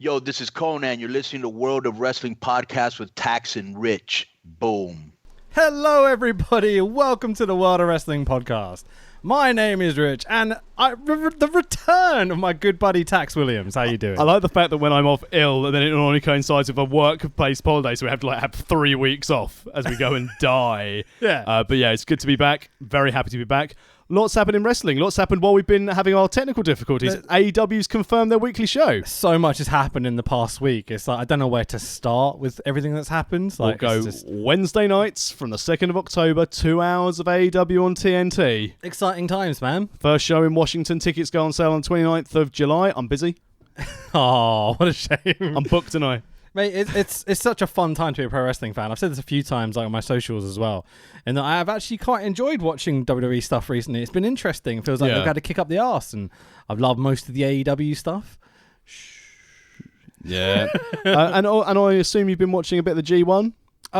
Yo, this is Conan. You're listening to World of Wrestling Podcast with Tax and Rich. Boom. Hello, everybody. Welcome to the World of Wrestling Podcast. My name is Rich, and the return of my good buddy Tax Williams. How you doing? I like the fact that when I'm off ill, and then it only coincides with a work-based holiday, so we have to have 3 weeks off as we go and die. Yeah. But yeah, it's good to be back. Very happy to be back. Lots happened in wrestling. Lots happened while we've been having our technical difficulties. AEW's confirmed their weekly show. So much has happened in the past week. It's like I don't know where to start with everything that's happened. Like, We'll go Wednesday nights from the 2nd of October, 2 hours of AEW on TNT. Exciting times, man. First show in Washington. Tickets go on sale on 29th of July. I'm busy. Oh, what a shame. I'm booked tonight. Mate, it's such a fun time to be a pro wrestling fan. I've said this a few times on my socials as well. And I've actually quite enjoyed watching WWE stuff recently. It's been interesting. It feels like they've had to kick up the arse. And I've loved most of the AEW stuff. Yeah. and I assume you've been watching a bit of the G1?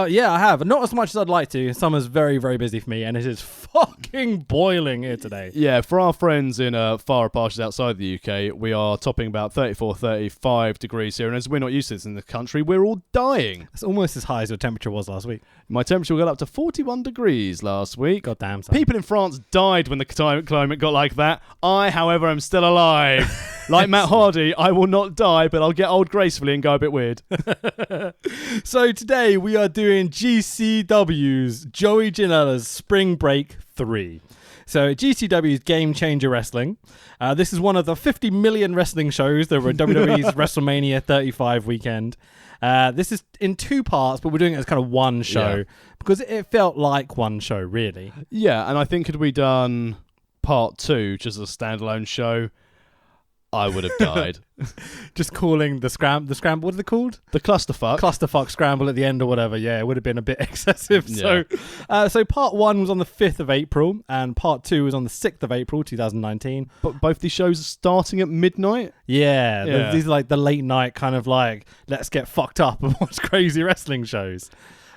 Yeah, I have. Not as much as I'd like to. Summer's very, very busy for me, and it is fucking boiling here today. Yeah, for our friends in far parts outside the UK, we are topping about 34, 35 degrees here, and as we're not used to this in the country, we're all dying. It's almost as high as your temperature was last week. My temperature got up to 41 degrees last week. God damn, son. People in France died when the climate got like that. I, however, am still alive. Like Matt Hardy, I will not die, but I'll get old gracefully and go a bit weird. So today we are doing GCW's Joey Janela's Spring Break 3. So GCW's Game Changer Wrestling. This is one of the 50 million wrestling shows that were WWE's WrestleMania 35 weekend. This is in 2 parts, but we're doing it as kind of one show because it felt like one show, really. Yeah, and I think had we done part 2, just as a standalone show, I would have died. Just calling the scramble, what are they called? The clusterfuck. Clusterfuck scramble at the end or whatever. Yeah, it would have been a bit excessive. Yeah. So part 1 was on the 5th of April and part 2 was on the 6th of April, 2019. But both these shows are starting at midnight? Yeah. These are like the late night kind of like, let's get fucked up and watch crazy wrestling shows.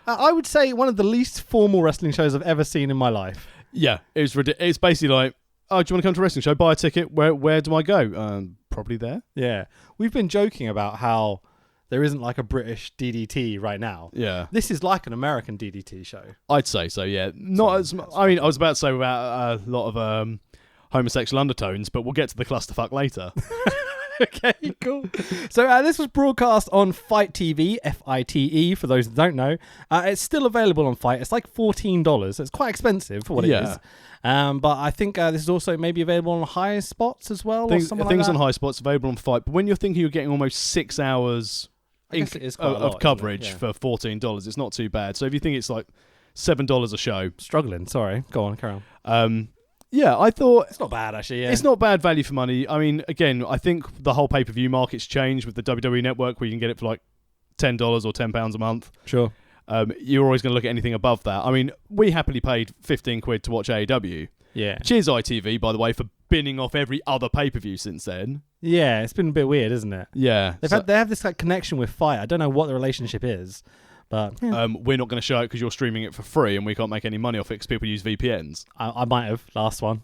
I would say one of the least formal wrestling shows I've ever seen in my life. Yeah, it's basically like, oh, do you want to come to a wrestling show? Buy a ticket. Where do I go? Probably there. Yeah. We've been joking about how there isn't like a British DDT right now. Yeah. This is like an American DDT show. I'd say so, yeah. Not as much. I mean, I was about to say without a lot of homosexual undertones, but we'll get to the clusterfuck later. Okay, cool. So this was broadcast on Fight TV, FITE, for those that don't know. It's still available on Fight. It's like $14. So it's quite expensive for what it is. But I think this is also maybe available on higher spots as well. Things on high spots available on Fight. But when you're thinking you're getting almost 6 hours of coverage for $14, it's not too bad. So if you think it's like $7 a show. Struggling, sorry. Go on, carry on. Yeah, I thought... It's not bad, actually, yeah. It's not bad value for money. I mean, again, I think the whole pay-per-view market's changed with the WWE Network where you can get it for like $10 or £10 a month. Sure. You're always going to look at anything above that. I mean, we happily paid 15 quid to watch AEW. Yeah. Cheers ITV, by the way, for binning off every other pay-per-view since then. Yeah, it's been a bit weird, isn't it? Yeah. They have this like connection with Fight. I don't know what the relationship is. But we're not going to show it because you're streaming it for free and we can't make any money off it because people use VPNs. I might have last one.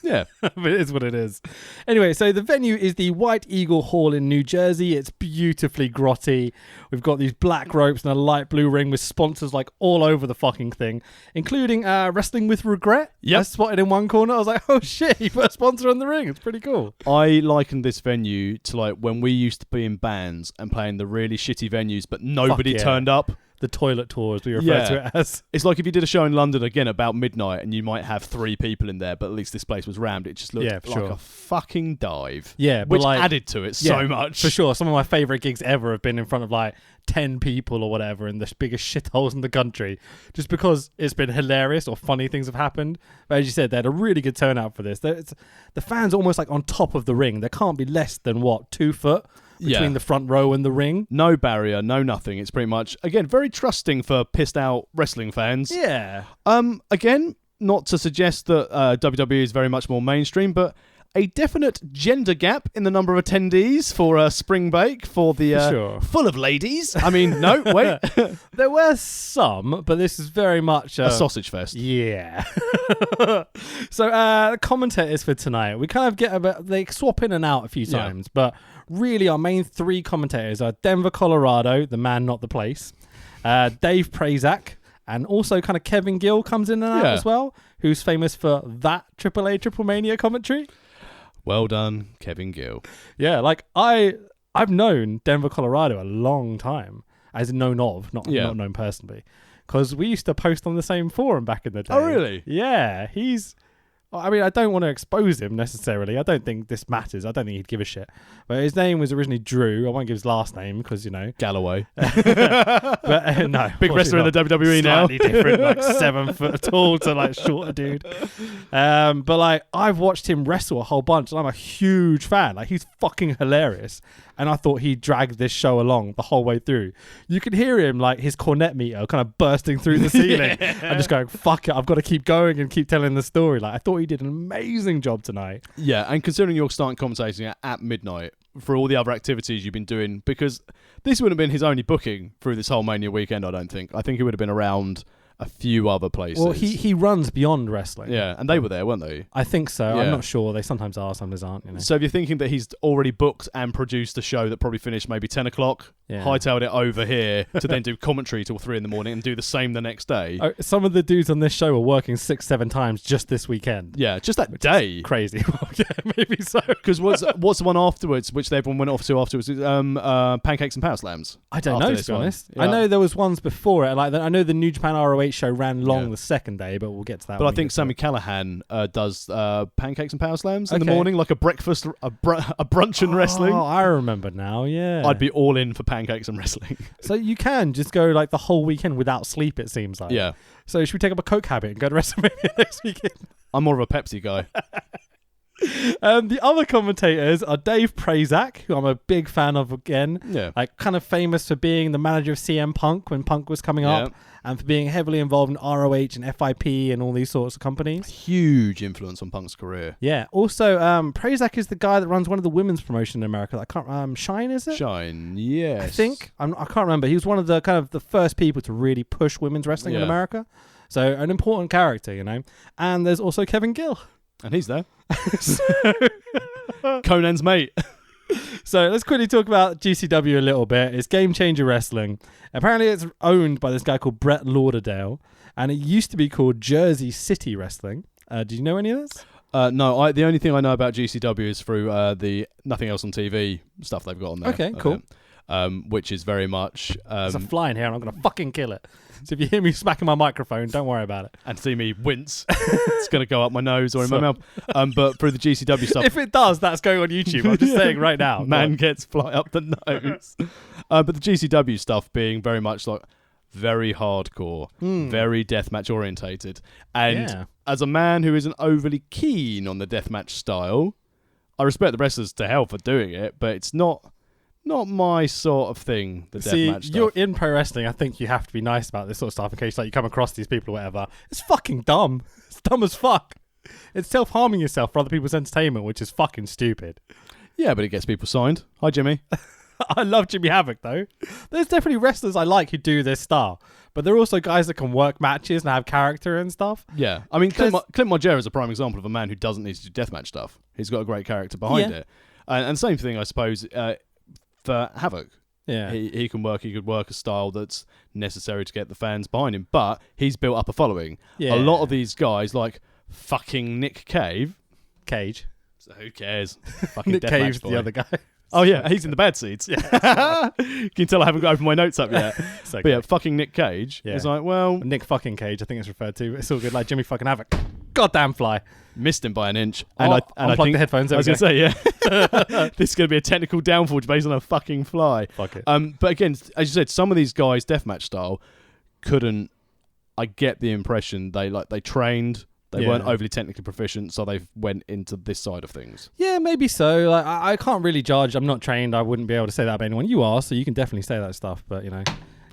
Yeah. But it is what it is. Anyway, so the venue is the White Eagle Hall in New Jersey. It's beautifully grotty. We've got these black ropes and a light blue ring with sponsors like all over the fucking thing, including Wrestling with Regret. Yep. I spotted in one corner. I was like, oh shit, he put a sponsor on the ring. It's pretty cool. I likened this venue to like when we used to be in bands and playing the really shitty venues, but nobody turned up. The toilet tour, as we refer to it as. It's like if you did a show in London again about midnight and you might have 3 people in there, but at least this place was rammed. It just looked like a fucking dive. Yeah, which like, added to it so much. For sure. Some of my favourite gigs ever have been in front of like 10 people or whatever in the biggest shitholes in the country, just because it's been hilarious or funny things have happened. But as you said, they had a really good turnout for this. The fans are almost like on top of the ring. There can't be less than, 2 foot? Between the front row and the ring. No barrier, no nothing. It's pretty much, again, very trusting for pissed out wrestling fans. Yeah. Again, not to suggest that WWE is very much more mainstream, but a definite gender gap in the number of attendees for Spring Break for the full of ladies. I mean, no, wait. There were some, but this is very much a sausage fest. Yeah. So commentators for tonight, we kind of they swap in and out a few times, but really our main 3 commentators are Denver, Colorado, the man, not the place, Dave Prazak, and also kind of Kevin Gill comes in and out as well, who's famous for that AAA Triple Mania commentary. Well done, Kevin Gill. Yeah, like I've known Denver, Colorado a long time, as known of, not known personally, because we used to post on the same forum back in the day. Oh, really? Yeah, I mean, I don't want to expose him necessarily. I don't think this matters. I don't think he'd give a shit. But his name was originally Drew. I won't give his last name because, Galloway. But no. Big wrestler in the WWE now. Slightly different, like 7 foot tall to like shorter dude. But like, I've watched him wrestle a whole bunch and I'm a huge fan. Like, he's fucking hilarious. And I thought he dragged this show along the whole way through. You can hear him, like, his cornet meter kind of bursting through the ceiling and just going, fuck it, I've got to keep going and keep telling the story. Like, I thought he did an amazing job tonight. Yeah, and considering you're starting commentating at midnight for all the other activities you've been doing, because this wouldn't have been his only booking through this whole Mania weekend, I don't think. I think he would have been around a few other places. Well, he runs beyond wrestling. Yeah, and they were there, weren't they? I think so. Yeah. I'm not sure. They sometimes are, sometimes aren't. So if you're thinking that he's already booked and produced a show that probably finished maybe 10 o'clock, hightailed it over here to then do commentary till 3 a.m. and do the same the next day. Some of the dudes on this show were working 6-7 times just this weekend. Yeah, just that day. Crazy. Yeah, maybe so. Because what's the one afterwards, which everyone went off to afterwards? Pancakes and Power Slams. I don't know, to be honest. Yeah. I know there was ones before it. Like, I know the New Japan ROH show ran long the second day, but we'll get to that. But I think Sammy Callahan does Pancakes and Power Slams in the morning, like a breakfast, a brunch and wrestling. Oh, I remember now, yeah. I'd be all in for Pancakes and wrestling. So you can just go like the whole weekend without sleep, it seems like. Yeah. So should we take up a Coke habit and go to WrestleMania next weekend? I'm more of a Pepsi guy. The other commentators are Dave Prazak, who I'm a big fan of again. Yeah. Like, kind of famous for being the manager of CM Punk when Punk was coming up, and for being heavily involved in ROH and FIP and all these sorts of companies. Huge influence on Punk's career. Yeah. Also, Prazak is the guy that runs one of the women's promotion in America. I can't. Shine, is it? Shine, yes. I think. I can't remember. He was one of the kind of the first people to really push women's wrestling in America. So an important character, And there's also Kevin Gill. And he's there. Conan's mate. So let's quickly talk about GCW a little bit. It's Game Changer Wrestling. Apparently it's owned by this guy called Brett Lauderdale, and it used to be called Jersey City Wrestling. Did you know any of this? No, the only thing I know about GCW is through the Nothing Else on TV stuff they've got on there. Okay, cool. Which is very much... There's a fly in here and I'm going to fucking kill it. So if you hear me smacking my microphone, don't worry about it. And see me wince. It's going to go up my nose or in my mouth. But through the GCW stuff... If it does, that's going on YouTube. I'm just saying right now. Man gets fly up the nose. But the GCW stuff being very much like very hardcore, very deathmatch orientated. And as a man who isn't overly keen on the deathmatch style, I respect the wrestlers to hell for doing it, but it's not my sort of thing, the deathmatch stuff. You're in pro wrestling. I think you have to be nice about this sort of stuff in case you come across these people or whatever. It's fucking dumb. It's dumb as fuck. It's self-harming yourself for other people's entertainment, which is fucking stupid. Yeah, but it gets people signed. Hi, Jimmy. I love Jimmy Havoc, though. There's definitely wrestlers I like who do this style. But there are also guys that can work matches and have character and stuff. Yeah. I mean, Clint Margera is a prime example of a man who doesn't need to do deathmatch stuff. He's got a great character behind it. And same thing, I suppose, for Havoc. Yeah. He could work a style that's necessary to get the fans behind him, but he's built up a following. Yeah. A lot of these guys, like fucking Nick Cage. So who cares? Fucking Nick Cage's boy. the other guy. Oh yeah, he's in the bad seats. Yeah. Can you tell I haven't opened my notes up yet? Okay. But yeah, fucking Nick Cage is like, well... Nick fucking Cage, I think it's referred to. It's all good, like Jimmy fucking Havoc. Goddamn fly. Missed him by an inch. And I think the headphones. I was going to say, yeah. This is going to be a technical downfall based on a fucking fly. Fuck it. But again, as you said, some of these guys, deathmatch style, couldn't... I get the impression they trained... They weren't overly technically proficient, so they went into this side of things. Yeah, maybe so. Like, I can't really judge. I'm not trained. I wouldn't be able to say that about anyone. You are, so you can definitely say that stuff. But,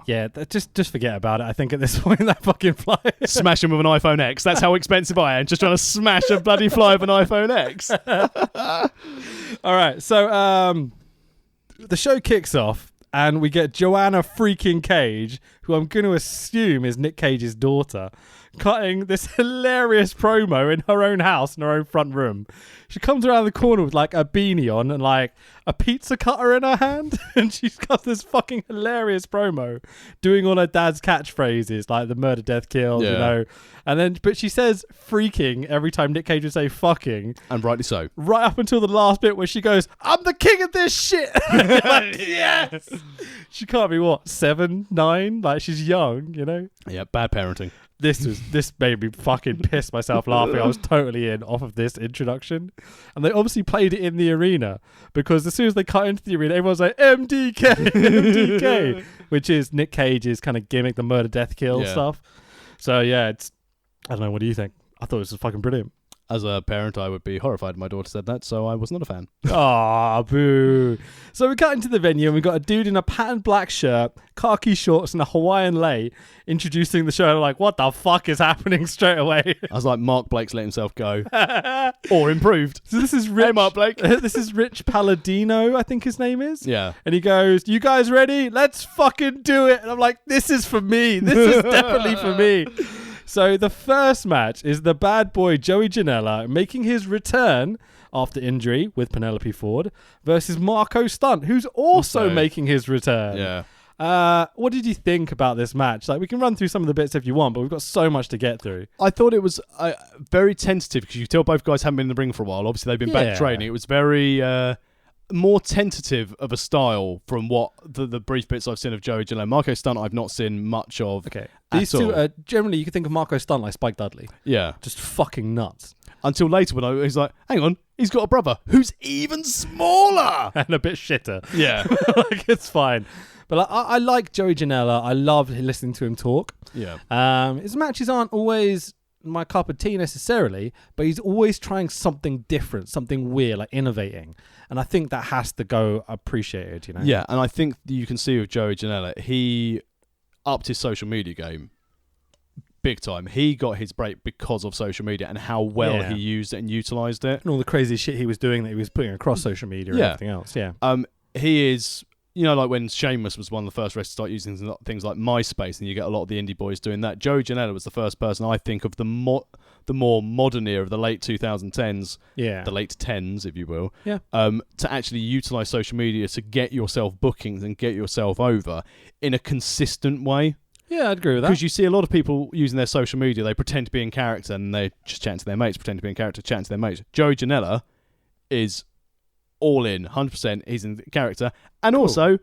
Yeah, just forget about it. I think at this point, that fucking fly. Smash him with an iPhone X. That's how expensive I am. Just trying to smash a bloody fly with an iPhone X. All right, so the show kicks off, and we get Joanna freaking Cage, who I'm going to assume is Nick Cage's daughter, cutting this hilarious promo in her own house in her own front room. She comes around the corner with like a beanie on and like a pizza cutter in her hand, and she's got this fucking hilarious promo doing all her dad's catchphrases like the murder, death, kill, you know. And then, but she says freaking every time Nick Cage would say fucking, and rightly so. Right up until the last bit where she goes, "I'm the king of this shit." Like, yes. She can't be what, 7, 9? Like, she's young, you know. Yeah, bad parenting. This made me fucking piss myself laughing. I was totally in off of this introduction. And they obviously played it in the arena, because as soon as they cut into the arena, everyone's like, MDK, MDK, which is Nick Cage's kind of gimmick, the murder, death, kill stuff. So yeah, I don't know, what do you think? I thought this was fucking brilliant. As a parent, I would be horrified if my daughter said that, so I was not a fan. Ah, boo. So we got into the venue and we got a dude in a patterned black shirt, khaki shorts, and a Hawaiian lei introducing the show. I'm like, what the fuck is happening straight away? I was like, Mark Blake's let himself go. Or improved. So this is Rich. Hey, Mark Blake. This is Rich Palladino, I think his name is. Yeah. And he goes, "You guys ready? Let's fucking do it." And I'm like, this is for me. This is definitely for me. So the first match is the bad boy Joey Janela making his return after injury with Penelope Ford versus Marco Stunt, who's also making his return. Yeah. What did you think about this match? Like, we can run through some of the bits if you want, but we've got so much to get through. I thought it was very tentative, because you could tell both guys haven't been in the ring for a while. Obviously, they've been back training. It was very more tentative of a style from what the brief bits I've seen of Joey Janela. Marco Stunt I've not seen much of. Okay. These two are generally, you can think of Marco Stunt like Spike Dudley. Yeah. Just fucking nuts. Until later when he's like, hang on, he's got a brother who's even smaller. And a bit shitter. Yeah. Like, it's fine. But I like Joey Janela. I love listening to him talk. Yeah. His matches aren't always my cup of tea necessarily, but he's always trying something different, something weird, like innovating. And I think that has to go appreciated, you know? Yeah, and I think you can see with Joey Janela, he upped his social media game big time. He got his break because of social media and how well he used it and utilised it. And all the crazy shit he was doing that he was putting across social media and everything else, He is, you know, like when Sheamus was one of the first wrestlers to start using things like MySpace, and you get a lot of the indie boys doing that. Joey Janela was the first person, I think, of the more modern era of the late 2010s, the late 10s, if you will, to actually utilise social media to get yourself bookings and get yourself over in a consistent way. Yeah, I'd agree with that. Because you see a lot of people using their social media, they pretend to be in character and they just chatting to their mates, pretend to be in character, chatting to their mates. Joey Janela is all in, 100%. He's in character. And also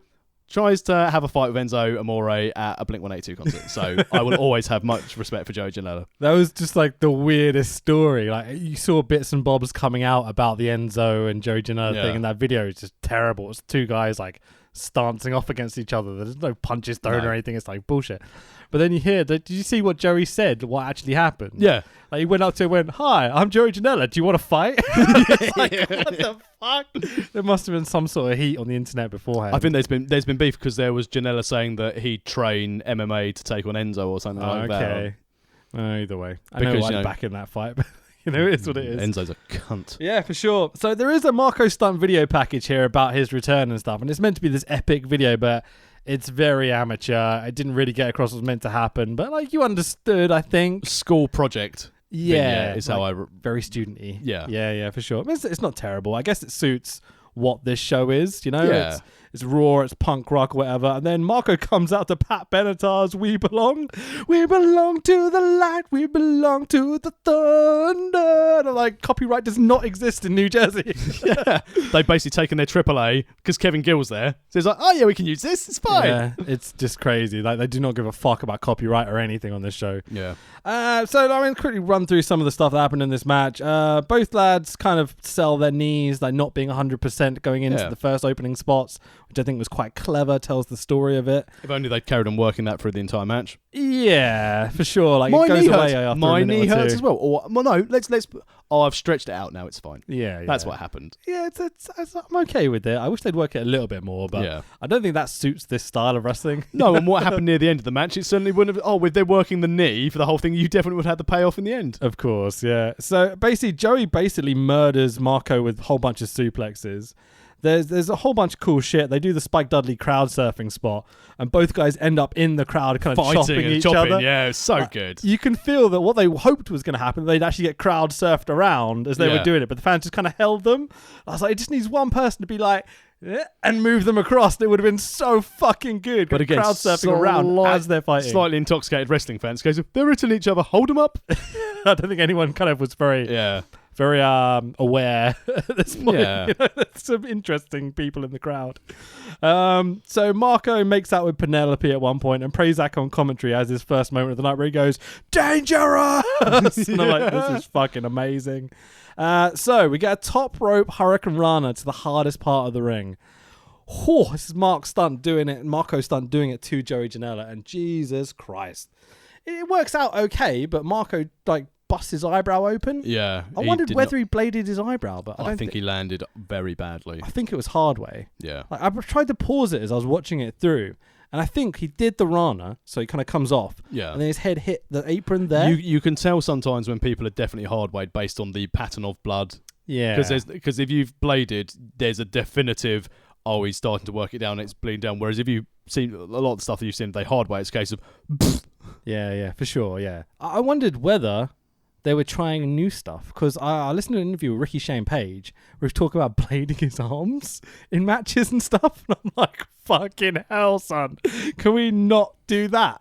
tries to have a fight with Enzo Amore at a Blink-182 concert. So I will always have much respect for Joey Janela. That was just like the weirdest story. Like, you saw bits and bobs coming out about the Enzo and Joey Janela thing, and that video is just terrible. It's two guys like stancing off against each other. There's no punches thrown or anything. It's like bullshit. But then you hear, did you see what Joey said, what actually happened? Yeah. Like, he went up to him and went, "Hi, I'm Joey Janela. Do you want to fight?" It's like, what the fuck? There must have been some sort of heat on the internet beforehand. I think there's been beef because there was Janela saying that he'd train MMA to take on Enzo or something like that. Okay. Either way. I know I'm back in that fight, but you know, it's what it is. Enzo's a cunt. Yeah, for sure. So there is a Marco Stunt video package here about his return and stuff, and it's meant to be this epic video, but it's very amateur. It didn't really get across what was meant to happen, but like, you understood, I think. School project. Yeah, is like, how very studenty. Yeah, for sure. I mean, it's not terrible. I guess it suits what this show is. You know, yeah. It's raw, it's punk rock, whatever. And then Marco comes out to Pat Benatar's "We Belong to the Light, we belong to the thunder." And I'm like, copyright does not exist in New Jersey. Yeah, they've basically taken their AAA because Kevin Gill's there. So he's like, "Oh yeah, we can use this. It's fine." Yeah, it's just crazy. Like, they do not give a fuck about copyright or anything on this show. Yeah. So I mean, quickly run through some of the stuff that happened in this match. Both lads kind of sell their knees, like not being 100% going into the first opening spots, which I think was quite clever, tells the story of it. If only they'd carried on working that through the entire match. Yeah, for sure. Like, My it goes knee away hurts. after My a minute knee or hurts two. as well. Or, well, no, let's. Oh, I've stretched it out now. It's fine. Yeah. That's what happened. Yeah, I'm okay with it. I wish they'd work it a little bit more, but Yeah. I don't think that suits this style of wrestling. No, and what happened near the end of the match, it certainly wouldn't have... Oh, if they're working the knee for the whole thing, you definitely would have had the payoff in the end. Of course, yeah. So basically, Joey murders Marco with a whole bunch of suplexes. There's a whole bunch of cool shit. They do the Spike Dudley crowd surfing spot, and both guys end up in the crowd kind of Fighting chopping and each chopping. other. Yeah, it's so good. You can feel that what they hoped was going to happen, they'd actually get crowd surfed around as they were doing it, but the fans just kind of held them. I was like, it just needs one person to be like, and move them across. It would have been so fucking good. But again, crowd surfing around as they're fighting. Slightly intoxicated wrestling fans goes, they're hitting each other, hold them up. I don't think anyone kind of was very aware at this point. Yeah. You know, there's some interesting people in the crowd. So Marco makes out with Penelope at one point, and Prazak on commentary has his first moment of the night where he goes, "Dangerous!" And I'm like, this is fucking amazing. So we get a top rope Hurricane Rana to the hardest part of the ring. Oh, this is Marco Stunt doing it to Joey Janela, and Jesus Christ. It works out okay, but Marco busts his eyebrow open. Yeah. I wondered whether he bladed his eyebrow, but I don't think he landed very badly. I think it was hard way. Yeah. I tried to pause it as I was watching it through, and I think he did the Rana, so he kind of comes off. Yeah. And then his head hit the apron there. You can tell sometimes when people are definitely hard-weighed based on the pattern of blood. Yeah. Because if you've bladed, there's a definitive, oh, he's starting to work it down, it's bleeding down. Whereas if you've seen a lot of the stuff that you've seen, they hard-weigh, it's a case of... Yeah, for sure, yeah. I wondered whether they were trying new stuff, because I listened to an interview with Ricky Shane Page where he was talking about blading his arms in matches and stuff, and I'm like, fucking hell, son, can we not do that?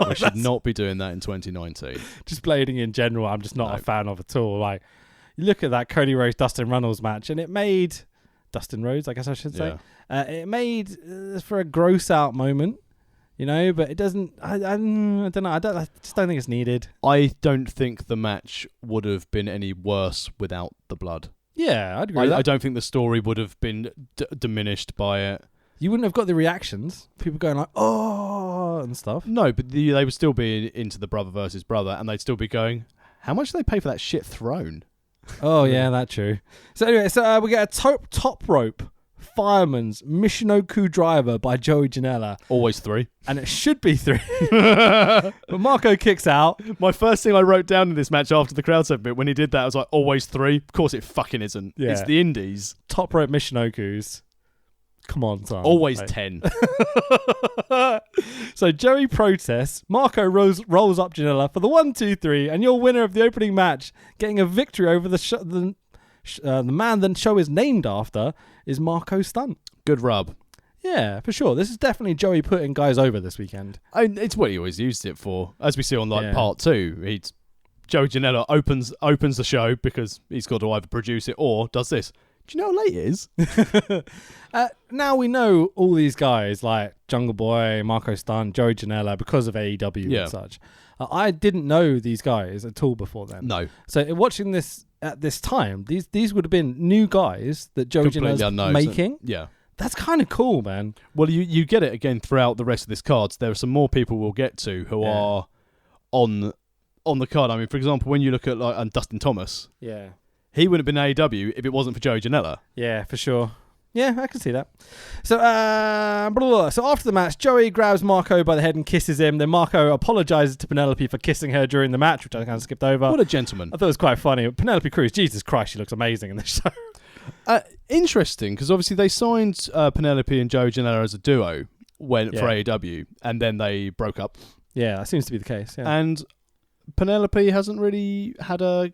We should not be doing that in 2019. Just blading in general, I'm just not a fan of at all. Like, you look at that Cody Rhodes Dustin Runnels match, and it made Dustin Rhodes, I guess I should say, it made for a gross out moment. You know, but it doesn't. I don't know. I just don't think it's needed. I don't think the match would have been any worse without the blood. Yeah, I'd agree with that. I don't think the story would have been diminished by it. You wouldn't have got the reactions. People going like, "Oh," and stuff. No, but they would still be into the brother versus brother, and they'd still be going, "How much do they pay for that shit throne?" Oh yeah, that's true. So anyway, we get a top rope Fireman's Michinoku Driver by Joey Janela. Always 3. And it should be 3. But Marco kicks out. My first thing I wrote down in this match after the crowd segment, when he did that, I was like, always 3? Of course it fucking isn't. Yeah. It's the indies. Top rope Michinokus. Come on, son. Always 10. So Joey protests. Marco rolls up Janela for the 1, 2, 3, and your winner of the opening match, getting a victory over the man the show is named after, is Marco Stunt. Good rub. Yeah, for sure. This is definitely Joey putting guys over this weekend. It's what he always used it for. As we see on part 2, Joey Janela opens the show because he's got to either produce it or does this. Do you know how late it is? Now we know all these guys like Jungle Boy, Marco Stunt, Joey Janela because of AEW and such. I didn't know these guys at all before then. No. So watching this at this time, these would have been new guys that Joey Janela's making. Yeah. That's kind of cool, man. Well, you get it again throughout the rest of this card. There are some more people we'll get to who are on the card. I mean, for example, when you look at Dustin Thomas, he wouldn't have been AEW if it wasn't for Joey Janela. Yeah, for sure. Yeah, I can see that. So, so after the match, Joey grabs Marco by the head and kisses him. Then Marco apologizes to Penelope for kissing her during the match, which I kind of skipped over. What a gentleman. I thought it was quite funny. Penelope Cruz, Jesus Christ, she looks amazing in this show. Interesting, because obviously they signed Penelope and Joey Janela as a duo for AEW, and then they broke up. Yeah, that seems to be the case. Yeah. And Penelope hasn't really had a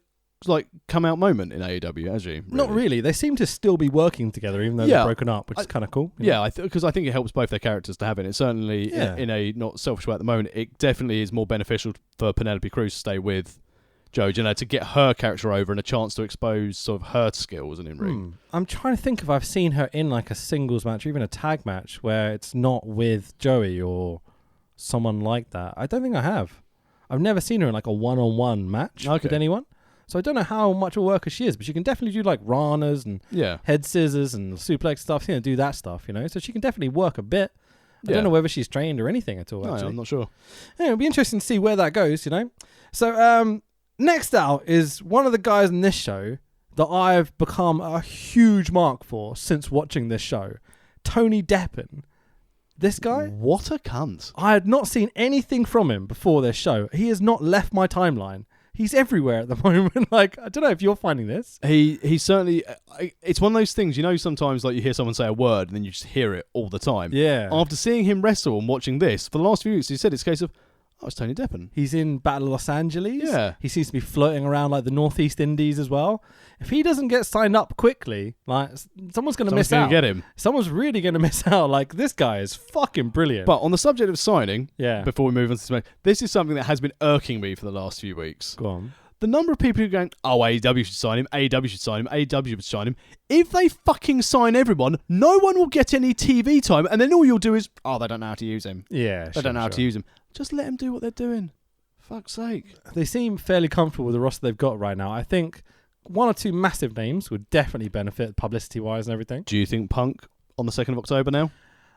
come out moment in AEW, has she? Really? Not really. They seem to still be working together, even though they're broken up, which is kind of cool. Yeah, because I think it helps both their characters to have it. It certainly, in a not selfish way at the moment, it definitely is more beneficial for Penelope Cruz to stay with Joey Janela to get her character over and a chance to expose sort of her skills and in ring. I'm trying to think if I've seen her in like a singles match or even a tag match where it's not with Joey or someone like that. I don't think I have. I've never seen her in like a one-on-one match with anyone. So I don't know how much of a worker she is, but she can definitely do like ranas and head scissors and suplex stuff, do that stuff, So she can definitely work a bit. I don't know whether she's trained or anything at all, actually. No, I'm not sure. Yeah, it'll be interesting to see where that goes, So next out is one of the guys in this show that I've become a huge mark for since watching this show, Tony Deppen. This guy? What a cunt. I had not seen anything from him before this show. He has not left my timeline. He's everywhere at the moment. Like, I don't know if you're finding this. He certainly... It's one of those things, sometimes like you hear someone say a word and then you just hear it all the time. Yeah. After seeing him wrestle and watching this, for the last few weeks, he said it's a case of, it's Tony Deppen. He's in Battle of Los Angeles. Yeah. He seems to be floating around like the Northeast Indies as well. If he doesn't get signed up quickly, like someone's going to miss out. Get him. Someone's really going to miss out. Like, this guy is fucking brilliant. But on the subject of signing, before we move on to this is something that has been irking me for the last few weeks. Go on. The number of people who are going, AEW should sign him, AEW should sign him, AEW should sign him. If they fucking sign everyone, no one will get any TV time, and then all you'll do is, they don't know how to use him. Yeah, They don't know how to use him. Just let them do what they're doing. Fuck's sake. They seem fairly comfortable with the roster they've got right now. I think one or two massive names would definitely benefit publicity-wise and everything. Do you think Punk on the 2nd of October now?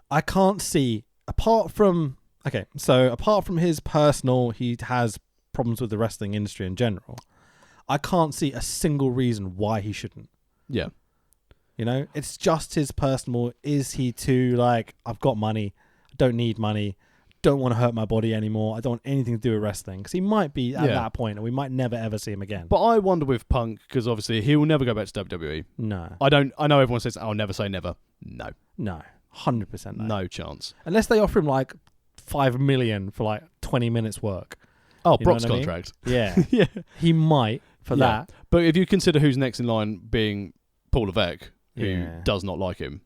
I can't see, apart from his personal, he has problems with the wrestling industry in general. I can't see a single reason why he shouldn't. Yeah. It's just his personal, is he too like, I've got money, I don't need money, don't want to hurt my body anymore, I don't want anything to do with wrestling, because he might be at that point and we might never ever see him again. But I wonder with Punk, because obviously he will never go back to WWE. No. I know everyone says, I'll never say never. No. 100% no chance. Unless they offer him like $5 million for like 20 minutes work. Brock's contract. Yeah. Yeah. He might for that. But if you consider who's next in line being Paul Levesque, who does not like him,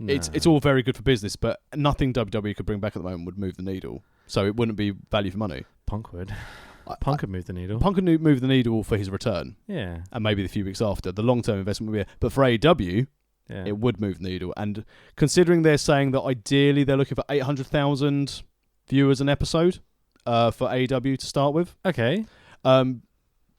it's all very good for business, but nothing WWE could bring back at the moment would move the needle. So it wouldn't be value for money. Punk would. Punk could move the needle. Punk could move the needle for his return. Yeah. And maybe the few weeks after. The long-term investment would be... But for AEW, it would move the needle. And considering they're saying that ideally they're looking for 800,000 viewers an episode for AEW to start with. Okay.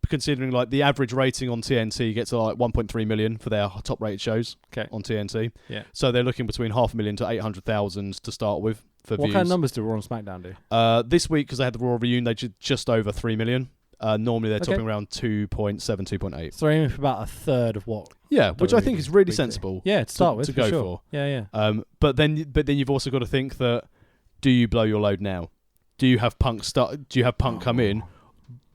Considering like the average rating on TNT gets like 1.3 million for their top rated shows on TNT. Yeah. So they're looking between 500,000 to 800,000 to start with for views. What kind of numbers do Raw and SmackDown do? This week, because they had the Raw reunion, they did just over 3 million. Normally they're topping around 2.7, 2.8. So they're aiming for about a third of what? Yeah, which I think is really sensible. Yeah, to start with, to go for. Yeah, yeah. But then you've also got to think that, do you blow your load now? Do you have Punk come in?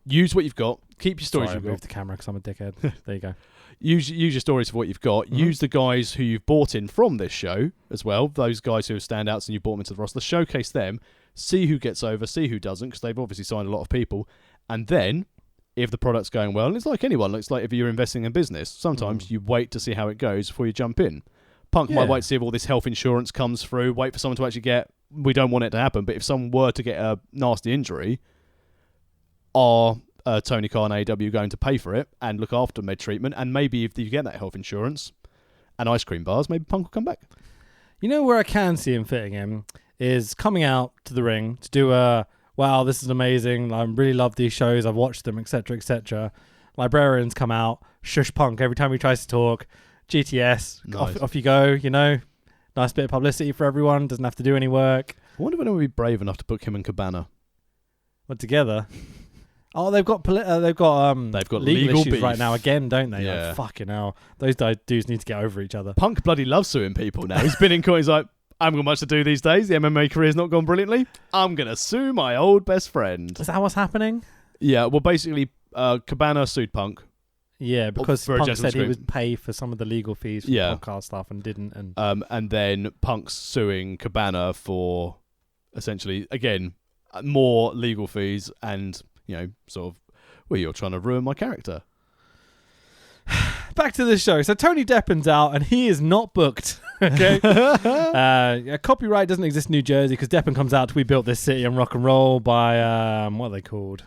Use what you've got. Keep your stories. Sorry, I moved the camera because I'm a dickhead. There you go. Use your stories for what you've got. Mm-hmm. Use the guys who you've brought in from this show as well. Those guys who are standouts and you brought them into the roster. Showcase them. See who gets over. See who doesn't, because they've obviously signed a lot of people. And then, if the product's going well, and it's like anyone. It's like if you're investing in business. Sometimes you wait to see how it goes before you jump in. Punk might wait to see if all this health insurance comes through. Wait for someone to actually get... We don't want it to happen, but if someone were to get a nasty injury... Are Tony Khan and AEW going to pay for it and look after med treatment? And maybe if you get that health insurance and ice cream bars, maybe Punk will come back. You know where I can see him fitting in is coming out to the ring to do a, wow, this is amazing, I really love these shows, I've watched them, etc., etc. Librarians come out, shush Punk every time he tries to talk, GTS, nice. off you go, nice bit of publicity for everyone, doesn't have to do any work. I wonder if anyone would be brave enough to book him and Cabana. What, together? Oh, they've got legal issues beef right now again, don't they? Yeah. Like, fucking hell. Those dudes need to get over each other. Punk bloody loves suing people now. He's been in court. He's like, I haven't got much to do these days. The MMA career's not gone brilliantly. I'm going to sue my old best friend. Is that what's happening? Yeah, well, basically, Cabana sued Punk. Yeah, because Punk said he would pay for some of the legal fees for podcast stuff and didn't. And then Punk's suing Cabana for, essentially, again, more legal fees and... sort of, well, you're trying to ruin my character. Back to the show. So Tony Deppen's out and he is not booked. Okay. Copyright doesn't exist in New Jersey because Deppen comes out to We Built This City and Rock and Roll by, what are they called?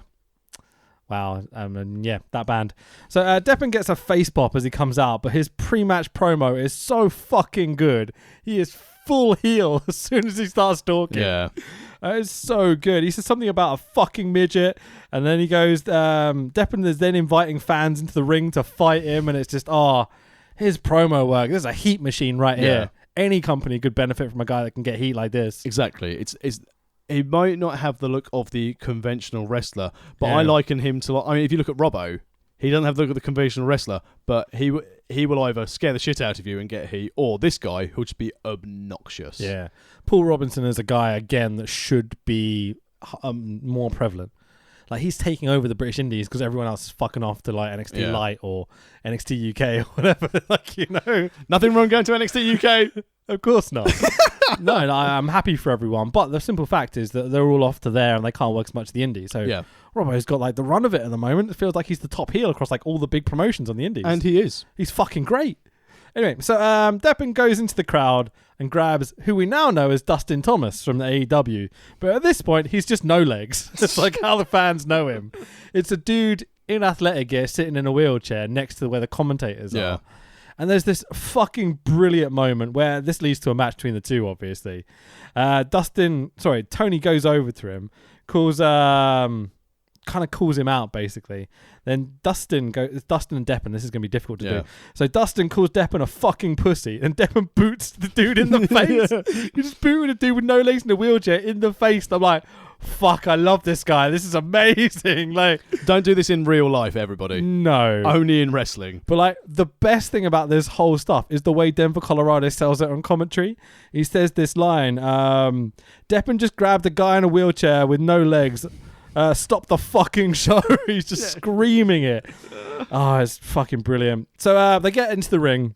Wow. That band. So Deppen gets a face pop as he comes out, but his pre-match promo is so fucking good. He is full heel as soon as he starts talking. Yeah. It's so good. He says something about a fucking midget, and then he goes, Deppen is then inviting fans into the ring to fight him, and it's just, his promo work. This is a heat machine right here. Any company could benefit from a guy that can get heat like this. Exactly. He might not have the look of the conventional wrestler, but I liken him to, if you look at Robbo, he doesn't have the look of the conventional wrestler, but he will either scare the shit out of you and get heat, or this guy who'll just be obnoxious. Yeah. Paul Robinson is a guy, again, that should be more prevalent. Like, he's taking over the British Indies because everyone else is fucking off to, like, NXT Light or NXT UK or whatever. Like, you know. Nothing wrong going to NXT UK. Of course not. No, I'm happy for everyone. But the simple fact is that they're all off to there and they can't work as much as the Indies. So Robbo's got, like, the run of it at the moment. It feels like he's the top heel across, like, all the big promotions on the Indies. And he is. He's fucking great. Anyway, so Deppen goes into the crowd and grabs who we now know as Dustin Thomas from the AEW. But at this point, he's just no legs. It's like how the fans know him. It's a dude in athletic gear sitting in a wheelchair next to where the commentators are. And there's this fucking brilliant moment where this leads to a match between the two, obviously. Tony goes over to him, kind of calls him out, basically. Then Dustin and Deppen, this is going to be difficult to do. So Dustin calls Deppen a fucking pussy, and Deppen boots the dude in the face. You just booted a dude with no legs in a wheelchair in the face. And I'm like, fuck, I love this guy. This is amazing. Like, don't do this in real life, everybody. No. Only in wrestling. But, like, the best thing about this whole stuff is the way Denver, Colorado sells it on commentary. He says this line, Deppen just grabbed a guy in a wheelchair with no legs. Stop the fucking show. He's just screaming it. Oh, it's fucking brilliant. So they get into the ring.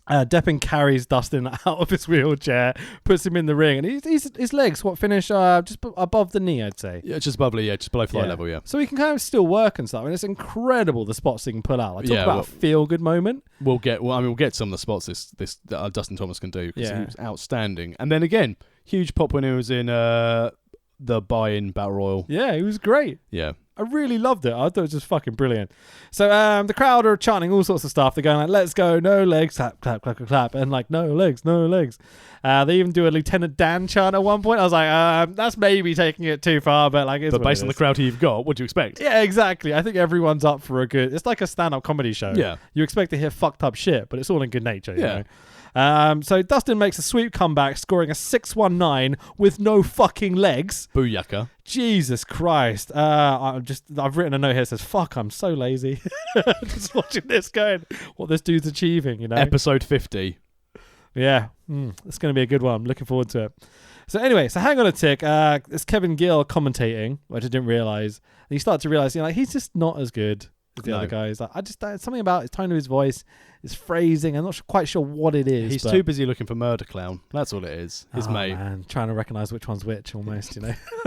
Deppen carries Dustin out of his wheelchair, puts him in the ring, and his legs, finish just above the knee, I'd say. Yeah, just above, just below fly level, So he can kind of still work and stuff, and it's incredible the spots he can pull out. Like, talk about a feel-good moment. We'll get some of the spots this Dustin Thomas can do, because he was outstanding. And then again, huge pop when he was in the buy-in Battle Royal. Yeah, he was great. Yeah. I really loved it. I thought it was just fucking brilliant. So the crowd are chanting all sorts of stuff. They're going like, let's go, no legs, clap, clap, clap, clap, clap. And like, no legs, no legs. They even do a Lieutenant Dan chant at one point. I was like, that's maybe taking it too far, but like, but based on the crowd you've got, what do you expect? Yeah, exactly. I think everyone's up for it's like a stand-up comedy show. Yeah. You expect to hear fucked up shit, but it's all in good nature, you know? So Dustin makes a sweet comeback, scoring a 619 with no fucking legs. Booyaka. Jesus Christ. I've written a note here that says, fuck, I'm so lazy. Just watching this going, what this dude's achieving, you know? Episode 50. Yeah. It's going to be a good one. I'm looking forward to it. So anyway, hang on a tick. It's Kevin Gill commentating, which I didn't realise. And you start to realise, he's just not as good as the other guys. Like, something about his tone of his voice, his phrasing. I'm not quite sure what it is. He's too busy looking for Murder Clown. That's all it is. His mate. Man, trying to recognise which one's which, almost.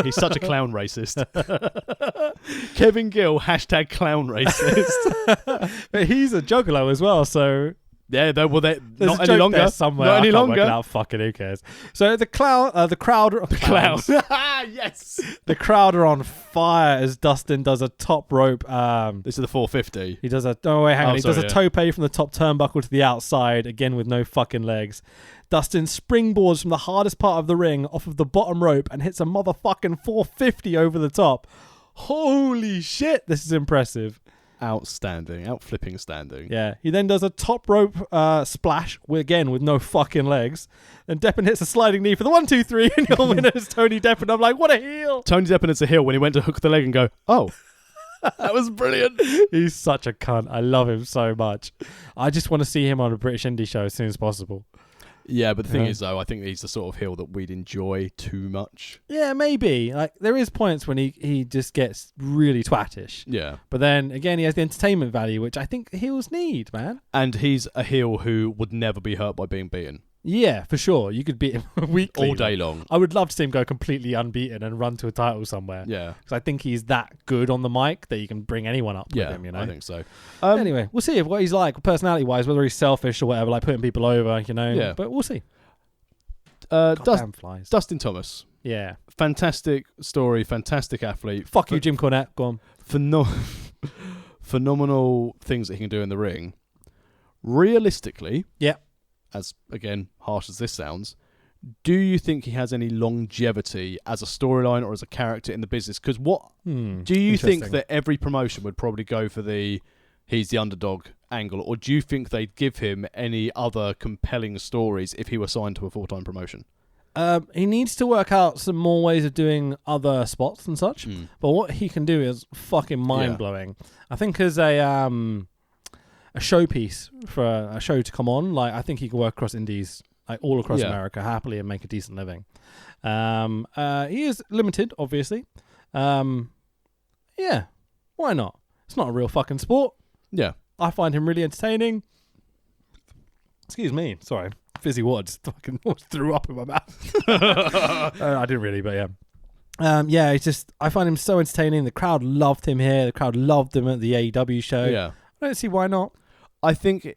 He's such a clown racist. Kevin Gill #clown racist. But he's a juggalo as well, so. Yeah, not any longer. Somewhere. Not any longer. Out. Fucking who cares? So the crowd. Yes. The crowd are on fire as Dustin does a top rope. This is the 450. He does a. Oh wait, hang on. He does a tope from the top turnbuckle to the outside again with no fucking legs. Dustin springboards from the hardest part of the ring off of the bottom rope and hits a motherfucking 450 over the top. Holy shit! This is impressive. Outstanding. Out-flipping standing. Yeah. He then does a top rope splash, with no fucking legs. Then Deppen hits a sliding knee for the 1, 2, 3, and your winner is Tony Deppen. I'm like, what a heel. Tony Deppen is a heel when he went to hook the leg and go, oh. That was brilliant. He's such a cunt. I love him so much. I just want to see him on a British indie show as soon as possible. Yeah, but the thing is, though, I think he's the sort of heel that we'd enjoy too much. Yeah, maybe. Like, there is points when he just gets really twattish. Yeah. But then, again, he has the entertainment value, which I think heels need, man. And he's a heel who would never be hurt by being beaten. Yeah, for sure. You could beat him weekly. All day long. I would love to see him go completely unbeaten and run to a title somewhere. Yeah. Because I think he's that good on the mic that you can bring anyone up with him, I think so. Anyway, we'll see what he's like personality-wise, whether he's selfish or whatever, like putting people over, Yeah. But we'll see. Flies. Dustin Thomas. Yeah. Fantastic story, fantastic athlete. Fuck you, Jim Cornette. Go on. Phenomenal things that he can do in the ring. Realistically, yeah, as again harsh as this sounds, do you think he has any longevity as a storyline or as a character in the business? Because do you think that every promotion would probably go for he's the underdog angle, or do you think they'd give him any other compelling stories if he were signed to a full-time promotion? He needs to work out some more ways of doing other spots and such. But what he can do is fucking mind-blowing. I think as a showpiece for a show to come on, like I think he can work across indies, like all across America, happily and make a decent living. He is limited, obviously. Yeah, why not? It's not a real fucking sport. Yeah. I find him really entertaining. Excuse me, sorry. Fizzy water just fucking threw up in my mouth. I didn't really, but yeah. It's just, I find him so entertaining. The crowd loved him here. The crowd loved him at the AEW show. Yeah. I don't see why not. I think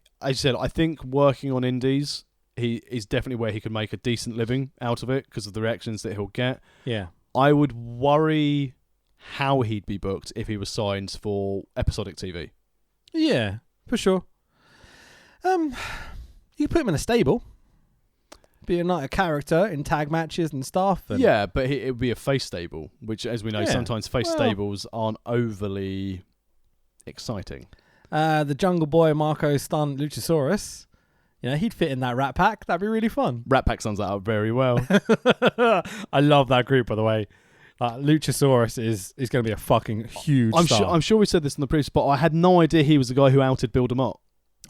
working on indies, he is definitely where he could make a decent living out of it because of the reactions that he'll get. Yeah. I would worry how he'd be booked if he was signed for episodic TV. Yeah, for sure. You put him in a stable. Being like a character in tag matches and stuff. And yeah, but it would be a face stable, which, as we know, sometimes face stables aren't overly exciting. The Jungle Boy Marco Stunt Luchasaurus, he'd fit in that Rat Pack. That'd be really fun. Rat Pack sums that up very well. I love that group, by the way. Luchasaurus is going to be a fucking huge star. I'm sure we said this in the previous spot. I had no idea he was the guy who outed Bill DeMott.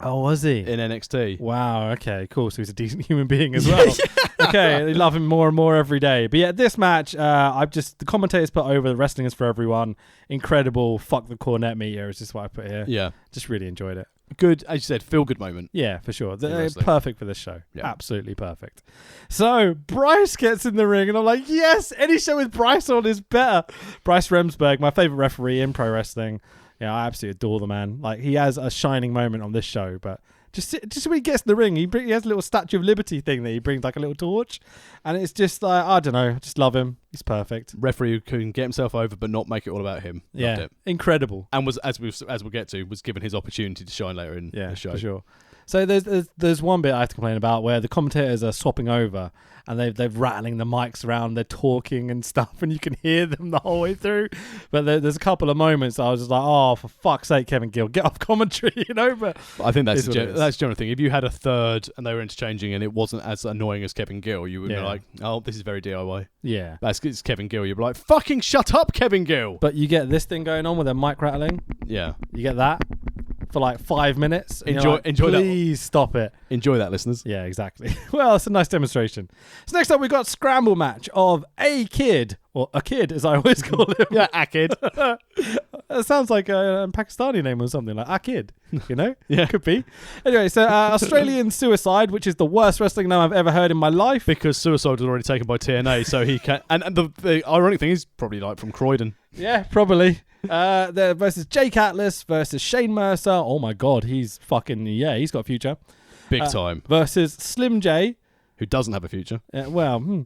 Oh, was he? In NXT. Wow, okay, cool. So he's a decent human being as well. Okay, they love him more and more every day. But yeah, this match, the commentators put over the wrestling is for everyone. Incredible, fuck the cornet meter is just what I put here. Yeah. Just really enjoyed it. Good, as you said, feel-good moment. Yeah, for sure. They're perfect for this show. Yeah. Absolutely perfect. So, Bryce gets in the ring, and I'm like, yes, any show with Bryce on is better. Bryce Remsburg, my favorite referee in pro wrestling. Yeah, I absolutely adore the man. Like, he has a shining moment on this show, but just when he gets in the ring, he has a little Statue of Liberty thing that he brings, like a little torch, and it's just like, I don't know, just love him. He's perfect. Referee who can get himself over but not make it all about him. Yeah, loved it. Incredible. And was, as we'll get to, was given his opportunity to shine later in the show. For sure. So there's one bit I have to complain about where the commentators are swapping over and they're rattling the mics around, they're talking and stuff, and you can hear them the whole way through. But there's a couple of moments I was just like, oh, for fuck's sake, Kevin Gill, get off commentary, But I think that's the general thing. If you had a third and they were interchanging and it wasn't as annoying as Kevin Gill, you would be like, oh, this is very DIY. Yeah. But it's Kevin Gill. You'd be like, fucking shut up, Kevin Gill. But you get this thing going on with their mic rattling. Yeah. You get that for like 5 minutes. Enjoy that. Please stop it. Enjoy that, listeners. Yeah, exactly. Well, it's a nice demonstration. So next up, we've got scramble match of a kid, or a kid as I always call him. Yeah, a kid. It sounds like a Pakistani name or something, like a kid, Yeah, could be. Anyway, so Australian Suicide, which is the worst wrestling name I've ever heard in my life. Because Suicide was already taken by TNA, so he can. And the ironic thing is probably like from Croydon. Yeah, probably. There versus Jake Atlas versus Shane Mercer. Oh my God, he's fucking he's got a future. Big time. Versus Slim J, who doesn't have a future. And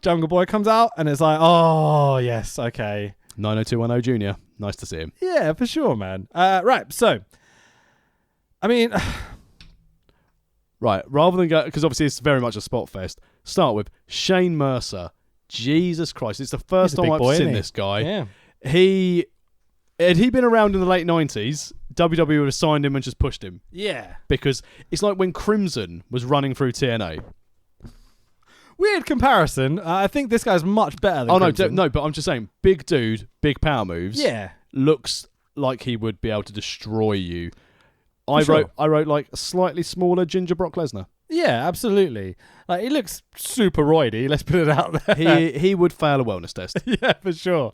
Jungle Boy comes out and it's like, oh yes, okay. 90210 Junior. Nice to see him. Yeah, for sure, man. Right, so I mean, right, rather than go, because obviously it's very much a spot fest. Start with Shane Mercer. Jesus Christ, it's the first time I've seen this guy. Yeah. Had he been around in the late 90s, WWE would have signed him and just pushed him. Yeah. Because it's like when Crimson was running through TNA. Weird comparison. I think this guy's much better than Crimson. No, but I'm just saying, big dude, big power moves. Yeah. Looks like he would be able to destroy you. I wrote like a slightly smaller Ginger Brock Lesnar. Yeah, absolutely. Like, he looks super roidy, let's put it out there. He would fail a wellness test. Yeah, for sure.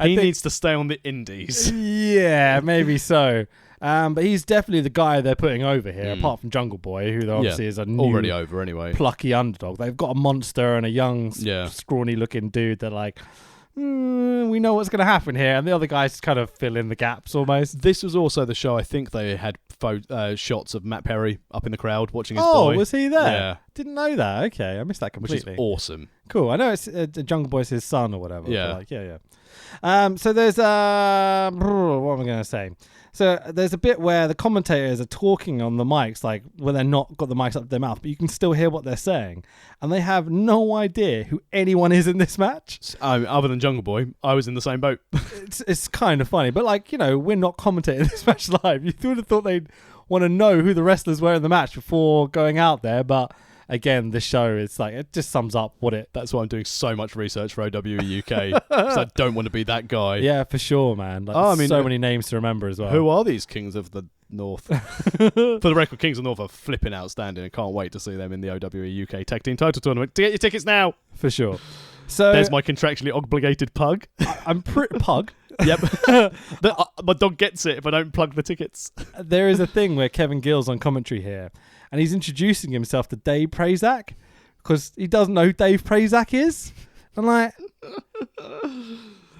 He needs to stay on the indies. Yeah, maybe so. But he's definitely the guy they're putting over here, apart from Jungle Boy, who obviously is a new, already over anyway, plucky underdog. They've got a monster and a young, scrawny-looking dude that like, we know what's going to happen here, and the other guys kind of fill in the gaps almost. This was also the show I think they had shots of Matt Perry up in the crowd watching his boy. Oh, was he there? Yeah. Didn't know that. Okay, I missed that completely. Which is awesome. Cool. I know it's Jungle Boy's his son or whatever. Yeah. So there's what am I going to say? So there's a bit where the commentators are talking on the mics, like when they're not got the mics up to their mouth, but you can still hear what they're saying. And they have no idea who anyone is in this match. Other than Jungle Boy, I was in the same boat. It's kind of funny. But like, we're not commentating this match live. You would have thought they'd want to know who the wrestlers were in the match before going out there. But again, this show, it's like, it just sums up what it... That's why I'm doing so much research for OWE UK, because I don't want to be that guy. Yeah, for sure, man. Like, so many names to remember as well. Who are these Kings of the North? For the record, Kings of the North are flipping outstanding. I can't wait to see them in the OWE UK Tag Team Title Tournament. To get your tickets now! For sure. So there's my contractually obligated pug. I'm pretty pug. Yep. My dog gets it if I don't plug the tickets. There is a thing where Kevin Gill's on commentary here, and he's introducing himself to Dave Prazak because he doesn't know who Dave Prazak is. I'm like,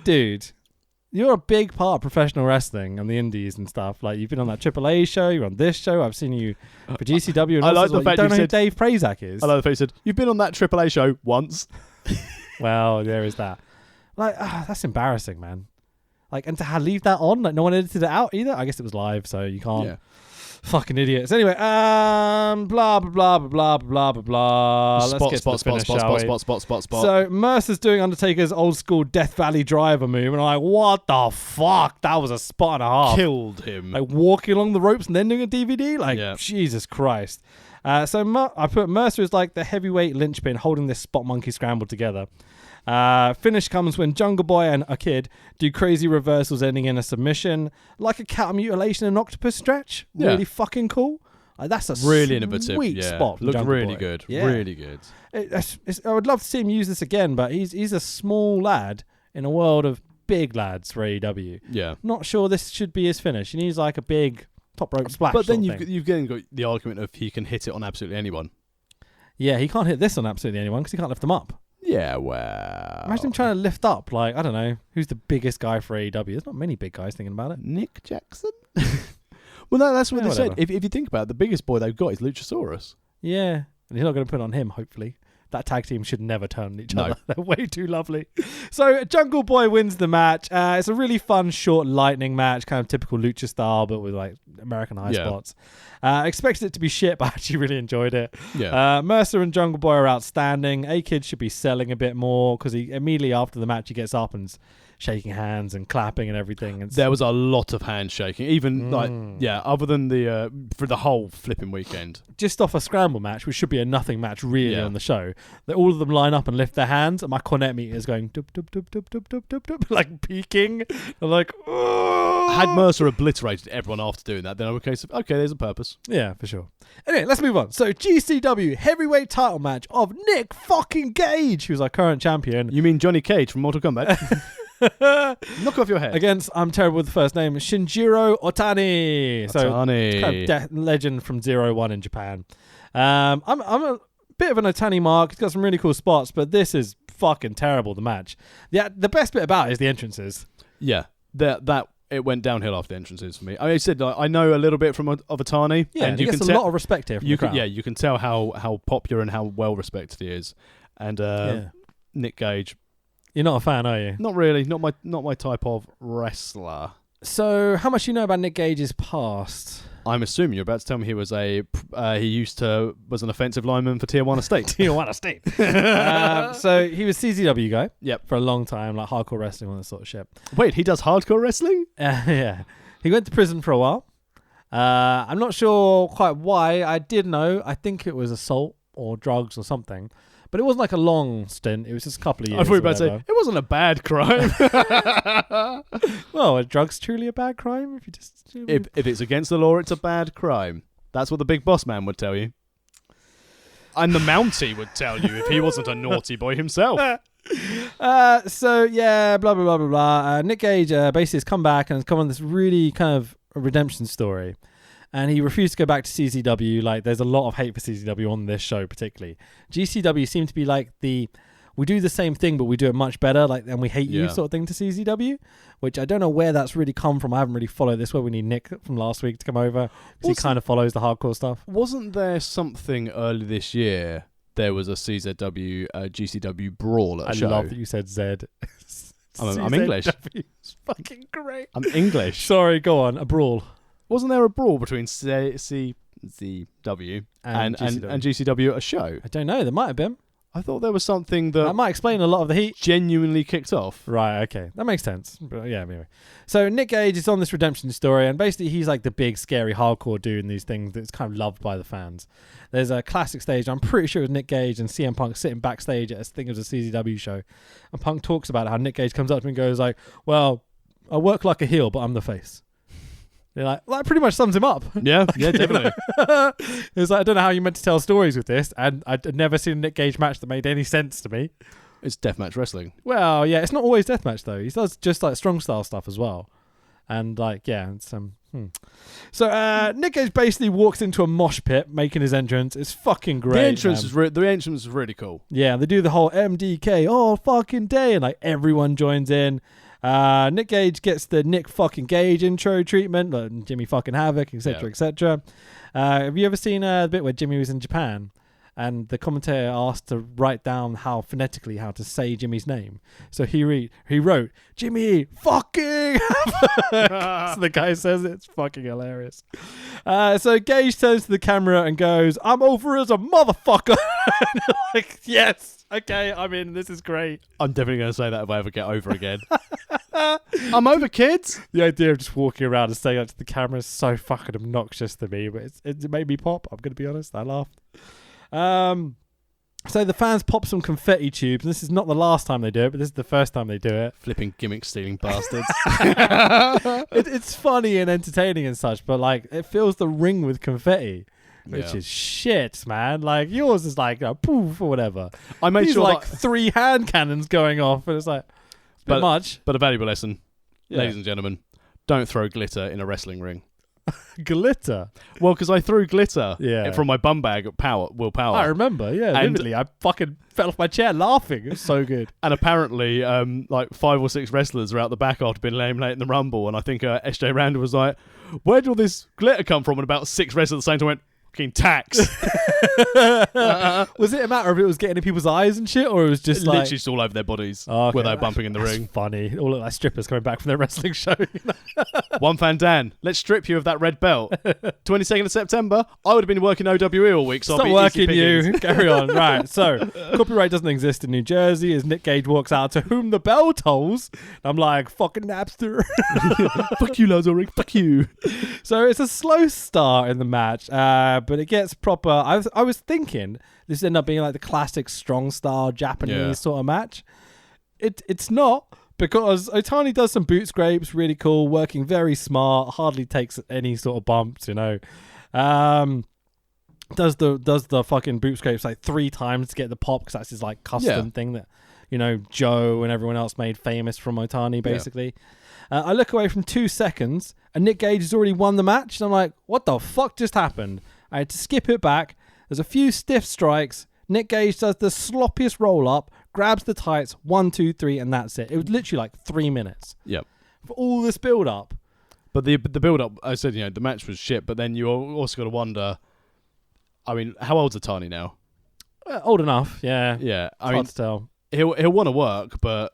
dude, you're a big part of professional wrestling and the indies and stuff. Like, you've been on that AAA show, you're on this show, I've seen you for GCW. And I like the fact you don't you know said, who Dave Prazak is. I like the fact you said, you've been on that AAA show once. Well, there is that. Like, that's embarrassing, man. Like, and to leave that on, like, no one edited it out either. I guess it was live, so you can't. Yeah. Fucking idiots. Anyway, blah blah blah blah blah blah blah blah. Let's get to the finish, shall we? Spot. So Mercer's doing Undertaker's old school Death Valley driver move, and I'm like, what the fuck? That was a spot and a half. Killed him. Like walking along the ropes and then doing a DVD. Like, yeah. Jesus Christ. So I put Mercer as like the heavyweight linchpin holding this spot monkey scramble together. Finish comes when Jungle Boy and a kid do crazy reversals ending in a submission, like a cat mutilation and octopus stretch. Yeah. Really fucking cool. That's a really innovative. Sweet spot. Looked Jungle really Boy. good. Yeah. Really good. I would love to see him use this again, but he's a small lad in a world of big lads for AEW. Yeah. Not sure this should be his finish. He needs like a big top rope splash. But then you've you've got the argument of he can hit it on absolutely anyone. Yeah, he can't hit this on absolutely anyone because he can't lift them up. Yeah, well... Imagine him trying to lift up, like, I don't know, who's the biggest guy for AEW? There's not many big guys thinking about it. Nick Jackson? Well, no, that's what they whatever. said. If you think about it, the biggest boy they've got is Luchasaurus. Yeah, and he's not going to put it on him, hopefully. That tag team should never turn on each other. They're way too lovely. So Jungle Boy wins the match. It's a really fun, short, lightning match, kind of typical Lucha style, but with like American high spots. Expected it to be shit, but I actually really enjoyed it. Yeah. Mercer and Jungle Boy are outstanding. A-Kid should be selling a bit more because he immediately after the match he gets up and's shaking hands and clapping and everything. There was a lot of handshaking, even other than for the whole flipping weekend. Just off a scramble match, which should be a nothing match really on the show, that all of them line up and lift their hands, and my cornet meter is going dup, dup, dup, dup, dup, dup, dup, dup, like peaking. I'm like, oh. Had Mercer obliterated everyone after doing that, then I would case of, okay, there's a purpose. Yeah, for sure. Anyway, let's move on. So GCW heavyweight title match of Nick fucking Gage, who's our current champion. You mean Johnny Cage from Mortal Kombat? Knock off your head. Against, I'm terrible with the first name, Shinjiro Otani. So kind of legend from 0-1 in Japan. I'm a bit of an Otani mark. He's got some really cool spots, but this is fucking terrible, the match. The best bit about it is the entrances. Yeah, that it went downhill after the entrances for me. I said I know a little bit of Otani. Yeah, and you can a lot of respect here from the crowd. Yeah, you can tell how popular and how well respected he is. And Nick Gage. You're not a fan, are you? Not really. Not my type of wrestler. So, how much do you know about Nick Gage's past? I'm assuming you're about to tell me he was an offensive lineman for Tier 1 Estate. Tier 1 Estate. So he was CZW guy. Yep. For a long time, like hardcore wrestling, all that sort of shit. Wait, he does hardcore wrestling? Yeah. He went to prison for a while. I'm not sure quite why. I did know. I think it was assault or drugs or something. But it wasn't like a long stint. It was just a couple of years. I thought you were about to say, it wasn't a bad crime. Well, are drugs truly a bad crime? If it's against the law, it's a bad crime. That's what the big boss man would tell you. And the Mountie would tell you if he wasn't a naughty boy himself. So, yeah, blah, blah, blah, blah, blah. Nick Gage basically has come back and has come on this really kind of a redemption story. And he refused to go back to CZW. Like, there's a lot of hate for CZW on this show, particularly. GCW seemed to be like we do the same thing, but we do it much better, like, and we hate you sort of thing to CZW, which I don't know where that's really come from. I haven't really followed this. Where we need Nick from last week to come over because he kind of follows the hardcore stuff. Wasn't there something early this year? There was a CZW, GCW brawl at a show. I love that you said Z. I'm English. It's fucking great. I'm English. Sorry, go on. A brawl. Wasn't there a brawl between CCW and GCW at a show? I don't know. There might have been. I thought there was something that might explain a lot of the heat. Genuinely kicked off. Right, okay. That makes sense. But yeah, anyway. So Nick Gage is on this redemption story, and basically he's like the big, scary, hardcore dude in these things that's kind of loved by the fans. There's a classic stage. I'm pretty sure it was Nick Gage and CM Punk sitting backstage at a thing of a CZW show. And Punk talks about how Nick Gage comes up to him and goes like, well, I work like a heel, but I'm the face. They're like, well, that pretty much sums him up. Yeah, definitely. It's like, I don't know how you meant to tell stories with this, and I'd never seen a Nick Gage match that made any sense to me. It's deathmatch wrestling. Well, yeah, it's not always deathmatch though. He does just like strong style stuff as well, and like it's So Nick Gage basically walks into a mosh pit, making his entrance. It's fucking great. The entrance is really cool. Yeah, they do the whole MDK all fucking day, and like everyone joins in. Nick Gage gets the Nick fucking Gage intro treatment, like Jimmy fucking Havoc, etc., etc. Have you ever seen the bit where Jimmy was in Japan and the commentator asked to write down how to say Jimmy's name? So he wrote Jimmy fucking Havoc. So the guy says it's fucking hilarious. So Gage turns to the camera and goes, "I'm over as a motherfucker." Like, yes. Okay, I'm in. This is great. I'm definitely going to say that if I ever get over again. I'm over, kids. The idea of just walking around and saying that to the camera is so fucking obnoxious to me, but it made me pop. I'm going to be honest. I laughed. So the fans pop some confetti tubes, and this is not the last time they do it, but this is the first time they do it. Flipping gimmick-stealing bastards. It's funny and entertaining and such, but like it fills the ring with confetti. Which is shit, man. Like yours is like a poof or whatever. I made These sure like 3 hand cannons going off, and it's like a bit much. But a valuable lesson, ladies and gentlemen: don't throw glitter in a wrestling ring. Glitter? Well, because I threw glitter from my bum bag at Willpower. I remember, vividly. I fucking fell off my chair laughing. It was so good. And apparently, like 5 or 6 wrestlers were out the back after being eliminated in the Rumble, and I think SJ Randall was like, "Where did all this glitter come from?" And about 6 wrestlers at the same time went, "Fucking tax." Was it a matter of it was getting in people's eyes and shit, or it was just literally like just all over their bodies okay. where they were bumping in the ring? Funny. It all look like strippers coming back from their wrestling show. One fan Dan, let's strip you of that red belt. 22nd of September, I would have been working OWE all week, so Stop I'll be working you. Carry on. Right. So copyright doesn't exist in New Jersey as Nick Gage walks out, "To whom the bell tolls." I'm like, fucking Napster. Fuck you, Lazaric. Fuck you. So it's a slow start in the match, but it gets proper. I was thinking this ended up being like the classic strong style Japanese sort of match. It's not, because Otani does some boot scrapes, really cool, working very smart, hardly takes any sort of bumps, you know. Does the fucking boot scrapes like 3 times to get the pop, because that's his like custom thing that, you know, Joe and everyone else made famous from Otani basically. I look away from 2 seconds and Nick Gage has already won the match, and I'm like, what the fuck just happened? I had to skip it back. There's a few stiff strikes. Nick Gage does the sloppiest roll up, grabs the tights, 1, 2, 3, and that's it. It was literally like 3 minutes. Yep. For all this build up. But the build up, I said, you know, the match was shit, but then you also got to wonder, I mean, how old's Otani now? Old enough, yeah. Yeah. I mean, hard to tell. He'll want to work, but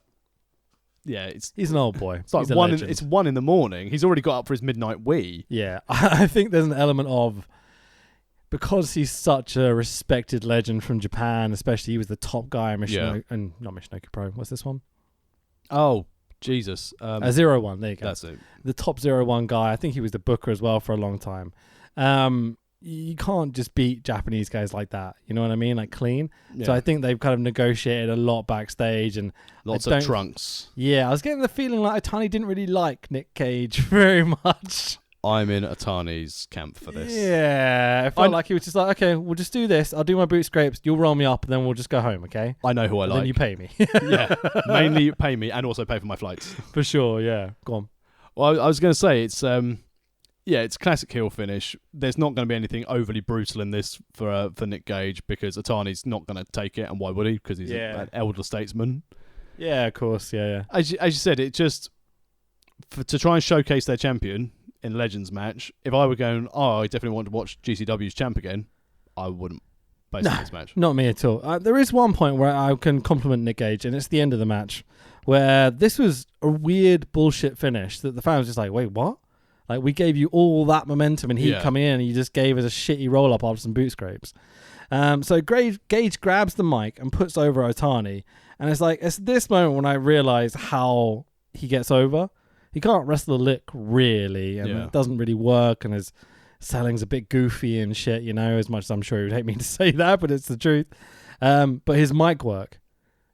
yeah, he's an old boy. It's like it's 1 in the morning. He's already got up for his midnight wee. Yeah. I think there's an element of, because he's such a respected legend from Japan, especially he was the top guy in and not Michinoku Pro. What's this one? Oh, Jesus. 01. There you go. That's it. The top 01 guy. I think he was the booker as well for a long time. You can't just beat Japanese guys like that. You know what I mean? Like clean. Yeah. So I think they've kind of negotiated a lot backstage and lots of trunks. Yeah, I was getting the feeling like Otani didn't really like Nick Gage very much. I'm in Otani's camp for this. Yeah, I felt like he was just like, okay, we'll just do this. I'll do my boot scrapes. You'll roll me up, and then we'll just go home, okay? I know who I like. Then you pay me. Yeah, mainly pay me and also pay for my flights. For sure, yeah. Go on. Well, I was going to say, it's it's classic heel finish. There's not going to be anything overly brutal in this for Nick Gage, because Otani's not going to take it, and why would he? Because he's an elder statesman. Yeah, of course, yeah. As you said, it just, to try and showcase their champion in Legends match, if I were going, I definitely want to watch GCW's champ again, I wouldn't base this match. Not me at all. There is one point where I can compliment Nick Gage, and it's the end of the match, where this was a weird bullshit finish that the fans were just like, wait, what? Like, we gave you all that momentum and heat coming in, and you just gave us a shitty roll-up after some boot scrapes. So Gage grabs the mic and puts over Otani, and it's this moment when I realize how he gets over. He can't wrestle a lick, really, and it doesn't really work, and his selling's a bit goofy and shit, as much as I'm sure he would hate me to say that, but it's the truth. But his mic work,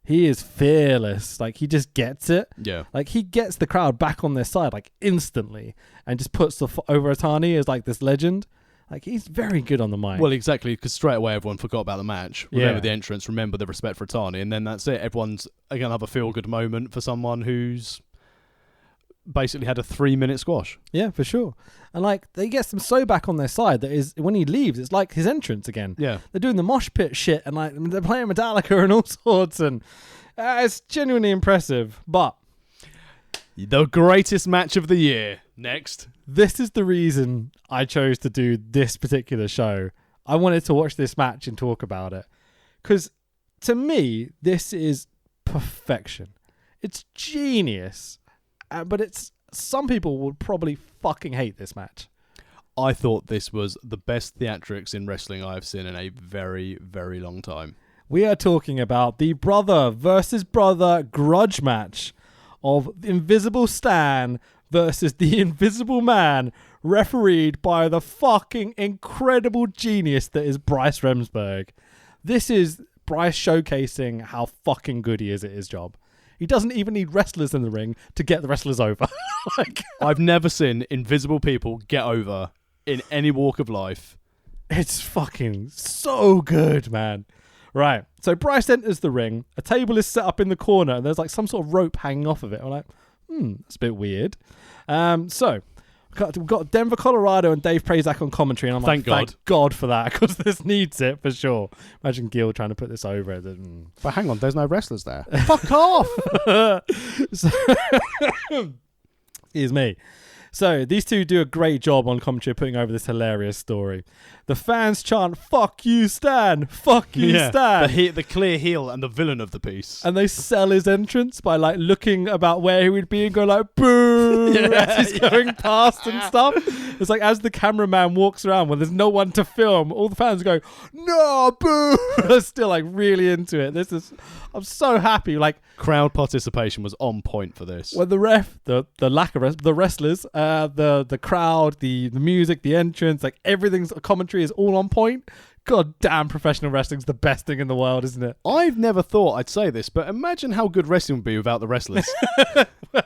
he is fearless. Like, he just gets it. Yeah. Like, he gets the crowd back on their side, like, instantly, and just puts over Otani as, like, this legend. Like, he's very good on the mic. Well, exactly, because straight away everyone forgot about the match. Remember the entrance, remember the respect for Otani, and then that's it. Everyone's going to have a feel-good moment for someone who's basically had a 3-minute squash. Yeah, for sure. And, like, they get them so back on their side that when he leaves, it's like his entrance again. Yeah. They're doing the mosh pit shit, and, like, they're playing Metallica and all sorts, and it's genuinely impressive. But the greatest match of the year. Next. This is the reason I chose to do this particular show. I wanted to watch this match and talk about it. Because, to me, this is perfection. It's genius. But some people would probably fucking hate this match. I thought this was the best theatrics in wrestling I've seen in a very, very long time. We are talking about the brother versus brother grudge match of Invisible Stan versus the Invisible Man, refereed by the fucking incredible genius that is Bryce Remsburg. This is Bryce showcasing how fucking good he is at his job. He doesn't even need wrestlers in the ring to get the wrestlers over. I've never seen invisible people get over in any walk of life. It's fucking so good, man. Right. So Bryce enters the ring. A table is set up in the corner, and there's like some sort of rope hanging off of it. I'm like, that's a bit weird. So we've got Denver, Colorado, and Dave Prazak on commentary, and I'm like, thank God for that, because this needs it for sure. Imagine Gil trying to put this over. But hang on, there's no wrestlers there. Fuck off! Excuse me. So these two do a great job on commentary putting over this hilarious story. The fans chant, "Fuck you, Stan! Fuck you, Stan!" The clear heel and the villain of the piece. And they sell his entrance by like looking about where he would be and go like, "Boo!" as he's going past and stuff. It's like as the cameraman walks around when there's no one to film, all the fans go, "No, boo!" They're still like really into it. I'm so happy. Like, crowd participation was on point for this. When the ref, the lack of the wrestlers, the crowd, the music, the entrance, like everything's commentary is all on point. God damn, professional wrestling's the best thing in the world, isn't it? I've never thought I'd say this, but imagine how good wrestling would be without the wrestlers.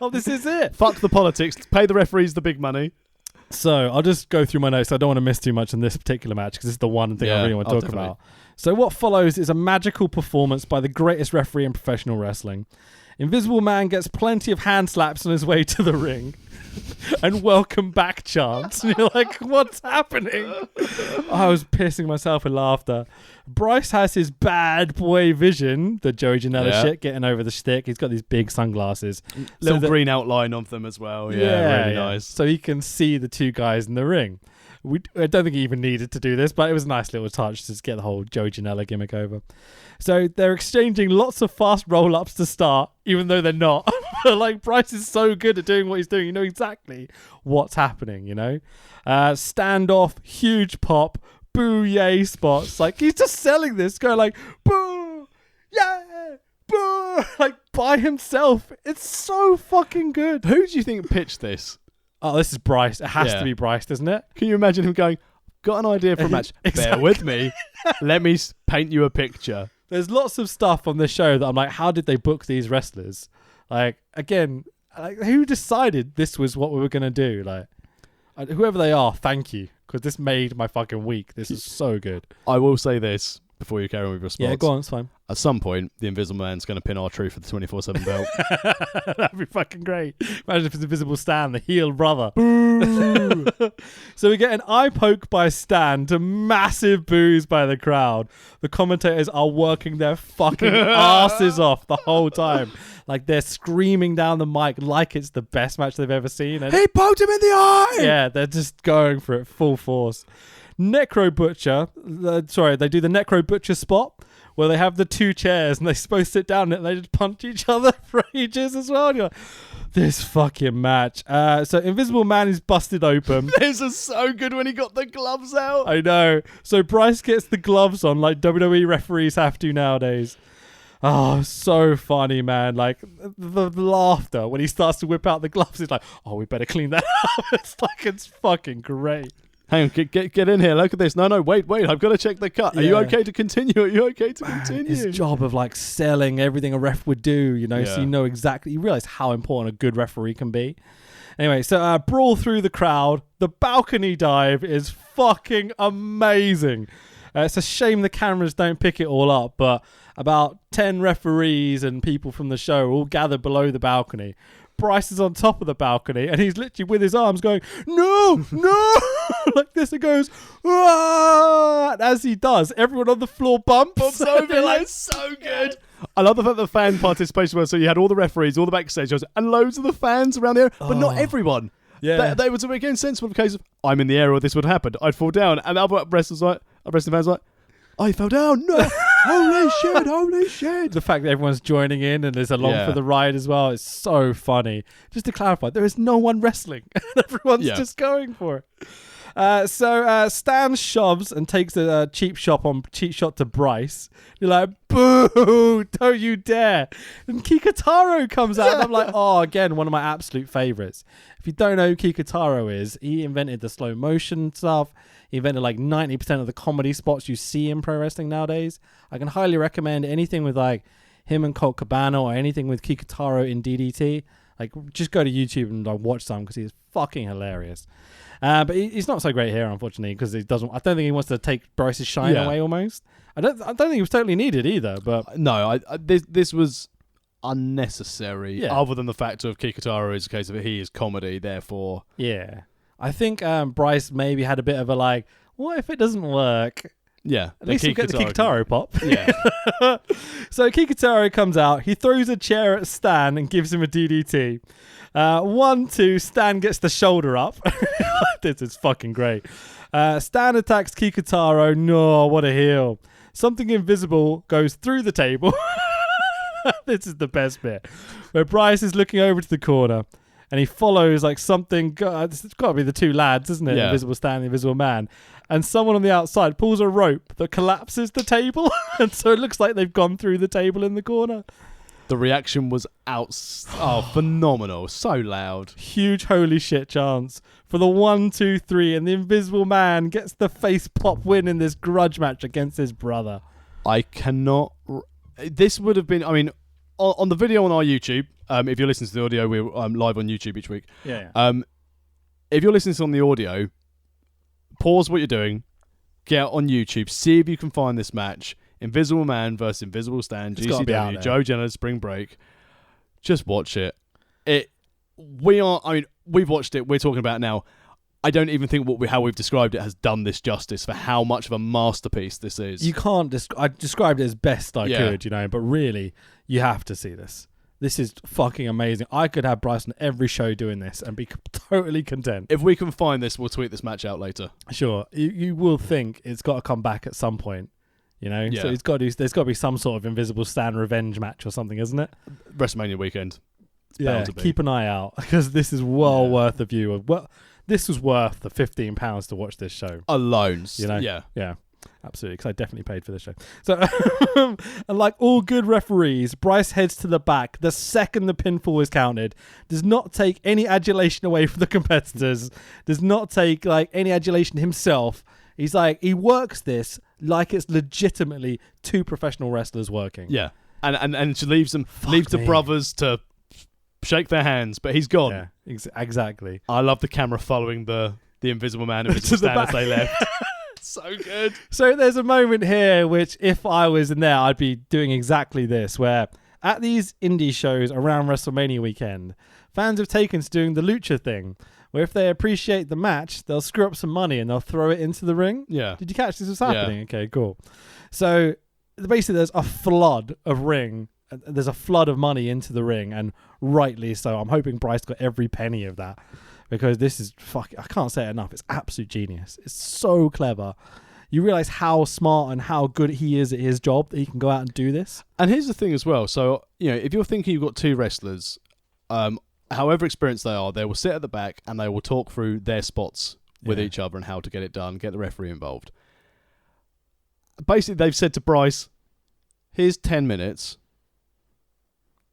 Well, this is it. Fuck the politics. Pay the referees the big money. So I'll just go through my notes. I don't want to miss too much in this particular match because this is the one thing I really want to talk about. So what follows is a magical performance by the greatest referee in professional wrestling. Invisible Man gets plenty of hand slaps on his way to the ring. And welcome back chants. And you're like, what's happening? I was pissing myself with laughter. Bryce has his bad boy vision, the Joey Janela shit, getting over the shtick. He's got these big sunglasses. Little green outline of them as well. Yeah, really nice. So he can see the two guys in the ring. I don't think he even needed to do this, but it was a nice little touch to just get the whole Joey Janela gimmick over. So they're exchanging lots of fast roll-ups to start, even though they're not. Like, Bryce is so good at doing what he's doing. You know exactly what's happening, Standoff, huge pop, boo, yay spots. Like, he's just selling this, going like, boo, yeah, boo, like, by himself. It's so fucking good. Who do you think pitched this? Oh, this is Bryce. It has to be Bryce, doesn't it? Can you imagine him going, got an idea for a match? Exactly. Bear with me. Let me paint you a picture. There's lots of stuff on this show that I'm like, how did they book these wrestlers? Like, again, who decided this was what we were going to do? Like, whoever they are, thank you. Because this made my fucking week. This is so good. I will say this before you carry on with your spots. Yeah, go on, it's fine. At some point, the Invisible Man's going to pin R-Truth for the 24/7 belt. That'd be fucking great. Imagine if it's Invisible Stan, the heel brother. Boo! So we get an eye poke by Stan to massive boos by the crowd. The commentators are working their fucking asses off the whole time. Like, they're screaming down the mic like it's the best match they've ever seen. And he poked him in the eye! Yeah, they're just going for it full force. Necro Butcher, they do the Necro Butcher spot where they have the two chairs and they're supposed to sit down and they just punch each other for ages as well. And you're like, this fucking match. So Invisible Man is busted open. This is so good when he got the gloves out. I know. So Bryce gets the gloves on like WWE referees have to nowadays. Oh, so funny, man. Like the laughter when he starts to whip out the gloves. It's like, oh, we better clean that up. It's fucking great. Hang on, get in here. Look at this. No, wait. I've got to check the cut. Are you okay to continue? His job of like selling everything a ref would do, you know, so you know exactly, you realize how important a good referee can be. Anyway, so brawl through the crowd. The balcony dive is fucking amazing. It's a shame the cameras don't pick it all up, but about 10 referees and people from the show are all gathered below the balcony. Bryce is on top of the balcony and he's literally with his arms going, no, like this, and goes, ah! And as he does, everyone on the floor bumps over. Like, so good. I love the fact the fan participation was, so you had all the referees, all the backstage shows, and loads of the fans around there, but not everyone. Yeah. They was again sensible case of, I'm in the air or this would happen. I'd fall down. And the other wrestlers wrestling fans like, I fell down. No. Holy shit. The fact that everyone's joining in and is along for the ride as well is so funny. Just to clarify, there is no one wrestling. Everyone's just going for it. So Stan shoves and takes a cheap shot to Bryce. You're like, boo, don't you dare. And Kikutaro comes out and I'm like, oh, again, one of my absolute favorites. If you don't know who Kikutaro is, he invented the slow motion stuff. He invented like 90% of the comedy spots you see in pro wrestling nowadays. I can highly recommend anything with like him and Colt Cabana or anything with Kikutaro in DDT. Like, just go to YouTube and like watch some because he's fucking hilarious. But he's not so great here, unfortunately, because he doesn't. I don't think he wants to take Bryce's shine away. Almost. I don't think he was totally needed either. But no, this was unnecessary. Yeah. Other than the fact of Kikutaro is a case of he is comedy, therefore. Yeah. I think Bryce maybe had a bit of a like, what if it doesn't work? Yeah. At least we'll get the Kikutaro pop. Yeah. So Kikutaro comes out. He throws a chair at Stan and gives him a DDT. 1-2, Stan gets the shoulder up. This is fucking great. Stan attacks Kikutaro. No, what a heel. Something invisible goes through the table. This is the best bit. Where Bryce is looking over to the corner. And he follows like something. It's got to be the two lads, isn't it? Yeah. Invisible Stan and the Invisible Man. And someone on the outside pulls a rope that collapses the table. And so it looks like they've gone through the table in the corner. The reaction was phenomenal. So loud. Huge holy shit chance for the 1, 2, 3. And the Invisible Man gets the face pop win in this grudge match against his brother. I cannot. This would have been, I mean, on the video on our YouTube, if you're listening to the audio, we're live on YouTube each week. Yeah. If you're listening to on the audio, pause what you're doing, get on YouTube, see if you can find this match. Invisible Man versus Invisible Stan, GCW, Joe Janela, Spring Break. Just watch it. We've watched it. We're talking about it now. I don't even think how we've described it has done this justice for how much of a masterpiece this is. You can't. I described it as best I could, but really, you have to see this. This is fucking amazing. I could have Bryce on every show doing this and be totally content. If we can find this, we'll tweet this match out later. Sure. You will think it's got to come back at some point. So there's got to be some sort of Invisible Stan revenge match or something, isn't it? WrestleMania weekend. It's bound to be. Keep an eye out because this is well worth the view. Well, this was worth the £15 to watch this show alone. Yeah, absolutely. Because I definitely paid for this show. So, and like all good referees, Bryce heads to the back the second the pinfall is counted. Does not take any adulation away from the competitors. Does not take like any adulation himself. He's like, he works this like it's legitimately two professional wrestlers working. Yeah. And she leaves the brothers to shake their hands, but he's gone. Yeah, exactly. I love the camera following the Invisible Man and Invisible Stan as they left. So good. So there's a moment here which, if I was in there, I'd be doing exactly this, where at these indie shows around WrestleMania weekend, fans have taken to doing the lucha thing, where if they appreciate the match, they'll screw up some money and they'll throw it into the ring. Yeah. Did you catch this was happening? Yeah. Okay, cool. So basically there's a flood of money into the ring, and rightly so. I'm hoping Bryce got every penny of that, because this is I can't say it enough. It's absolute genius. It's so clever. you realize how smart and how good he is at his job that he can go out and do this. And here's the thing as well. So, if you're thinking you've got two wrestlers, however experienced they are, they will sit at the back and they will talk through their spots with each other and how to get it done, get the referee involved. Basically, they've said to Bryce, here's 10 minutes.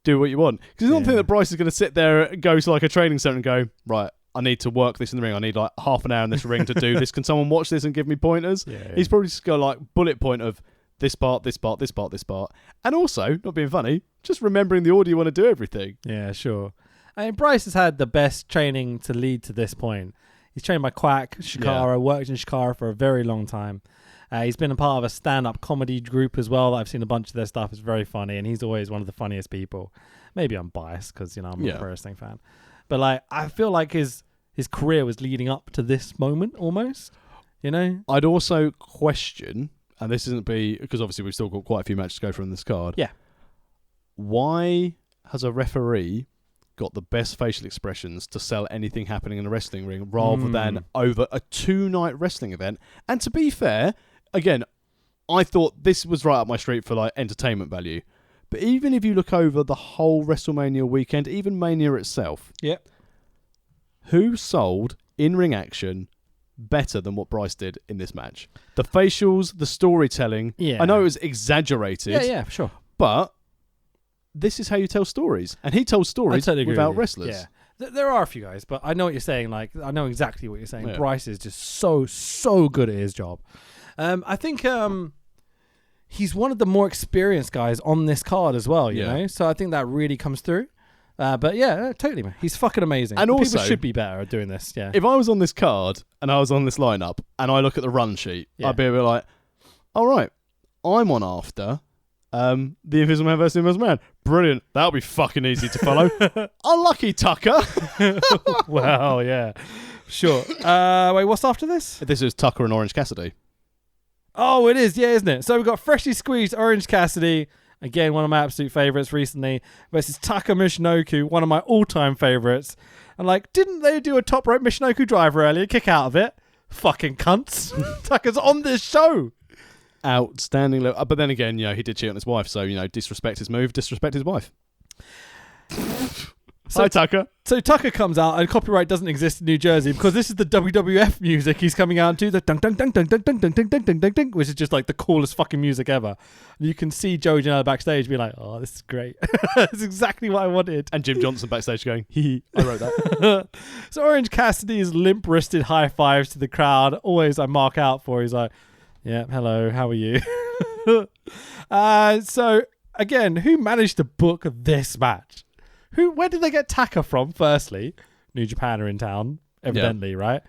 Do what you want. Because I don't think that Bryce is going to sit there and go to like a training center and go, right, I need to work this in the ring. I need like half an hour in this ring to do this. Can someone watch this and give me pointers? He's probably just got like bullet point of this part, this part, this part, this part. And also, not being funny, just remembering the order you want to do everything. Yeah, sure. I mean, Bryce has had the best training to lead to this point. He's trained by Quack, Shikara, worked in Shikara for a very long time. He's been a part of a stand-up comedy group as well. I've seen a bunch of their stuff. It's very funny, and he's always one of the funniest people. Maybe I'm biased because, I'm a pro wrestling fan. But, like, I feel like his career was leading up to this moment almost, I'd also question, and this isn't because obviously we've still got quite a few matches to go from this card. Yeah. Why has a referee got the best facial expressions to sell anything happening in a wrestling ring rather than over a 2-night wrestling event? And to be fair, again, I thought this was right up my street for like entertainment value. But even if you look over the whole WrestleMania weekend, even Mania itself, who sold in-ring action better than what Bryce did in this match? The facials, the storytelling. Yeah. I know it was exaggerated. Yeah, for sure. But this is how you tell stories. And he tells stories without wrestlers. Yeah. There are a few guys, but I know what you're saying. Like, I know exactly what you're saying. Yeah. Bryce is just so good at his job. I think he's one of the more experienced guys on this card as well, you know? So I think that really comes through. But yeah, totally, man. He's fucking amazing. And also, people should be better at doing this, yeah. If I was on this card and I was on this lineup and I look at the run sheet, I'd be a bit like, all right, I'm on after the Invisible Man versus the Invisible Man. Brilliant. That'll be fucking easy to follow. Unlucky, Tucker. Wow, yeah. Sure. Wait, what's after this? This is Tucker and Orange Cassidy. Oh, it is, isn't it? So we've got freshly squeezed Orange Cassidy, again, one of my absolute favourites recently, versus Taka Michinoku, one of my all-time favourites. And like, didn't they do a top rope Michinoku driver earlier? Kick out of it. Fucking cunts. Taka's on this show. Outstanding. But then again, he did cheat on his wife, so, disrespect his move, disrespect his wife. Hi, Tucker. So Tucker comes out, and copyright doesn't exist in New Jersey because this is the WWF music he's coming out to, the dun dun dun dun dun dun dun dun dun dun dun, which is just like the coolest fucking music ever. And you can see Joey Janela backstage being like, "Oh, this is great. That's exactly what I wanted." And Jim Johnson backstage going, "Hee, I wrote that." So Orange Cassidy's limp-wristed high fives to the crowd, always I mark out for. He's like, "Yeah, hello, how are you?" So again, who managed to book this match? Where did they get Taka from, firstly? New Japan are in town, evidently, right?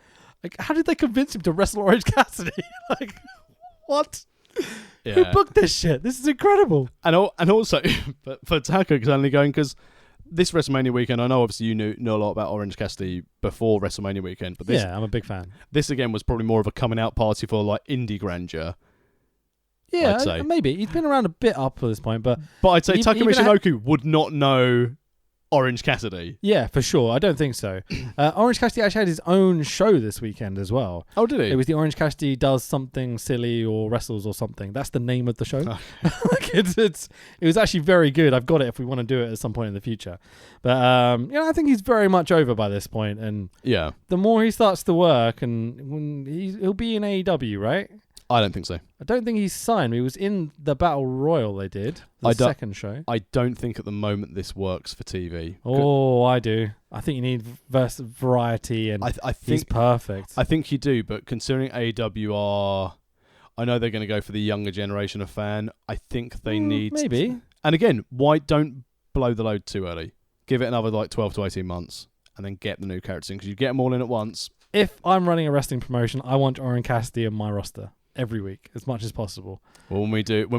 Like, how did they convince him to wrestle Orange Cassidy? Like, what? Yeah. Who booked this shit? This is incredible. And also, for Taka, because this WrestleMania weekend, I know obviously you know a lot about Orange Cassidy before WrestleMania weekend, but I'm a big fan. This, again, was probably more of a coming out party for, like, indie grandeur. Yeah, I'd say. Maybe. He's been around a bit up to this point, but I'd say Taka Michinoku would not know Orange Cassidy. Yeah, for sure. I don't think so. Orange Cassidy actually had his own show this weekend as well. Oh, did he? It was the Orange Cassidy Does Something Silly or Wrestles or something. That's the name of the show. Oh. Like it was actually very good. I've got it if we want to do it at some point in the future. But I think he's very much over by this point. And the more he starts to work, and when he'll be in AEW, right? I don't think so. I don't think he's signed. He was in the Battle Royal they did, the second show. I don't think at the moment this works for TV. Oh, I do. I think you need variety, and I think he's perfect. I think you do, but considering AWR, I know they're going to go for the younger generation of fan. I think they need... Maybe. And again, why don't blow the load too early? Give it another 12 to 18 months, and then get the new characters in, because you get them all in at once. If I'm running a wrestling promotion, I want Orange Cassidy in my roster. Every week, as much as possible. Well, when we do UK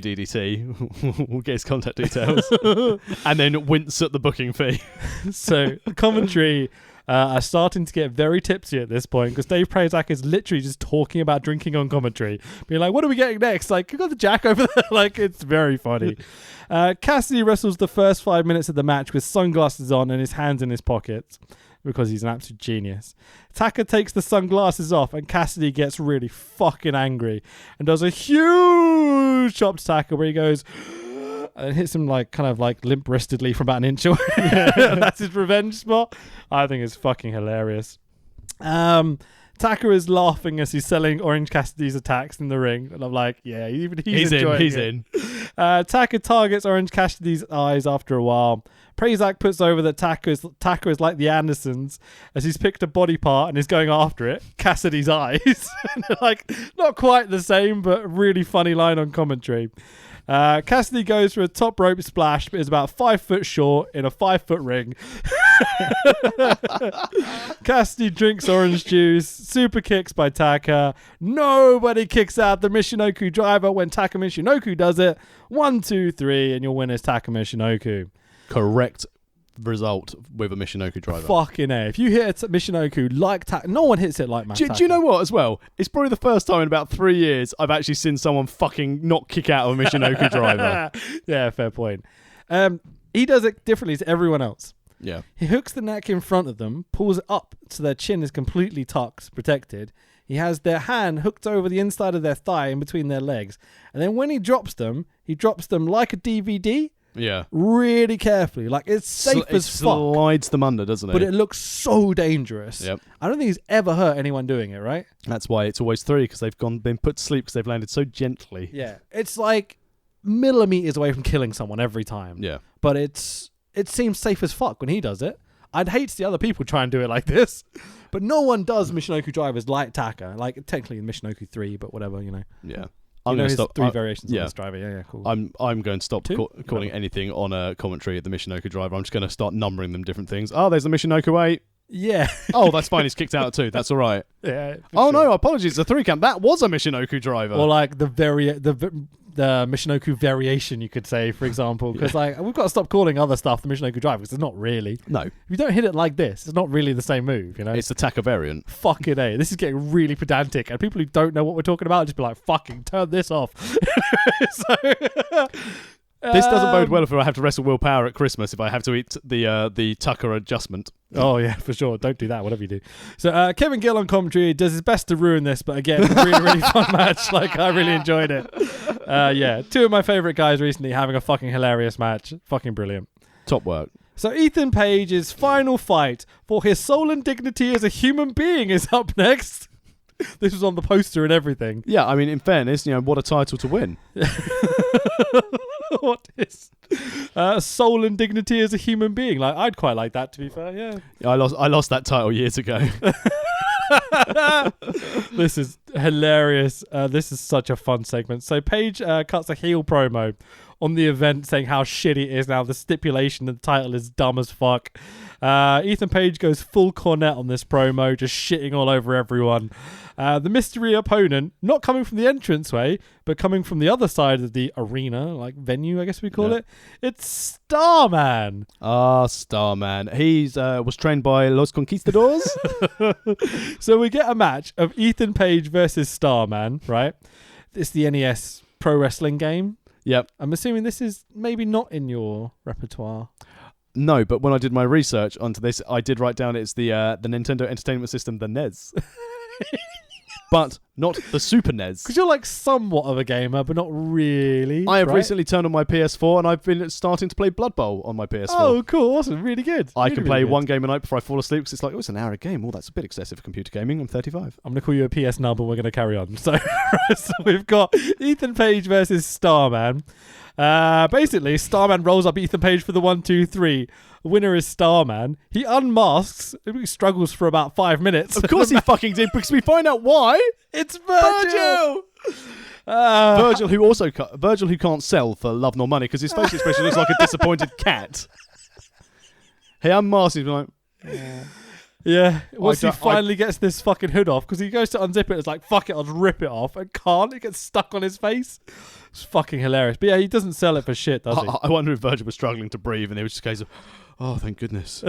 DDT, we'll get his contact details and then wince at the booking fee. So the commentary are starting to get very tipsy at this point because Dave Prazak is literally just talking about drinking on commentary, being like, "What are we getting next? Like, you got the Jack over there." Like, it's very funny. Cassidy wrestles the first 5 minutes of the match with sunglasses on and his hands in his pockets. because he's an absolute genius. Taka takes the sunglasses off and Cassidy gets really fucking angry and does a huge chop to Taka where he goes and hits him like kind of like limp-wristedly from about an inch away. That's his revenge spot. I think it's fucking hilarious. Taka is laughing as he's selling Orange Cassidy's attacks in the ring, and I'm like, yeah, even he's enjoying He's it. in. Taka targets Orange Cassidy's eyes after a while. Prazak puts over that Taka is like the Andersons as he's picked a body part and is going after it. Cassidy's eyes. Like, not quite the same, but really funny line on commentary. Cassidy goes for a top rope splash, but is about 5 foot short in a 5 foot ring. Cassidy drinks orange juice, super kicks by Taka. Nobody kicks out the Michinoku driver when Taka Michinoku does it. 1, 2, 3, and your winner is Taka Michinoku. Correct result with a Michinoku driver. Fucking A. If you hit a Michinoku like Taka, no one hits it like Taka. Do you know what, as well? It's probably the first time in about 3 years I've actually seen someone fucking not kick out of a Michinoku driver. Yeah, fair point. He does it differently to everyone else. Yeah. He hooks the neck in front of them, pulls it up so their chin is completely tucked, protected. He has their hand hooked over the inside of their thigh in between their legs. And then when he drops them like a DVD. Yeah. Really carefully. Like, it's safe as fuck. It slides them under, doesn't it? But it looks so dangerous. Yep. I don't think he's ever hurt anyone doing it, right? That's why it's always 3, because they've been put to sleep because they've landed so gently. Yeah. It's like millimeters away from killing someone every time. Yeah. But it seems safe as fuck when he does it. I'd hate to see other people try and do it like this. But no one does Michinoku drivers like Taka. Like, technically Michinoku 3, but whatever, you know. Yeah. I'm going to stop. 3 variations on this driver. Yeah, cool. I'm going to stop calling anything on a commentary at the Michinoku driver. I'm just going to start numbering them different things. Oh, there's the Michinoku 8. Yeah. Oh, that's fine. He's kicked out at 2. That's all right. Yeah. Oh, no, apologies. The 3 count. That was a Michinoku driver. Or like the Michinoku variation, you could say, for example. Because like we've got to stop calling other stuff the Michinoku driver because it's not really. No. If you don't hit it like this, it's not really the same move, you know? It's the Taka variant. Fucking A. This is getting really pedantic. And people who don't know what we're talking about just be like, fucking turn this off. This doesn't bode well if I have to wrestle Will Power at Christmas if I have to eat the Tucker adjustment. Oh, yeah, for sure. Don't do that, whatever you do. So Kevin Gill on commentary does his best to ruin this, but again, really, really fun match. Like, I really enjoyed it. Yeah, 2 of my favourite guys recently having a fucking hilarious match. Fucking brilliant. Top work. So Ethan Page's final fight for his soul and dignity as a human being is up next. This was on the poster and everything. Yeah, I mean, in fairness, what a title to win. What is soul and dignity as a human being? Like, I'd quite like that, to be fair. Yeah. I lost that title years ago. This is hilarious. This is such a fun segment. So Page cuts a heel promo on the event saying how shitty it is now. The stipulation and the title is dumb as fuck. Ethan Page goes full cornet on this promo, just shitting all over everyone. The mystery opponent, not coming from the entranceway, but coming from the other side of the arena, like venue, I guess we call it. It's Starman. Ah, Starman. He's was trained by Los Conquistadors. So we get a match of Ethan Page versus Starman, right? It's the NES Pro Wrestling game. Yep. I'm assuming this is maybe not in your repertoire. No, but when I did my research onto this, I did write down it's the Nintendo Entertainment System, the NES. But not the Super NES. Because you're like somewhat of a gamer, but not really. I have recently turned on my PS4 and I've been starting to play Blood Bowl on my PS4. Oh, cool. Awesome. Really good. I really, can play really one game a night before I fall asleep because it's like, it's an hour a game. Oh, that's a bit excessive for computer gaming. I'm 35. I'm going to call you a PS nub and we're going to carry on. So we've got Ethan Page versus Starman. Basically, Starman rolls up Ethan Page for the 1, 2, 3. Winner is Starman. He unmasks. He struggles for about 5 minutes. Of course he fucking did, because we find out why. It's Virgil. Virgil, who can't sell for love nor money because his facial expression looks like a disappointed cat. He unmasks. He's like, yeah. Once he finally gets this fucking hood off, because he goes to unzip it, it's like, fuck it, I'll just rip it off, and can't. It gets stuck on his face. It's fucking hilarious. But yeah, he doesn't sell it for shit, does he? I wonder if Virgil was struggling to breathe, and it was just a case of, oh, thank goodness.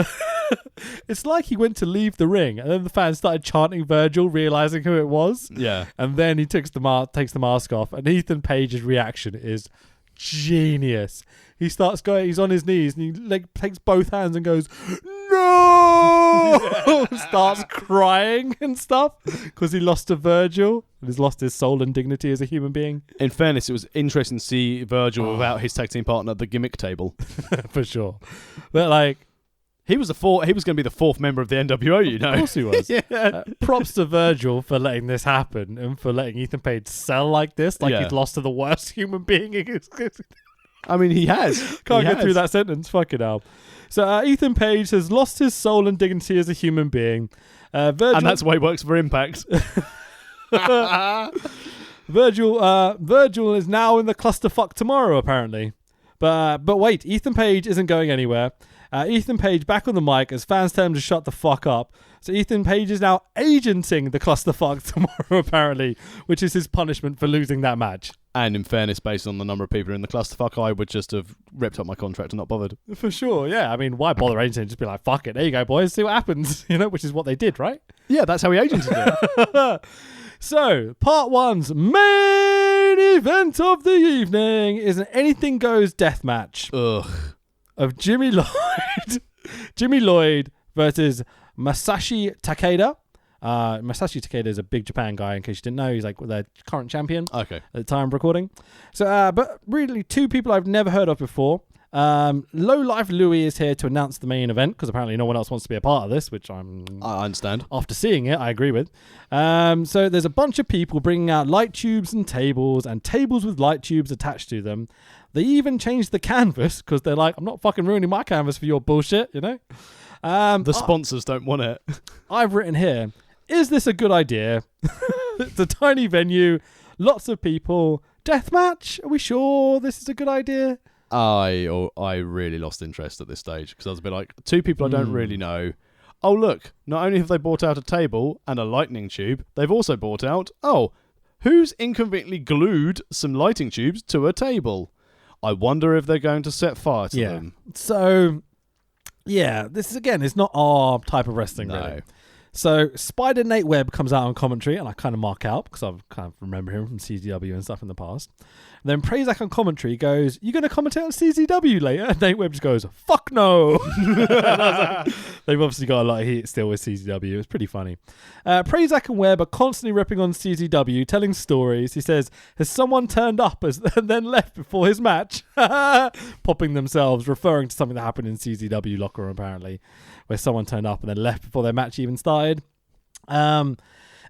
It's like he went to leave the ring, and then the fans started chanting Virgil, realizing who it was. Yeah. And then he takes the mask off, and Ethan Page's reaction is genius. He starts going, he's on his knees, and he takes both hands and goes, no! no! Starts crying and stuff because he lost to Virgil and has lost his soul and dignity as a human being. In fairness, it was interesting to see Virgil without his tag team partner at the gimmick table. For sure. But like, he was going to be the fourth member of the NWO, you know. Of course he was. Yeah. Props to Virgil for letting this happen and for letting Ethan Page sell like this, like he'd lost to the worst human being. I mean, he has. Can't get through that sentence. Fucking hell. So Ethan Page has lost his soul and dignity as a human being. Virgil, and that's why he works for Impact. Virgil is now in the clusterfuck tomorrow, apparently. But wait, Ethan Page isn't going anywhere. Ethan Page back on the mic as fans tell him to shut the fuck up. So Ethan Page is now agenting the clusterfuck tomorrow, apparently, which is his punishment for losing that match. And in fairness, based on the number of people in the clusterfuck, I would just have ripped up my contract and not bothered. For sure, yeah. I mean, why bother agenting? Just be like, fuck it, there you go, boys, see what happens. Which is what they did, right? Yeah, that's how he agented it. So, part one's main event of the evening is an anything goes death match. Ugh. Of Jimmy Lloyd versus Masashi Takeda. Masashi Takeda is a big Japan guy, in case you didn't know. He's like their current champion at the time of recording. So, but really, two people I've never heard of before. Low Life Louie is here to announce the main event because apparently no one else wants to be a part of this, which I understand. After seeing it, I agree with. So there's a bunch of people bringing out light tubes and tables with light tubes attached to them. They even changed the canvas because they're like, I'm not fucking ruining my canvas for your bullshit, The sponsors don't want it. I've written here, is this a good idea? It's a tiny venue, lots of people. Death match? Are we sure this is a good idea? I really lost interest at this stage because I was a bit like, two people I don't really know. Oh, look, not only have they bought out a table and a lightning tube, they've also bought out, who's inconveniently glued some lighting tubes to a table? I wonder if they're going to set fire to them. So, yeah, this is, again, it's not our type of wrestling, really. So, Spider Nate Webb comes out on commentary, and I kind of mark out because I kind of remember him from CZW and stuff in the past. And then Prazak on commentary goes, "You going to commentate on CZW later?" And Nate Webb just goes, "Fuck no." They've obviously got a lot of heat still with CZW. It's pretty funny. Prazak and Webb are constantly ripping on CZW, telling stories. He says, "Has someone turned up and then left before his match?" Popping themselves, referring to something that happened in CZW locker room, apparently, where someone turned up and then left before their match even started.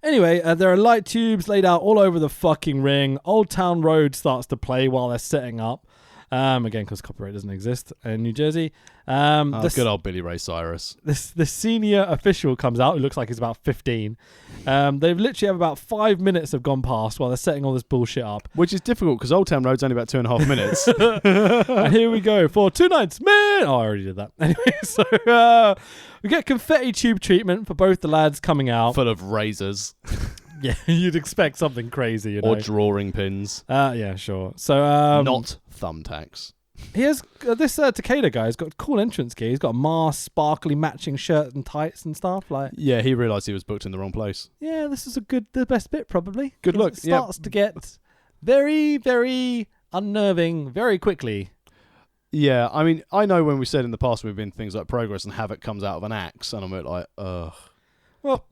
Anyway, there are light tubes laid out all over the fucking ring. Old Town Road starts to play while they're setting up. Again, because copyright doesn't exist in New Jersey. Good old Billy Ray Cyrus. The senior official comes out, who looks like he's about 15. They've literally have about 5 minutes have gone past while they're setting all this bullshit up. Which is difficult because Old Town Road's only about 2.5 minutes. And here we go for 2 nights, man. Oh, I already did that. Anyway, so we get confetti tube treatment for both the lads coming out. Full of razors. Yeah, you'd expect something crazy, Or drawing pins. Yeah, sure. So not thumbtacks. He has this Takeda guy has got a cool entrance gear. He's got a mask, sparkly matching shirt and tights and stuff. Yeah, he realised he was booked in the wrong place. Yeah, this is the best bit probably. Good look. It starts to get very, very unnerving very quickly. Yeah, I mean, I know when we said in the past we've been things like Progress and Havoc comes out of an axe, and I'm a bit like, ugh. Well,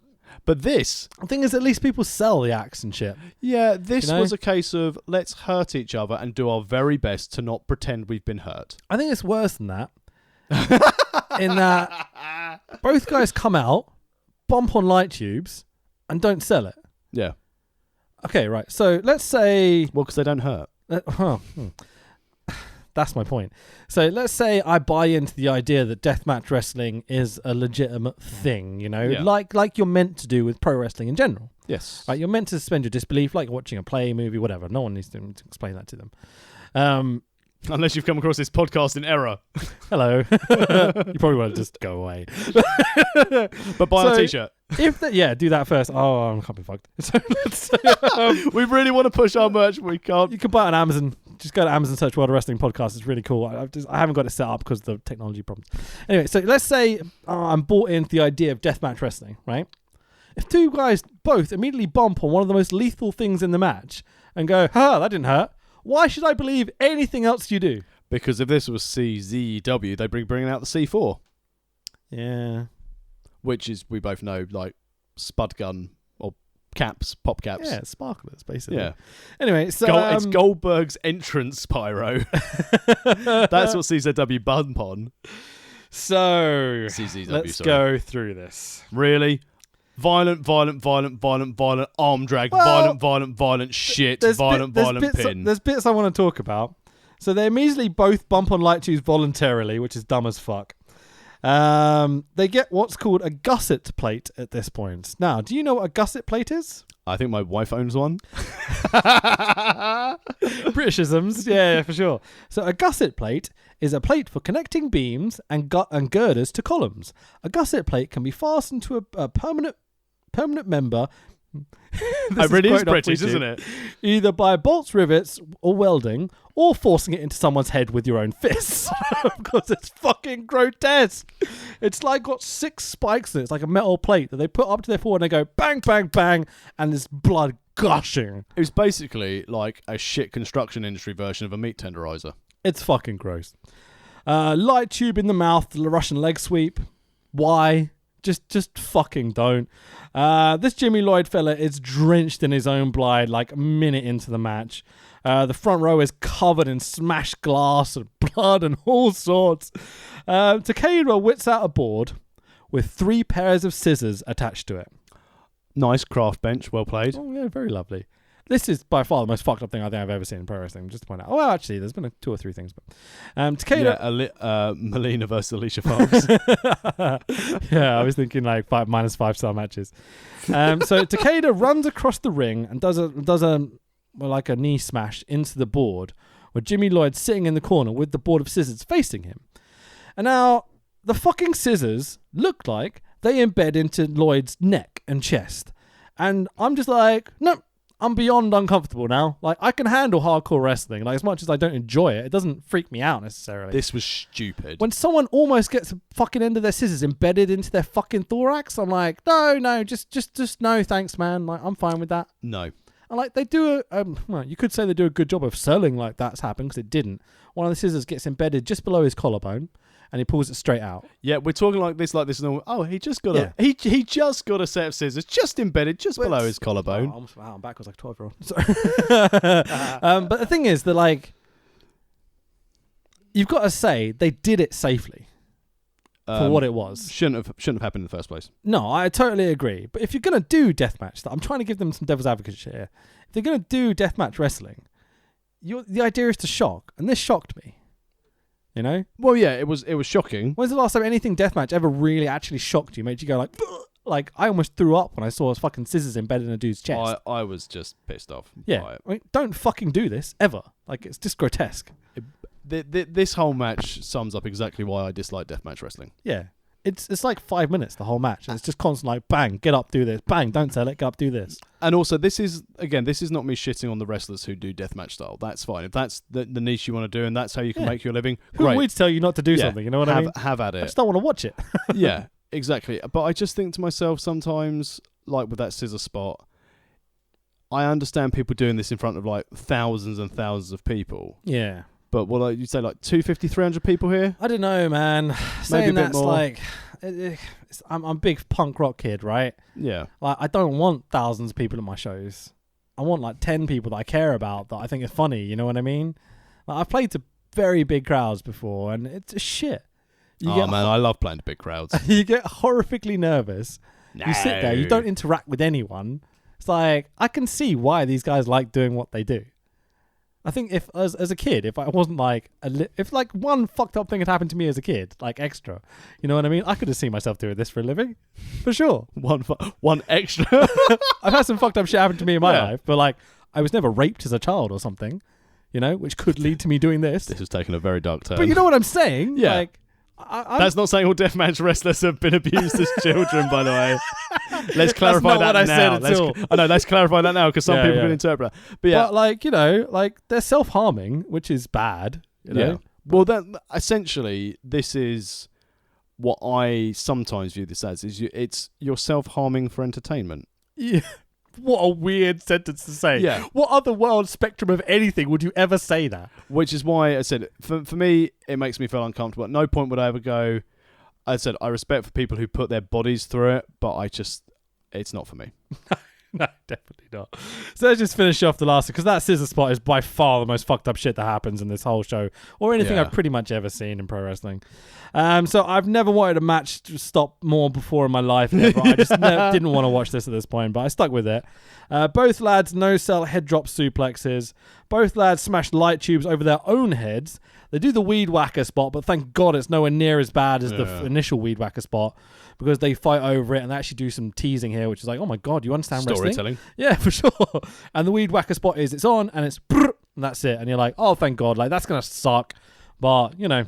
but this... The thing is, at least people sell the axe and shit. Yeah, this was a case of let's hurt each other and do our very best to not pretend we've been hurt. I think it's worse than that. In that both guys come out, bump on light tubes, and don't sell it. Yeah. Okay, right. So let's say... Well, because they don't hurt. That's my point. So let's say I buy into the idea that deathmatch wrestling is a legitimate thing, like you're meant to do with pro wrestling in general. Yes. Right, you're meant to suspend your disbelief, like watching a play, movie, whatever. No one needs to explain that to them. Unless you've come across this podcast in error. Hello. You probably want to just go away. But buy a t-shirt. Do that first. Oh, I can't be fucked. So we really want to push our merch, but we can't. You can buy it on Amazon. Just go to Amazon, search World of Wrestling Podcast. It's really cool. I haven't got it set up because of the technology problems. Anyway, so let's say I'm bought into the idea of deathmatch wrestling, right? If two guys both immediately bump on one of the most lethal things in the match and go, that didn't hurt, why should I believe anything else you do? Because if this was CZW, they'd be bringing out the C4. Yeah. which is, we both know, like spud gun or caps, pop caps. Yeah, sparklers, basically. Yeah. Anyway, so it's Goldberg's entrance pyro. That's what CZW bump on. So CZW, let's go through this. Really? Violent, arm drag, violent shit, violent pin. There's bits I want to talk about. So they immediately both bump on light tubes voluntarily, which is dumb as fuck. They get what's called a gusset plate at this point. Now, do you know what a gusset plate is? I think my wife owns one. Britishisms, yeah, for sure. So a gusset plate is a plate for connecting beams and girders to columns. A gusset plate can be fastened to a permanent member. It really is British, isn't it? Either by bolts, rivets, or welding, or forcing it into someone's head with your own fists. Because it's fucking grotesque. It's like got 6 spikes in it. It's like a metal plate that they put up to their forehead and they go bang, bang, bang, and there's blood gushing. It was basically like a shit construction industry version of a meat tenderizer. It's fucking gross. Light tube in the mouth, the Russian leg sweep. Why? Just fucking don't. This Jimmy Lloyd fella is drenched in his own blood like a minute into the match. The front row is covered in smashed glass and blood and all sorts. Takeda whips out a board with 3 pairs of scissors attached to it. Nice craft bench, well played. Oh yeah, very lovely. This is by far the most fucked up thing I think I've ever seen in pro wrestling, just to point out. Oh, well, actually, there's been 2 or 3 things. But Takeda... Melina versus Alicia Fox. Yeah, I was thinking like minus 5-star matches. So Takeda runs across the ring and does a knee smash into the board, with Jimmy Lloyd sitting in the corner with the board of scissors facing him. And now, the fucking scissors look like they embed into Lloyd's neck and chest. And I'm just like, no. I'm beyond uncomfortable now. Like, I can handle hardcore wrestling. Like, as much as I don't enjoy it, it doesn't freak me out necessarily. This was stupid. When someone almost gets a fucking end of their scissors embedded into their fucking thorax, I'm like, no, just no, thanks, man. Like, I'm fine with that. No. And like, they do well, you could say they do a good job of selling like that's happened, because it didn't. One of the scissors gets embedded just below his collarbone, and he pulls it straight out. Yeah, we're talking like this. Oh, he just got he just got a set of scissors just embedded just below his collarbone. I'm backwards like a 12-year-old. But the thing is that, like, you've got to say they did it safely for what it was. Shouldn't have happened in the first place. No, I totally agree. But if you're gonna do deathmatch, I'm trying to give them some devil's advocate shit here. If they're gonna do deathmatch wrestling, the idea is to shock, and this shocked me. You know? Well, yeah, it was shocking. When's the last time anything deathmatch ever really actually shocked you? Made you go like, ugh! Like, I almost threw up when I saw fucking scissors embedded in a dude's chest. I was just pissed off. Yeah, by it. I mean, don't fucking do this ever. Like, it's just grotesque. This whole match sums up exactly why I dislike deathmatch wrestling. Yeah, it's like 5 minutes the whole match, and it's just constant like, bang, get up, do this, bang, don't sell it, get up, do this. And also, this is not me shitting on the wrestlers who do deathmatch style. That's fine. If that's the niche you want to do and that's how you can make your living, Who great. are we to tell you not to do something? You know what I mean? Have at it. I just don't want to watch it. Yeah, exactly. But I just think to myself sometimes, like with that scissor spot, I understand people doing this in front of like thousands and thousands of people. Yeah. But what you say, like 250, 300 people here? I don't know, man. Maybe Saying a bit that's more. like, I'm a big punk rock kid, right? Yeah. Like, I don't want thousands of people at my shows. I want like 10 people that I care about, that I think is funny. You know what I mean? Like, I've played to very big crowds before, and it's shit. I love playing to big crowds. You get horrifically nervous. No. You sit there. You don't interact with anyone. It's like, I can see why these guys like doing what they do. I think if, as a kid, if I wasn't like, if like one fucked up thing had happened to me as a kid, like extra, you know what I mean? I could have seen myself doing this for a living, for sure. One extra. I've had some fucked up shit happen to me in my life, but like, I was never raped as a child or something, you know, which could lead to me doing this. This has taken a very dark turn. But you know what I'm saying? Yeah. Like, that's not saying all deathmatch wrestlers have been abused as children, by the way. Let's clarify that what now. I said at all. I know. Let's clarify that now because some people can interpret that. But yeah, but like, you know, like they're self-harming, which is bad. You know? Yeah. Well, that essentially this is what I sometimes view this as: it's you're self-harming for entertainment. Yeah. What a weird sentence to say. Yeah. What other world spectrum of anything would you ever say that? Which is why I said, for me, it makes me feel uncomfortable. At no point would I ever go, I said I respect for people who put their bodies through it, but it's not for me. No, definitely not. So let's just finish off the last, because that scissor spot is by far the most fucked up shit that happens in this whole show, or anything I've pretty much ever seen in pro wrestling. So I've never wanted a match to stop more before in my life. Ever. I just didn't want to watch this at this point, but I stuck with it. Both lads no-sell head drop suplexes. Both lads smash light tubes over their own heads. They do the weed whacker spot, but thank God it's nowhere near as bad as the initial weed whacker spot, because they fight over it and they actually do some teasing here, which is like, oh my God, you understand storytelling? Wrestling? Yeah, for sure. And the weed whacker spot is it's on and it's and that's it. And you're like, oh, thank God, like that's going to suck. But, you know,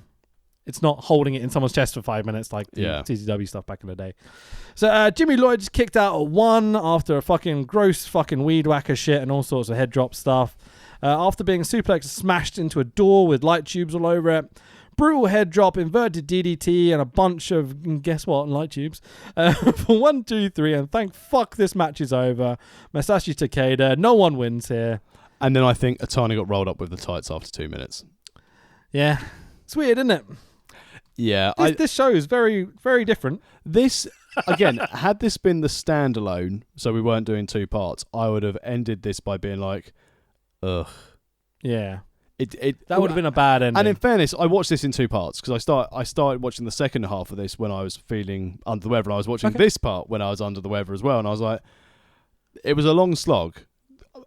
it's not holding it in someone's chest for 5 minutes like the TCW stuff back in the day. So Jimmy Lloyd just kicked out at 1 after a fucking gross fucking weed whacker shit and all sorts of head drop stuff. After being suplexed, smashed into a door with light tubes all over it. Brutal head drop, inverted DDT, and a bunch of, guess what, light tubes. For 1, 2, 3, and thank fuck this match is over. Masashi Takeda, no one wins here. And then I think Atani got rolled up with the tights after 2 minutes. Yeah. It's weird, isn't it? Yeah. This show is very, very different. This, again, had this been the standalone, so we weren't doing 2 parts, I would have ended this by being like, ugh. Yeah. That would have been a bad ending. And in fairness, I watched this in 2 parts because I started watching the second half of this when I was feeling under the weather, and I was watching this part when I was under the weather as well, and I was like, it was a long slog.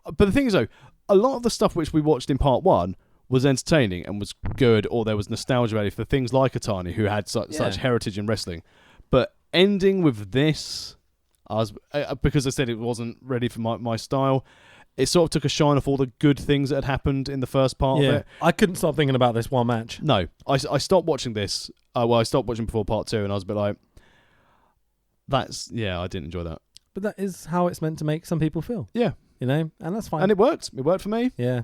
But the thing is, though, a lot of the stuff which we watched in part 1 was entertaining and was good, or there was nostalgia value for things like Atani, who had such heritage in wrestling. But ending with this, because I said it wasn't ready for my style, it sort of took a shine off all the good things that had happened in the first part of it. I couldn't stop thinking about this one match. No. I stopped watching this. I stopped watching before part 2, and I was a bit like, I didn't enjoy that. But that is how it's meant to make some people feel. Yeah. You know, and that's fine. And it worked. It worked for me. Yeah.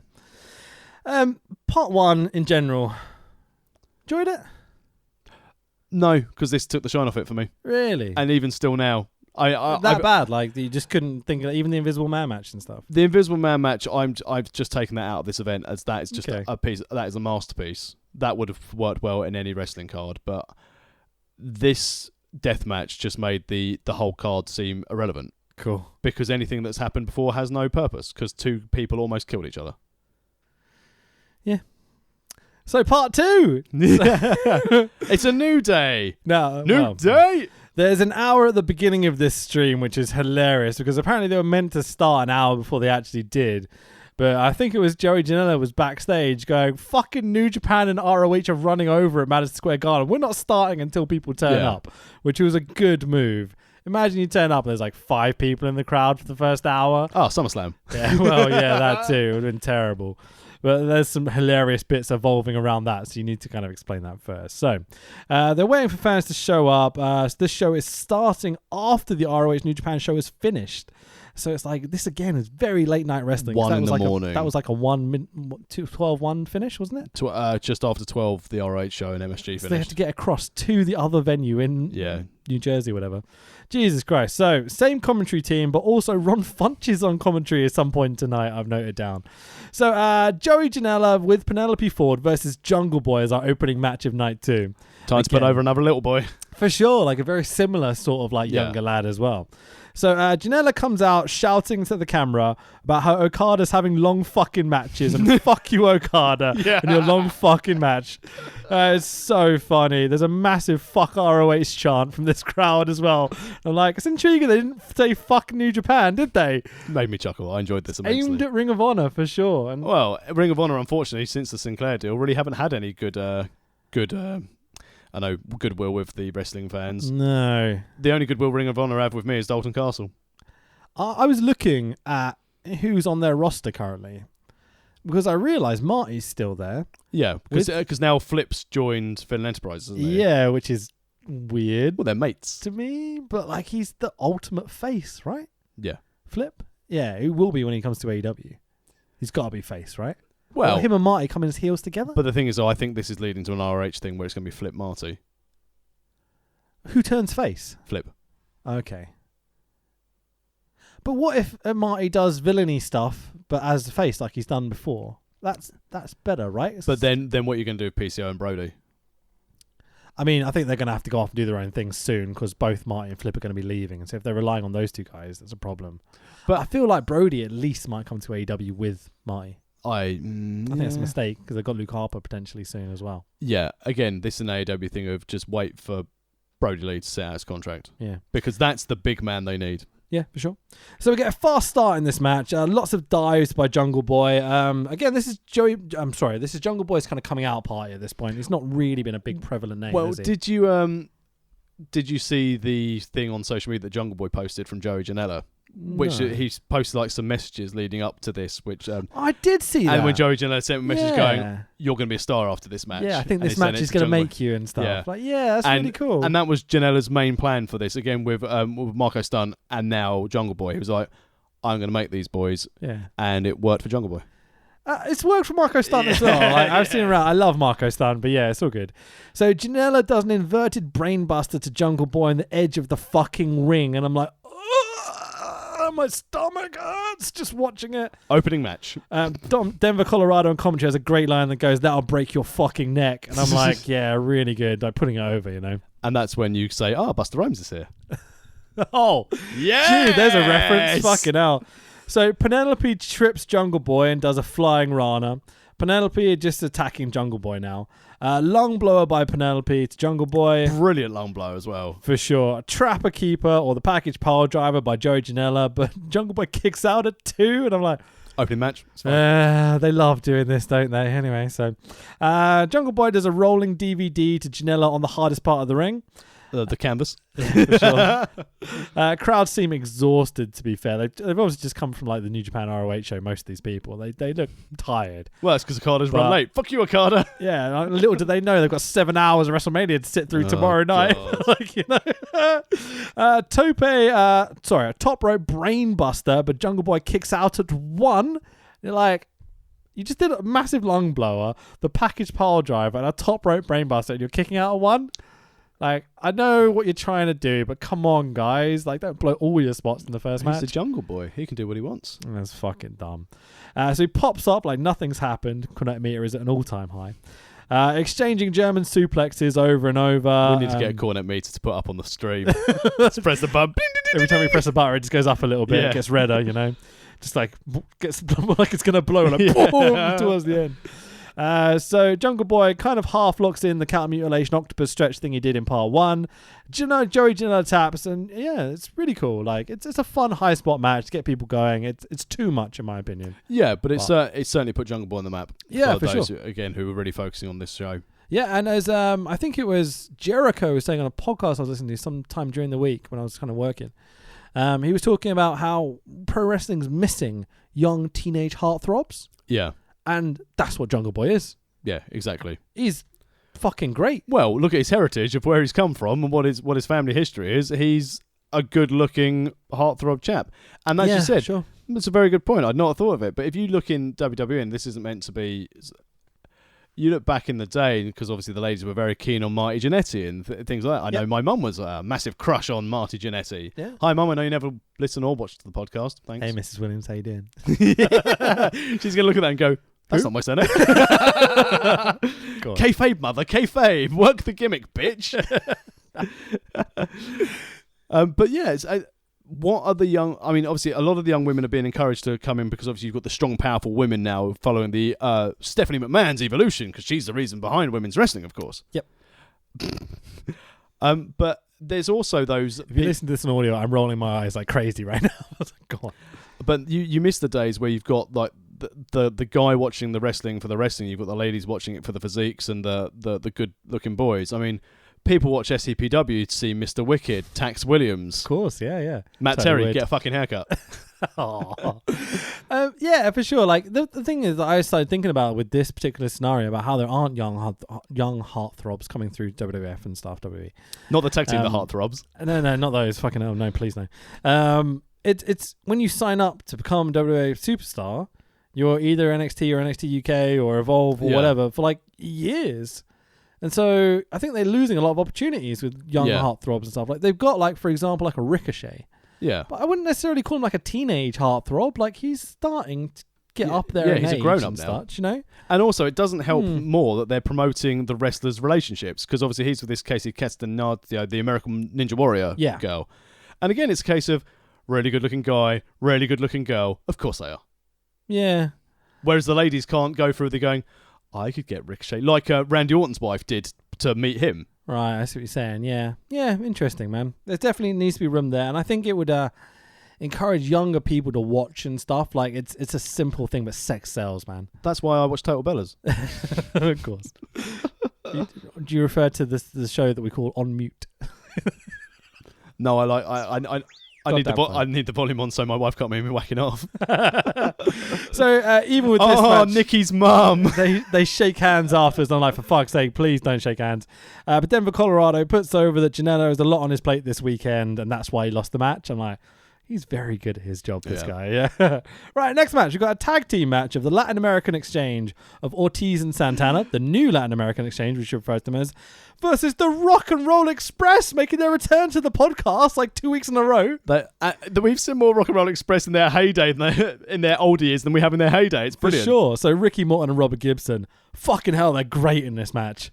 Part 1 in general. Enjoyed it? No, because this took the shine off it for me. Really? And even still now. Bad? Like, you just couldn't think of even the Invisible Man match and stuff? The Invisible Man match, I've just taken that out of this event, as that is just a piece. That is a masterpiece. That would have worked well in any wrestling card, but this death match just made the whole card seem irrelevant. Cool. Because anything that's happened before has no purpose, because 2 people almost killed each other. Yeah. So part 2. It's a new day. New day. There's an hour at the beginning of this stream, which is hilarious because apparently they were meant to start an hour before they actually did. But I think it was Joey Janela was backstage going, fucking New Japan and ROH are running over at Madison Square Garden. We're not starting until people turn up, which was a good move. Imagine you turn up and there's like 5 people in the crowd for the first hour. Oh, SummerSlam. Yeah, well, yeah, that too. It would have been terrible. But there's some hilarious bits evolving around that, so you need to kind of explain that first. So they're waiting for fans to show up. So this show is starting after the ROH New Japan show is finished. So it's like, this again is very late night wrestling. 1 in the morning. That was like a 12-1 finish, wasn't it? Just after 12, the ROH show and MSG finished. So they had to get across to the other venue in New Jersey or whatever. Jesus Christ. So, same commentary team, but also Ron Funch is on commentary at some point tonight, I've noted down. So, Joey Janela with Penelope Ford versus Jungle Boy is our opening match of night 2. Time to put over another little boy. For sure, like a very similar sort of like younger lad as well. So Janela comes out shouting to the camera about how Okada's having long fucking matches and fuck you, Okada, in your long fucking match. It's so funny. There's a massive fuck ROH chant from this crowd as well. I'm like, it's intriguing. They didn't say fuck New Japan, did they? Made me chuckle. I enjoyed this immensely. Aimed at Ring of Honor for sure. And well, Ring of Honor, unfortunately, since the Sinclair deal, really haven't had any good goodwill with the wrestling fans. No. The only goodwill Ring of Honor have with me is Dalton Castle. I was looking at who's on their roster currently because I realised Marty's still there. Yeah, because now Flip's joined Finland Enterprises, isn't he? Yeah, which is weird. Well, they're mates. To me, but like he's the ultimate face, right? Yeah. Flip? Yeah, he will be when he comes to AEW. He's got to be face, right? Well, him and Marty coming as heels together? But the thing is, though, I think this is leading to an ROH thing where it's going to be Flip Marty. Who turns face? Flip. Okay. But what if Marty does villainy stuff, but as the face like he's done before? That's better, right? But then what are you going to do with PCO and Brody? I mean, I think they're going to have to go off and do their own thing soon because both Marty and Flip are going to be leaving. And so if they're relying on those two guys, that's a problem. But I feel like Brody at least might come to AEW with Marty. I think it's a mistake because they've got Luke Harper potentially soon as well. Yeah, again, this is an AEW thing of just wait for Brody Lee to set out his contract. Yeah. Because that's the big man they need. Yeah, for sure. So we get a fast start in this match. Lots of dives by Jungle Boy. Again, this is this is Jungle Boy's kind of coming out party at this point. He's not really been a big prevalent name, well, has he? did you see the thing on social media that Jungle Boy posted from Joey Janela? Which he's posted like some messages leading up to this, which I did see that. And when Joey Janela sent a message going, "You're going to be a star after this match." Yeah, I think this match is going to make you and stuff. Yeah. That's really cool. And that was Janela's main plan for this. Again with Marco Stunt and now Jungle Boy. He was like, "I'm going to make these boys." Yeah, and it worked for Jungle Boy. It's worked for Marco Stunt as well. I've seen him around. I love Marco Stunt, but yeah, it's all good. So Janela does an inverted brainbuster to Jungle Boy on the edge of the fucking ring, and I'm like, my stomach hurts just watching it. Opening match. Denver, Colorado on commentary has a great line that goes, "That'll break your fucking neck." And I'm like, yeah, really good. Like putting it over, you know. And that's when you say, Busta Rhymes is here. Oh, yeah. Gee, there's a reference. Fucking hell. So Penelope trips Jungle Boy and does a flying Rana. Penelope just attacking Jungle Boy now. Long blower by Penelope to Jungle Boy. Brilliant long blow as well. For sure. Trapper Keeper or the Package Pile Driver by Joey Janela. But Jungle Boy kicks out at 2. And I'm like... Opening match. They love doing this, don't they? Anyway, so... Jungle Boy does a rolling DVD to Janela on the hardest part of the ring. The canvas. Yeah, for sure. Crowd seem exhausted, to be fair. They've obviously just come from like the New Japan ROH show, most of these people. They look tired. Well, it's because Okada's run late. Fuck you, Okada. Yeah, little do they know they've got 7 hours of WrestleMania to sit through tomorrow night. Like, you know. A top rope brain buster, but Jungle Boy kicks out at 1. You're like... You just did a massive long blower, the package pile driver, and a top rope brain buster, and you're kicking out at 1? Like, I know what you're trying to do, but come on, guys. Like, don't blow all your spots in the first match. He's the Jungle Boy. He can do what he wants. That's fucking dumb. So he pops up like nothing's happened. Connect meter is at an all-time high. Exchanging German suplexes over and over. We need to get a cornet meter to put up on the stream. Let's press the button. Every time we press a button, it just goes up a little bit. It gets redder, you know. Just like, gets like it's going to blow like boom towards the end. So Jungle Boy kind of half locks in the counter mutilation octopus stretch thing he did in part 1. Joey Janela taps, and yeah, it's really cool. Like it's a fun high spot match to get people going. It's too much in my opinion. Yeah, but it's certainly put Jungle Boy on the map. Yeah, for those sure. Again, who were really focusing on this show. Yeah, and as I think it was Jericho was saying on a podcast I was listening to sometime during the week when I was kind of working. He was talking about how pro wrestling's missing young teenage heartthrobs. Yeah. And that's what Jungle Boy is. Yeah, exactly. He's fucking great. Well, look at his heritage of where he's come from and what his family history is. He's a good-looking heartthrob chap. And as you said, sure. That's a very good point. I'd not thought of it. But if you look in WWE, and this isn't meant to be... You look back in the day, because obviously the ladies were very keen on Marty Jannetty and things like that. I know my mum was a massive crush on Marty Jannetty. Yeah. Hi, Mum. I know you never listen or watch the podcast. Thanks. Hey, Mrs. Williams. How you doing? She's going to look at that and go, that's not my surname. Kayfabe, mother. Kayfabe. Work the gimmick, bitch. But yeah, it's... what are the young... I mean, obviously, a lot of the young women are being encouraged to come in because obviously you've got the strong, powerful women now following the Stephanie McMahon's evolution, because she's the reason behind women's wrestling, of course. Yep. But there's also those... If you listen to this in audio, I'm rolling my eyes like crazy right now. I was like, go on. But you miss the days where you've got like the guy watching the wrestling for the wrestling, you've got the ladies watching it for the physiques and the good-looking boys. I mean... People watch SCPW to see Mr. Wicked, Tax Williams. Of course, yeah. Matt Terry, get a fucking haircut. Yeah, for sure. Like the thing is that I started thinking about with this particular scenario about how there aren't young heartthrobs coming through WWF and stuff. WWE. Not the tag team, the heartthrobs. No, not those. Fucking hell, no, please no. It's when you sign up to become a WWF superstar, you're either NXT or NXT UK or Evolve or whatever for like years. And so I think they're losing a lot of opportunities with young heartthrobs and stuff. Like they've got like, for example, like a Ricochet. Yeah. But I wouldn't necessarily call him like a teenage heartthrob. Like he's starting get up there. He's a grown-up now. Such, you know. And also, it doesn't help more that they're promoting the wrestlers' relationships, because obviously he's with this Casey Castanard, the American Ninja Warrior girl. And again, it's a case of really good-looking guy, really good-looking girl. Of course they are. Yeah. Whereas the ladies can't go through the going, I could get Ricochet, like Randy Orton's wife did to meet him. Right, I see what you're saying. Yeah. Yeah, interesting, man. There definitely needs to be room there. And I think it would encourage younger people to watch and stuff. Like, it's a simple thing, but sex sells, man. That's why I watch Total Bellas. Of course. Do you refer to the show that we call On Mute? No, I need the volume on so my wife can't hear me whacking off. So even with this match, Nikki's mum. They shake hands afterwards. I'm like, for fuck's sake, please don't shake hands. But Denver, Colorado puts over that Janela has a lot on his plate this weekend, and that's why he lost the match. I'm like, he's very good at his job, this guy. Yeah. Right, next match. We've got a tag team match of the Latin American Exchange of Ortiz and Santana, the new Latin American Exchange, we should refer to them as, versus the Rock and Roll Express, making their return to the podcast like 2 weeks in a row. We've seen more Rock and Roll Express in their heyday, in their old years, than we have in their heyday. It's brilliant. For sure. So Ricky Morton and Robert Gibson, fucking hell, they're great in this match.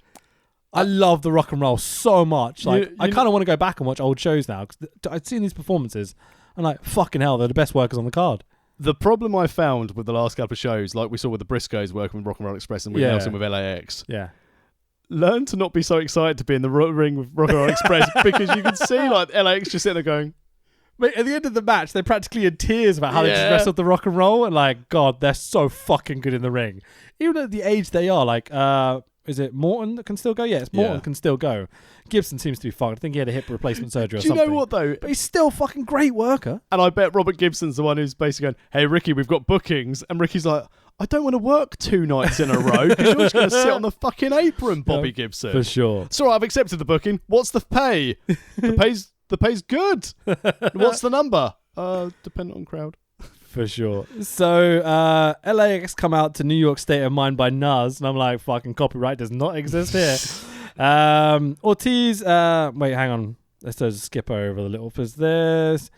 I love the Rock and Roll so much. Like, I kind of want to go back and watch old shows now, because I've seen these performances. I'm like, fucking hell, they're the best workers on the card. The problem I found with the last couple of shows, like we saw with the Briscoes working with Rock and Roll Express and with Nelson with LAX. Yeah. Learn to not be so excited to be in the ring with Rock and Roll Express, because you can see like LAX just sitting there going... Mate, at the end of the match, they're practically in tears about how they just wrestled the Rock and Roll, and like, God, they're so fucking good in the ring. Even at the age they are, like... is it Morton that can still go? Yeah, it's Morton can still go. Gibson seems to be fucked. I think he had a hip replacement surgery or something. Do you know what, though? But he's still a fucking great worker. And I bet Robert Gibson's the one who's basically going, hey, Ricky, we've got bookings. And Ricky's like, I don't want to work 2 nights in a row because you're just going to sit on the fucking apron, Bobby Gibson. For sure. So I've accepted the booking. What's the pay? The pay's good. What's the number? Dependent on crowd. For sure. So LAX come out to New York State of Mind by Nas, and I'm like, fucking copyright does not exist here. Ortiz, wait, hang on. Let's just skip over the little for this.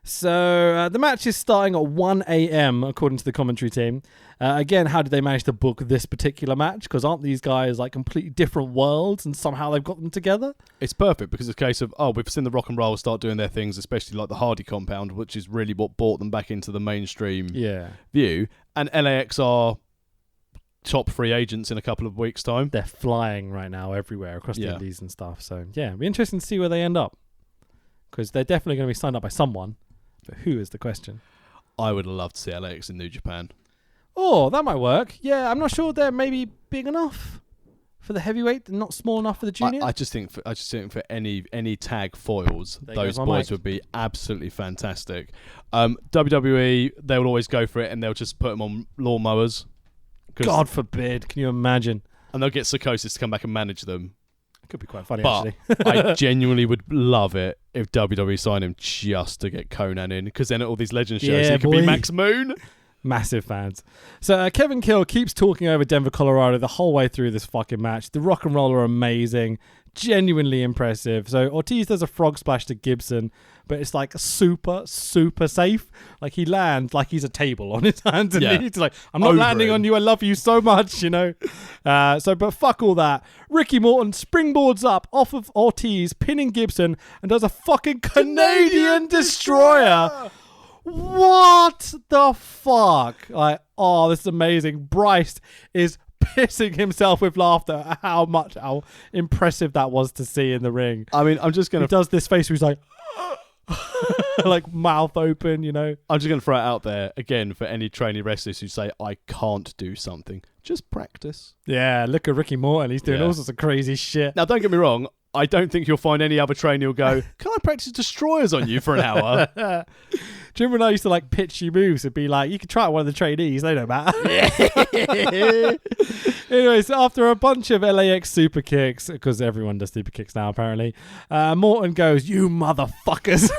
So the match is starting at 1 a.m. according to the commentary team. Again, how did they manage to book this particular match? Because aren't these guys like completely different worlds, and somehow they've got them together? It's perfect, because it's a case of, we've seen the Rock and Roll start doing their things, especially like the Hardy compound, which is really what brought them back into the mainstream view. And LAX are top free agents in a couple of weeks' time. They're flying right now everywhere across the Indies and stuff. So yeah, it'll be interesting to see where they end up, because they're definitely going to be signed up by someone. But who is the question? I would love to see LAX in New Japan. Oh, that might work. Yeah, I'm not sure they're maybe big enough for the heavyweight and not small enough for the junior. I just think for any tag foils, those boys would be absolutely fantastic. WWE, they will always go for it, and they'll just put them on lawnmowers. God forbid! Can you imagine? And they'll get Psychosis to come back and manage them. Could be quite funny, but actually. I genuinely would love it if WWE signed him just to get Conan in, because then at all these legend shows he could be Max Moon. Massive fans. So Kevin Kill keeps talking over Denver, Colorado the whole way through this fucking match. The Rock and Roll are amazing, genuinely impressive. So Ortiz does a frog splash to Gibson, but it's like super, super safe. Like he lands like he's a table on his hands and knees. Like, I'm not landing on you. I love you so much, you know. But fuck all that. Ricky Morton springboards up off of Ortiz, pinning Gibson, and does a fucking Canadian destroyer. What the fuck? Like, oh, this is amazing. Bryce is pissing himself with laughter at how impressive that was to see in the ring. I mean, I'm just gonna. He does this face where he's like, like mouth open, you know. I'm just gonna throw it out there again for any trainee wrestlers who say I can't do something. Just practice. Yeah, look at Ricky Morton. He's doing all sorts of crazy shit. Now, don't get me wrong. I don't think you'll find any other trainer who'll go, can I practice destroyers on you for an hour? Do you remember when I used to like pitch you moves and be like, you can try it one of the trainees, they don't matter. Anyway, so after a bunch of LAX super kicks, because everyone does super kicks now apparently, Morton goes, you motherfuckers.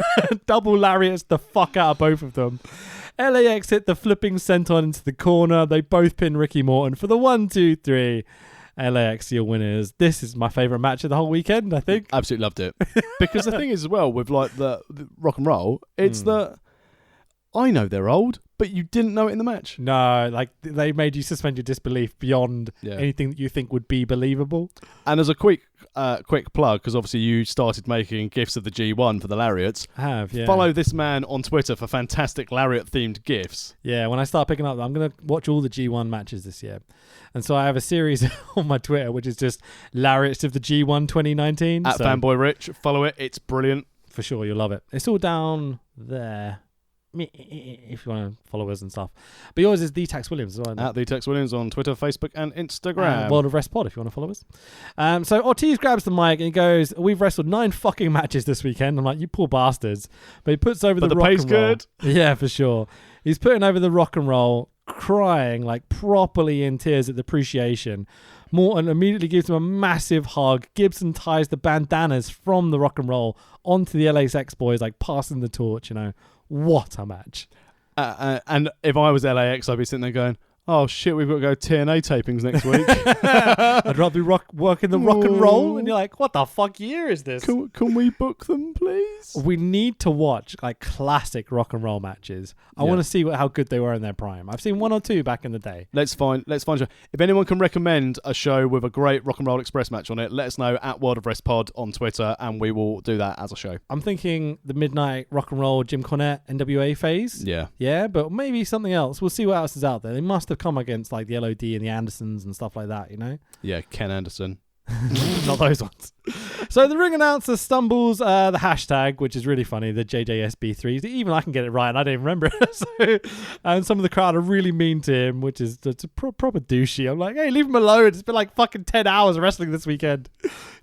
Double lariats the fuck out of both of them. LAX hit the flipping senton into the corner. They both pin Ricky Morton for the 1, 2, 3. LAX, your winners. This is my favourite match of the whole weekend, I think. Absolutely loved it. Because the thing is as well with like the Rock and Roll, it's that I know they're old, but you didn't know it in the match. No, like they made you suspend your disbelief beyond Yeah. anything that you think would be believable. And as a quick plug, because obviously you started making GIFs of the G1 for the lariats. I have, yeah. Follow this man on Twitter for fantastic lariat-themed GIFs. Yeah, when I start picking up, I'm going to watch all the G1 matches this year. And so I have a series on my Twitter, which is just Lariats of the G1 2019. At Fanboy Rich, follow it. It's brilliant. For sure, you'll love it. It's all down there if you want to follow us and stuff. But yours is the Tax Williams as well. At the Tex Williams on Twitter, Facebook, and Instagram. World of Rest Pod if you want to follow us. So Ortiz grabs the mic and he goes, "We've wrestled 9 fucking matches this weekend." I'm like, "You poor bastards!" But he puts over the rock pay's and roll. good. Yeah, for sure. He's putting over the rock and roll, crying like properly in tears at the appreciation. Morton immediately gives him a massive hug. Gibson ties the bandanas from the rock and roll onto the LAX boys, like passing the torch. You know, what a match! And if I was LAX, I'd be sitting there going, "Oh shit, we've got to go TNA tapings next week." I'd rather be working the rock and roll, and you're like, "What the fuck year is this?" Can we book them, please? We need to watch like classic rock and roll matches. I want to see how good they were in their prime. I've seen 1 or 2 back in the day. Let's find a show. If anyone can recommend a show with a great Rock and Roll Express match on it, let us know at World of Rest Pod on Twitter, and we will do that as a show. I'm thinking the Midnight Rock and Roll Jim Cornette NWA phase. Yeah, but maybe something else. We'll see what else is out there. They must have come against like the LOD and the Andersons and stuff like that, you know? Yeah, Ken Anderson. Not those ones. So the ring announcer stumbles the hashtag, which is really funny, the JJSB3. Even I can get it right and I don't even remember it. And some of the crowd are really mean to him, which is proper douchey. I'm like, hey, leave him alone. It's been like fucking 10 hours of wrestling this weekend.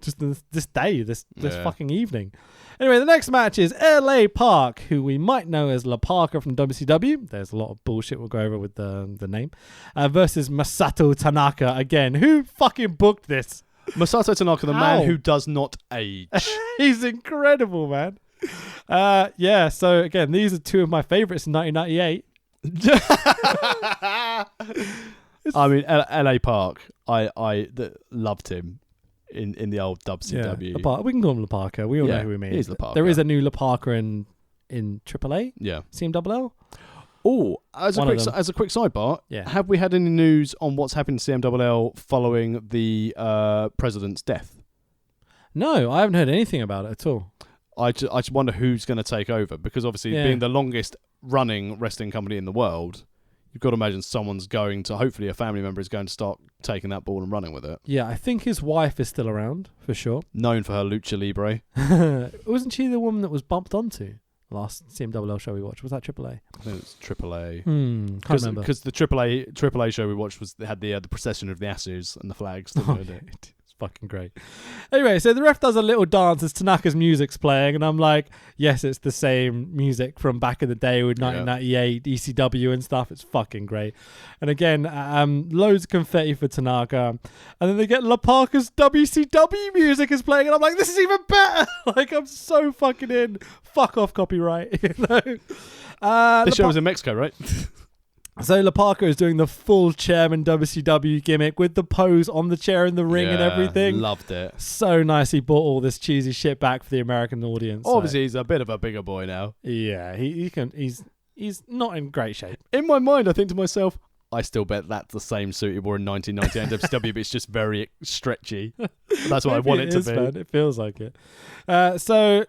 Just this day, this fucking evening. Anyway, the next match is LA Park, who we might know as La Parka from WCW. There's a lot of bullshit we'll go over with the name. Versus Masato Tanaka again. Who fucking booked this? Masato Tanaka, the man who does not age. He's incredible, man. Yeah, so again, these are 2 of my favorites in 1998. I mean, LA Park, I loved him in the old WCW. Yeah, we can call him La Parka. We all know who we mean. He's La Parka. There is a new La Parka in AAA. Yeah. CMLL. Oh, as a quick sidebar, have we had any news on what's happened to CMLL following the president's death? No, I haven't heard anything about it at all. I just wonder who's going to take over, because obviously being the longest running wrestling company in the world, you've got to imagine hopefully a family member is going to start taking that ball and running with it. Yeah, I think his wife is still around, for sure. Known for her lucha libre. Wasn't she the woman that was bumped onto? Last CMLL show we watched, was that AAA? I think it was AAA. Can't remember. Because the AAA show we watched had the procession of the Ashes and the flags. It's fucking great. Anyway, so the ref does a little dance as Tanaka's music's playing, and I'm like, yes, it's the same music from back in the day with 1998 ECW and stuff. It's fucking great. And again, loads of confetti for Tanaka, and then they get La Parka's WCW music is playing, and I'm like, this is even better. Like, I'm so fucking in. Fuck off, copyright. You know? This show was in Mexico, right? So La Parka is doing the full chairman WCW gimmick with the pose on the chair in the ring and everything. Loved it. So nice. He brought all this cheesy shit back for the American audience. Obviously, he's a bit of a bigger boy now. Yeah, he's not in great shape. In my mind, I think to myself, I still bet that's the same suit he wore in 1998 WCW, but it's just very stretchy. That's what I want it to be. Man. It feels like it. So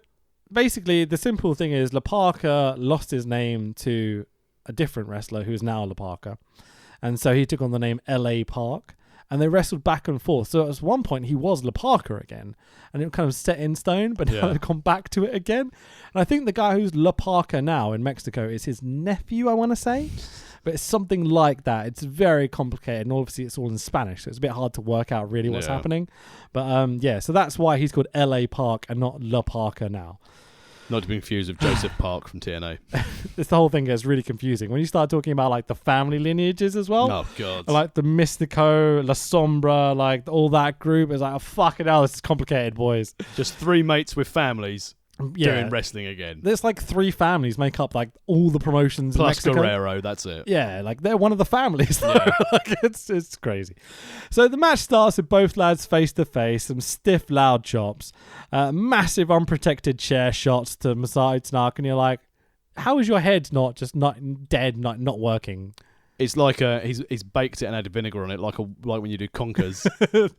basically, the simple thing is La Parka lost his name to a different wrestler who's now La Parka, and so he took on the name LA Park, and they wrestled back and forth. So at one point he was La Parka again, and it was kind of set in stone, but now they've gone back to it again. And I think the guy who's La Parka now in Mexico is his nephew, I want to say, but it's something like that. It's very complicated, and obviously it's all in Spanish, so it's a bit hard to work out really what's happening. But so that's why he's called LA Park and not La Parka now. Not to be confused with Joseph Park from TNA. The whole thing gets really confusing when you start talking about like the family lineages as well. Oh god! Like the Mystico, La Sombra, like all that group is like, oh, fucking hell, this is complicated, boys. Just 3 mates with families doing wrestling again. There's like 3 families make up like all the promotions plus in Mexico. Guerrero, that's it. Yeah, like they're one of the families. Yeah. Like, it's crazy. So the match starts with both lads face to face, some stiff loud chops, massive unprotected chair shots to Masato Tanaka, and you're like, how is your head not dead, not working? It's like he's baked it and added vinegar on it, like when you do conkers.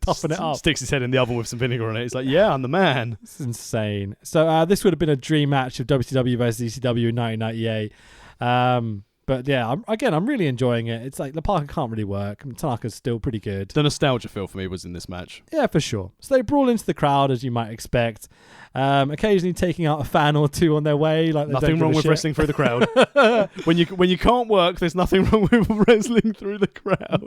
Toughen it up. Sticks his head in the oven with some vinegar on it. It's like, yeah, I'm the man. It's insane. So this would have been a dream match of WCW versus ECW in 1998. But yeah, I'm really enjoying it. It's like the Parker can't really work. Tanaka's still pretty good. The nostalgia feel for me was in this match. Yeah, for sure. So they brawl into the crowd, as you might expect. Occasionally taking out a fan or two on their way. Like nothing wrong with wrestling through the crowd. when you can't work, there's nothing wrong with wrestling through the crowd.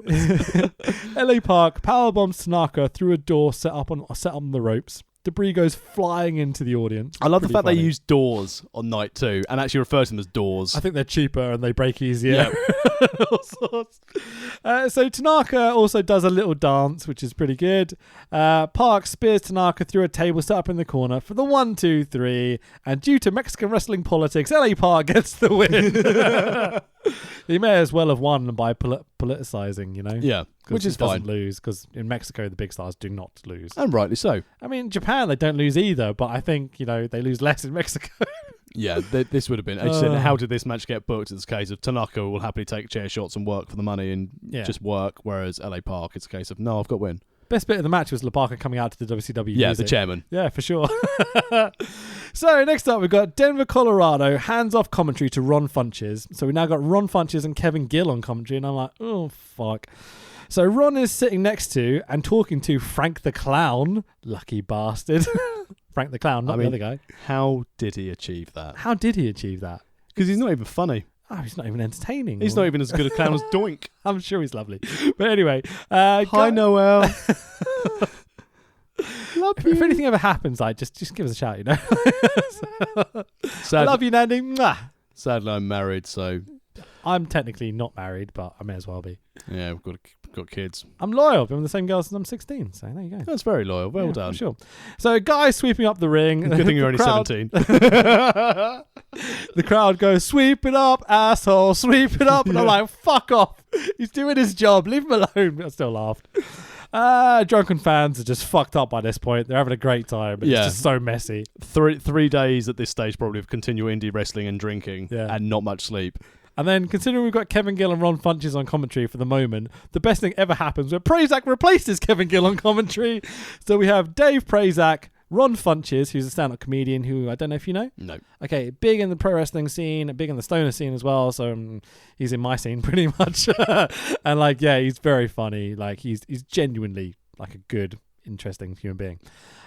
LA Park powerbombs Tanaka through a door set up on the ropes. Debris goes flying into the audience. I love the fact they use doors on night 2 and actually refer to them as doors. I think they're cheaper and they break easier. Yep. All sorts. So Tanaka also does a little dance, which is pretty good. Park spears Tanaka through a table set up in the corner for the 1, 2, 3. And due to Mexican wrestling politics, LA Park gets the win. He may as well have won by politicizing, you know? Yeah, which is fine. Doesn't lose, because in Mexico, the big stars do not lose. And rightly so. I mean, Japan, they don't lose either, but I think, they lose less in Mexico. Yeah, this would have been... As you said, how did this match get booked? It's a case of Tanaka will happily take chair shots and work for the money and just work, whereas LA Park, it's a case of, no, I've got to win. Best bit of the match was LaParca coming out to the WCW Yeah, music. the chairman. Yeah, for sure. So next up, we've got Denver, Colorado, hands-off commentary to Ron Funches. So we now got Ron Funches and Kevin Gill on commentary, and I'm like, oh, fuck. So Ron is sitting next to and talking to Frank the Clown. Lucky bastard. Frank the Clown, not the other guy. How did he achieve that? How did he achieve that? Because he's not even funny. Oh, he's not even entertaining. He's not even as good a clown as Doink. I'm sure he's lovely. But anyway. Hi, Noel. Love you. If anything ever happens, just give us a shout, you know. I love you, Nandy. Mwah. Sadly, I'm married, so... I'm technically not married, but I may as well be. Yeah, we've got kids. I'm loyal. I've been with the same girl since I'm 16, so there you go. That's very loyal. Well done. For sure. So, guys sweeping up the ring. Good thing you're only 17. The crowd goes, sweep it up, asshole, sweep it up. And I'm like, fuck off. He's doing his job. Leave him alone. I still laughed. Drunken fans are just fucked up by this point. They're having a great time, but it's just so messy. 3 days at this stage probably of continual indie wrestling and drinking and not much sleep. And then, considering we've got Kevin Gill and Ron Funches on commentary for the moment, the best thing ever happens where Prazak replaces Kevin Gill on commentary. So we have Dave Prazak, Ron Funches, who's a stand-up comedian who I don't know if you know. No. Okay, big in the pro wrestling scene, big in the stoner scene as well. So he's in my scene pretty much. And he's very funny. Like he's genuinely like a good, interesting human being.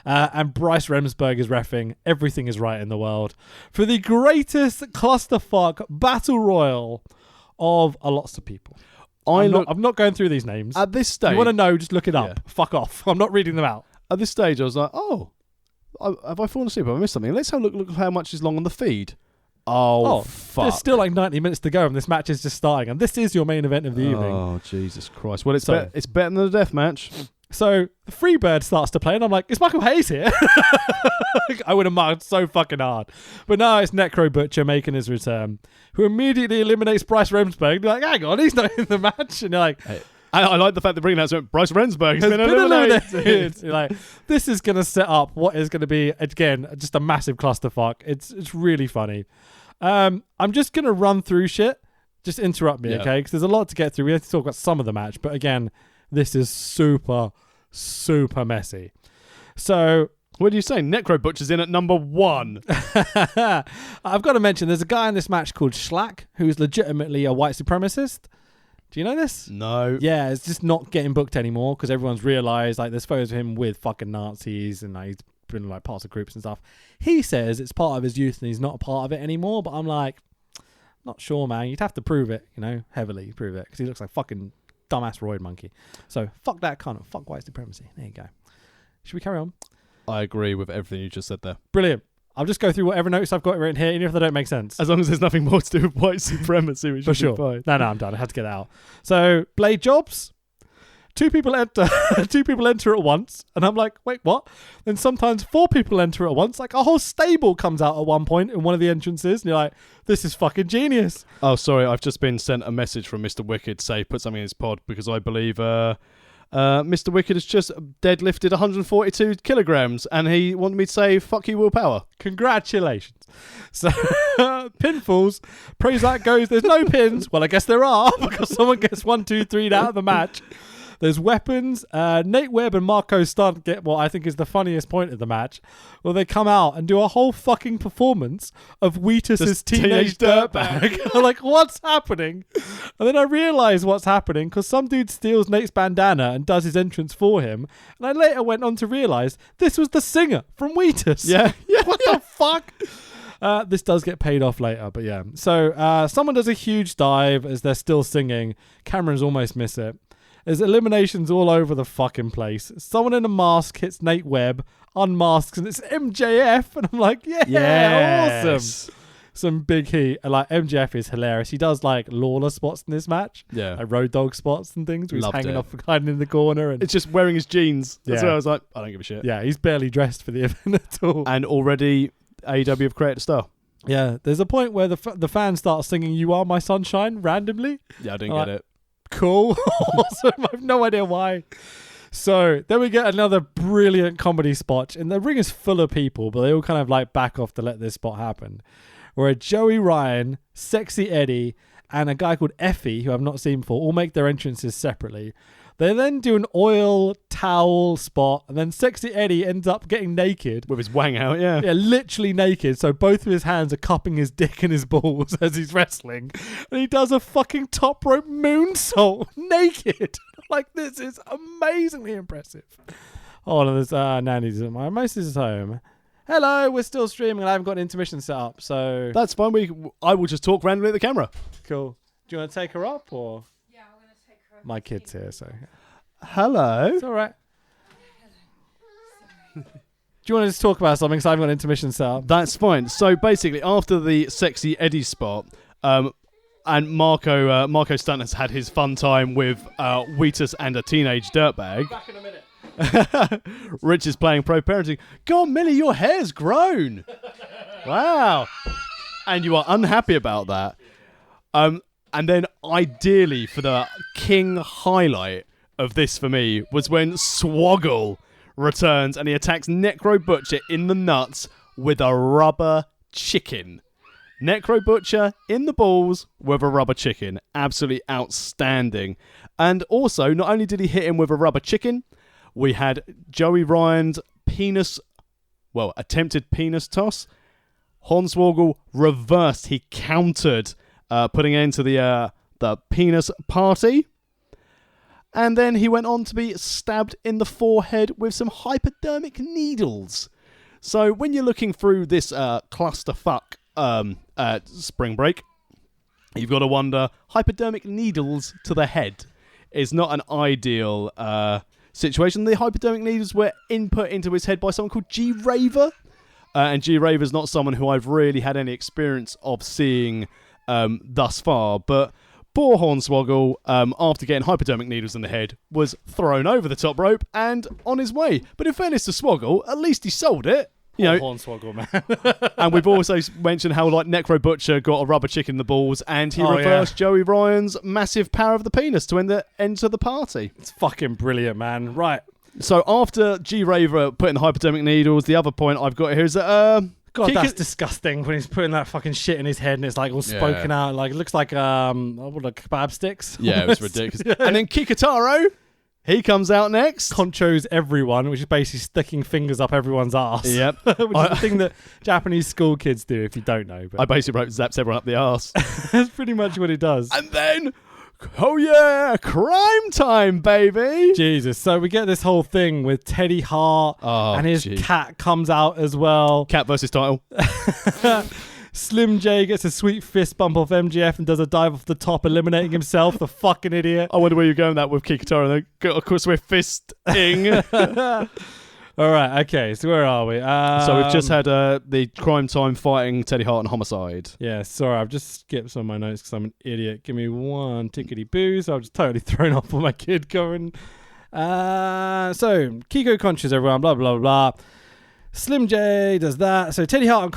And Bryce Remsburg is reffing. Everything is right in the world for the greatest clusterfuck battle royal of lots of people. I'm not going through these names. At this stage... You want to know, just look it up. Fuck off. I'm not reading them out. At this stage, I was like, have I fallen asleep? Have I missed something? Let's have a look how much is long on the feed. Oh, fuck. There's still like 90 minutes to go and this match is just starting. And this is your main event of the evening. Oh, Jesus Christ. Well, it's better than the death match. So the Freebird starts to play and I'm like, is Michael Hayes here? I would have marked so fucking hard. But now it's Necro Butcher making his return, who immediately eliminates Bryce Remsburg. You're like, hang on, he's not in the match. And you're like... Hey. I like the fact they're bringing out Bryce Remsburg has been eliminated. You're like, this is going to set up what is going to be, again, just a massive clusterfuck. It's really funny. I'm just going to run through shit. Just interrupt me, okay? Because there's a lot to get through. We have to talk about some of the match. But again, this is super, super messy. So... What do you say? Necro Butcher's in at number 1. I've got to mention, there's a guy in this match called Schlack, who's legitimately a white supremacist. Do you know this? No. Yeah, it's just not getting booked anymore because everyone's realised, like, there's photos of him with fucking Nazis and he's been, like, parts of groups and stuff. He says it's part of his youth and he's not a part of it anymore, but I'm like, not sure, man. You'd have to prove it, heavily prove it because he looks like fucking dumbass roid monkey. So, fuck that kind of, fuck white supremacy. There you go. Should we carry on? I agree with everything you just said there. Brilliant. I'll just go through whatever notes I've got written here, even if they don't make sense. As long as there's nothing more to do with white supremacy, which for sure. Fine. No, I'm done. I had to get that out. So, Blade Jobs. 2 people enter. 2 people enter at once, and I'm like, wait, what? Then sometimes 4 people enter at once. Like a whole stable comes out at one point in one of the entrances, and you're like, this is fucking genius. Oh, sorry, I've just been sent a message from Mr. Wicked say put something in his pod because I believe Mr. Wicked has just deadlifted 142 kilograms, and he wanted me to say, fuck you, Will Power. Congratulations. So, pinfalls. Prazak goes, there's no pins. Well, I guess there are, because someone gets 1, 2, 3 out of the match. There's weapons. Nate Webb and Marco Stunt get what I think is the funniest point of the match, where they come out and do a whole fucking performance of Wheatus's teenage dirtbag. I'm like, what's happening? And then I realise what's happening because some dude steals Nate's bandana and does his entrance for him. And I later went on to realise this was the singer from Wheatus. Yeah. What the fuck? This does get paid off later, but yeah. So someone does a huge dive as they're still singing. Cameras almost miss it. There's eliminations all over the fucking place. Someone in a mask hits Nate Webb, unmasks, and it's MJF. And I'm like, awesome. Some big heat. And like MJF is hilarious. He does like Lawler spots in this match. Yeah. Like Road Dogg spots and things. Where he's Loved hanging it. off, hiding in the corner. And It's just wearing his jeans. That's Yeah. where I was like, I don't give a shit. yeah, he's barely dressed for the event at all. And already AEW have created a star. Yeah, there's a point where the fans start singing "You Are My Sunshine" randomly. Yeah, I didn't get it. Cool. Awesome. I have no idea why. So then we get another brilliant comedy spot, and the ring is full of people, but they all kind of like back off to let this spot happen. Where Joey Ryan, Sexy Eddie, and a guy called Effie, who I've not seen before, all make their entrances separately. They then do an oil towel spot, and then Sexy Eddie ends up getting naked. With his wang out, yeah. Yeah, literally naked. So both of his hands are cupping his dick and his balls as he's wrestling. And he does a fucking top rope moonsault naked. Like, this is amazingly impressive. Oh, and there's Nanny's at my most home. Hello, we're still streaming and I haven't got an intermission set up, so... That's fine. I will just talk randomly at the camera. Cool. Do you want to take her up, or...? My kid's here, so... Hello. It's all right. Do you want to just talk about something? Because I haven't got an intermission set up. That's fine. So basically, after the Sexy Eddie spot, and Marco Stunt has had his fun time with Wheatus and a teenage dirtbag. Back in a minute. Rich is playing pro parenting. God, Millie, your hair's grown. Wow. And you are unhappy about that. And then ideally for the king highlight of this for me was when Swoggle returns and he attacks Necro Butcher in the nuts with a rubber chicken. Necro Butcher in the balls with a rubber chicken. Absolutely outstanding. And also, not only did he hit him with a rubber chicken, we had Joey Ryan's attempted penis toss. Hornswoggle reversed. He countered, putting an end to the penis party. And then he went on to be stabbed in the forehead with some hypodermic needles. So when you're looking through this clusterfuck spring break, you've got to wonder, hypodermic needles to the head is not an ideal situation. The hypodermic needles were input into his head by someone called G Raver. And G Raver's not someone who I've really had any experience of seeing thus far. But poor Hornswoggle, after getting hypodermic needles in the head, was thrown over the top rope and on his way. But in fairness to Swoggle, at least he sold it. You know, Hornswoggle, man. and we've also mentioned how like Necro Butcher got a rubber chick in the balls and he reversed Joey Ryan's massive power of the penis to end the party. It's fucking brilliant, man. Right. So after G Raver putting the hypodermic needles, the other point I've got here is that God, that's disgusting when he's putting that fucking shit in his head and it's like all spoken out. Like, it looks like kebab sticks. Yeah, it was ridiculous. And then Kikutaro, he comes out next. Conchos everyone, which is basically sticking fingers up everyone's ass. Yep. Which is the thing that Japanese school kids do, if you don't know. But I basically wrote zaps everyone up the arse. that's pretty much what he does. And then, oh yeah, crime time, baby. Jesus. So we get this whole thing with Teddy Hart and his cat comes out as well. Cat versus title. Slim J gets a sweet fist bump off MGF and does a dive off the top, eliminating himself, the fucking idiot. I wonder where you're going with that with Kikutaro. And then, of course, we're fisting. All right, okay, so where are we? So we've just had the crime time fighting Teddy Hart and Homicide. Yeah, sorry, I've just skipped some of my notes because I'm an idiot. Give me one tickety boo. So I'm just totally thrown off with my kid going. So Kiko Conchas, everyone, blah, blah, blah. Slim J does that. So Teddy Hart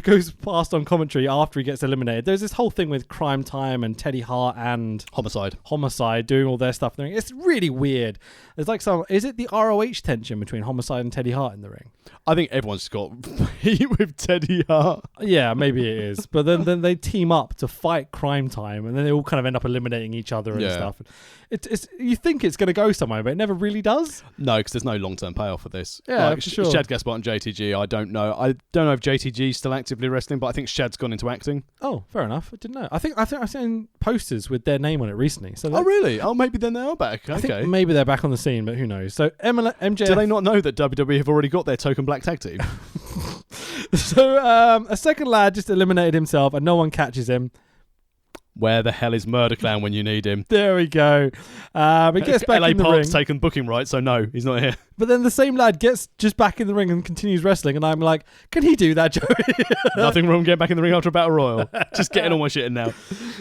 goes past on commentary after he gets eliminated. There's this whole thing with Crime Time and Teddy Hart and Homicide doing all their stuff. It's really weird. There's like is it the ROH tension between Homicide and Teddy Hart in the ring? I think everyone's got heat with Teddy Hart. Yeah, maybe it is. But then they team up to fight Crime Time, and then they all kind of end up eliminating each other and stuff. It's you think it's going to go somewhere, but it never really does. No, because there's no long-term payoff for this. Yeah, for sure. Shad Gaspard and JTG, I don't know. I don't know if JTG's still actively wrestling, but I think Shad's gone into acting. Oh, fair enough. I didn't know. I think I've seen posters with their name on it recently. So really? Oh, maybe then they are back. I think maybe they're back on the scene, but who knows? So MJF. Do they not know that WWE have already got their token black tag team? So a second lad just eliminated himself, and no one catches him. Where the hell is Murder Clown when you need him? There we go. He gets back LA in the Park's ring. taken booking rights, so no, he's not here. But then the same lad gets just back in the ring and continues wrestling, and I'm like, can he do that, Joey? Nothing wrong getting back in the ring after a battle royal. Just getting all my shit in now.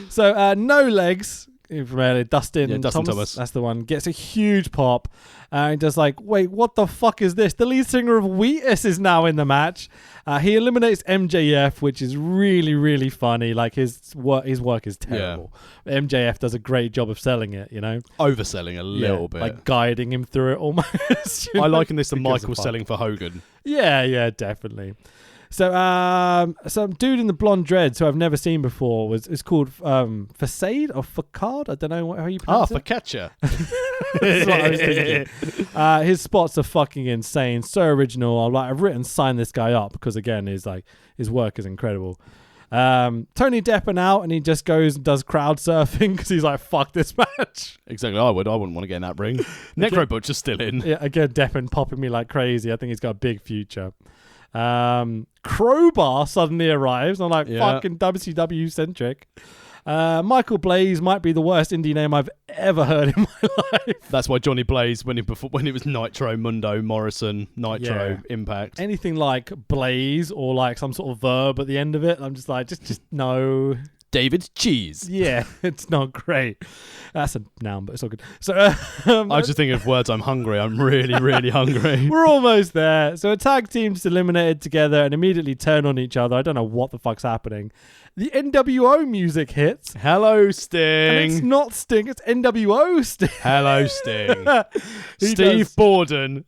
So No Legs, Dustin Thomas. That's the one. Gets a huge pop. And does like, wait, what the fuck is this? The lead singer of Wheatus is now in the match. He eliminates MJF, which is really, really funny. Like his work is terrible. Yeah. MJF does a great job of selling it, Overselling a little bit. Like guiding him through it almost. I liken this to Michael selling for Hogan. Yeah, definitely. So some dude in the blonde dreads who I've never seen before is called Facade or Facade. I don't know how you pronounce it. Focaccia. That's what I was thinking. His spots are fucking insane, so original. I've written sign this guy up because again, his work is incredible. Tony Deppen out and he just goes and does crowd surfing because he's like, fuck this match. Exactly, I wouldn't want to get in that ring. Necro Butcher's still in. Yeah, again, Deppen popping me like crazy. I think he's got a big future. Crowbar suddenly arrives. I'm like, fucking WCW centric. Michael Blaze might be the worst indie name I've ever heard in my life. That's why Johnny Blaze, when it was Nitro, Mundo, Morrison, Nitro, Impact. Anything like Blaze or like some sort of verb at the end of it, I'm just like, just no. David Cheese. Yeah, it's not great. That's a noun, but it's all good. So I was just thinking of words. I'm hungry. I'm really, really hungry. We're almost there. So a tag team just eliminated together and immediately turn on each other. I don't know what the fuck's happening. The NWO music Hello, Sting. And it's not Sting, it's NWO Sting. Hello, Sting. Steve Borden.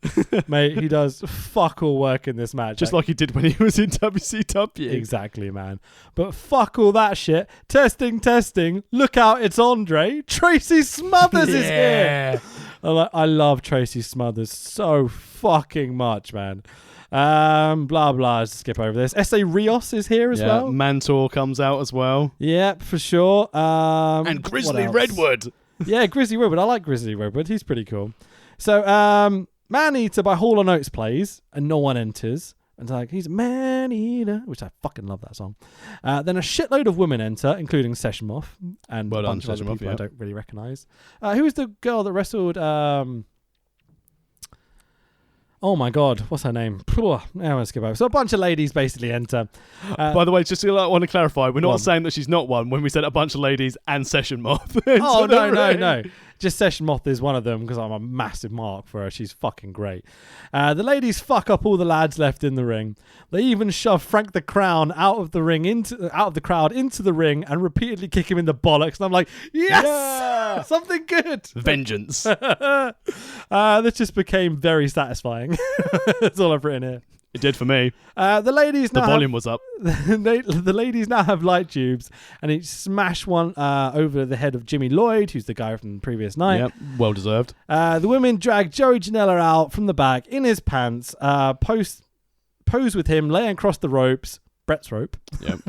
Mate, he does fuck all work in this match. Just like he did when he was in WCW. Exactly, man. But fuck all that shit. Testing. Look out, it's Andre. Tracy Smothers is here. I love Tracy Smothers so fucking much, man. Blah blah. Let's skip over this. S.A. Rios is here as well. Mantor comes out as well. Yeah, for sure. And Grizzly Redwood. Yeah, Grizzly Redwood. I like Grizzly Redwood. He's pretty cool. So Man Eater by Hall & Oates plays and no one enters. And like, he's a man eater, which I fucking love that song. Then a shitload of women enter, including Session Moth and a bunch of other people I don't really recognise. Who was the girl that wrestled? Oh my God, what's her name? Let's skip over. So a bunch of ladies basically enter. By the way, just want to clarify, we're not saying that she's not one when we said a bunch of ladies and Session Moth. Oh, no. Just Session Moth is one of them because I'm a massive mark for her. She's fucking great. The ladies fuck up all the lads left in the ring. They even shove Frank the Crown out of the crowd into the ring and repeatedly kick him in the bollocks. And I'm like, yes! Yeah! Something good! Vengeance. This just became very satisfying. That's all I've written here. It did for me. The ladies now the volume was up. The ladies now have light tubes and each smash one over the head of Jimmy Lloyd, who's the guy from the previous night. Yep, well deserved. The women drag Joey Janela out from the back in his pants, pose with him, lay across the ropes. Brett's rope. Yep.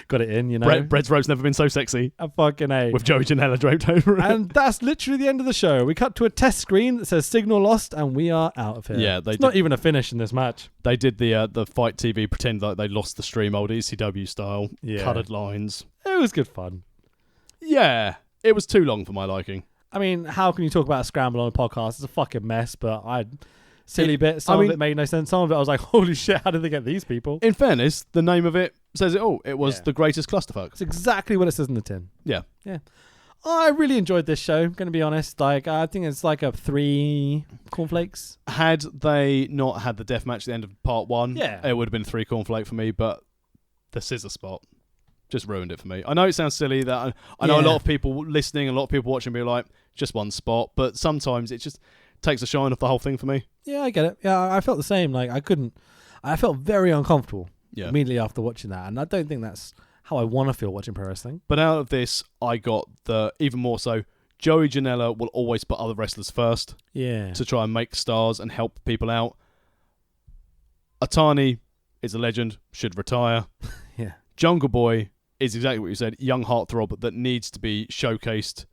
Got it in, you know. Brett's rope's never been so sexy. A fucking A. With Joey Janela draped over it. And that's literally the end of the show. We cut to a test screen that says signal lost and we are out of here. Yeah, it's not even a finish in this match. They did the Fight TV pretend like they lost the stream old ECW style. Yeah. Cutted lines. It was good fun. Yeah. It was too long for my liking. I mean, how can you talk about a scramble on a podcast? It's a fucking mess, but silly bit. Some of it made no sense. Some of it I was like, holy shit, how did they get these people? In fairness, the name of it says it all. It was the greatest clusterfuck. It's exactly what it says in the tin. Yeah. Yeah. I really enjoyed this show, going to be honest. Like, I think it's like a 3 cornflakes. Had they not had the death match at the end of part 1, it would have been 3 cornflake for me, but the scissor spot just ruined it for me. I know it sounds silly that I know a lot of people listening, a lot of people watching be like, just one spot, but sometimes it just takes a shine off the whole thing for me. Yeah, I get it. Yeah, I felt the same. Like, I felt very uncomfortable immediately after watching that, and I don't think that's how I want to feel watching pro wrestling. But out of this, I got even more so, Joey Janela will always put other wrestlers first to try and make stars and help people out. Atani is a legend, should retire. Jungle Boy is exactly what you said, young heartthrob that needs to be showcased.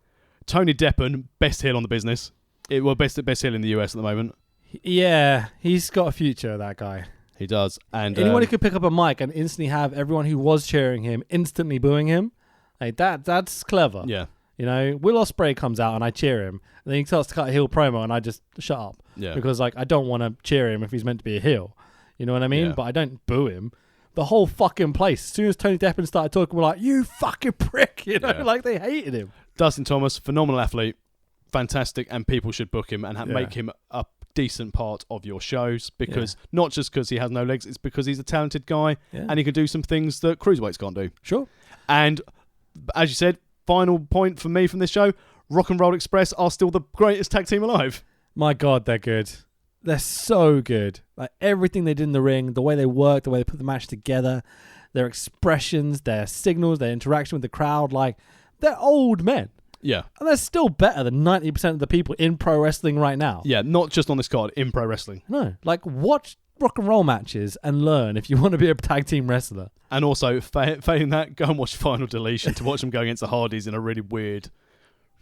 Tony Deppen, best heel on the business. Best heel in the US at the moment. Yeah, he's got a future, that guy. He does. And anyone who could pick up a mic and instantly have everyone who was cheering him instantly booing him, like that's clever. Yeah. You know, Will Ospreay comes out and I cheer him, and then he starts to cut a heel promo and I just shut up. Yeah. Because like I don't want to cheer him if he's meant to be a heel. You know what I mean? Yeah. But I don't boo him. The whole fucking place, as soon as Tony Deppen started talking, we're like, you fucking prick, you know, like they hated him. Dustin Thomas, phenomenal athlete, fantastic, and people should book him and make him a decent part of your shows, because not just because he has no legs, it's because he's a talented guy and he can do some things that cruiserweights can't do. Sure. And as you said, final point for me from this show, Rock and Roll Express are still the greatest tag team alive. My God, they're good. They're so good. Like everything they did in the ring, the way they worked, the way they put the match together, their expressions, their signals, their interaction with the crowd, like they're old men. Yeah. And they're still better than 90% of the people in pro wrestling right now. Yeah, not just on this card, in pro wrestling. No, like watch rock and roll matches and learn if you want to be a tag team wrestler. And also, failing that, go and watch Final Deletion to watch them go against the Hardys in a really weird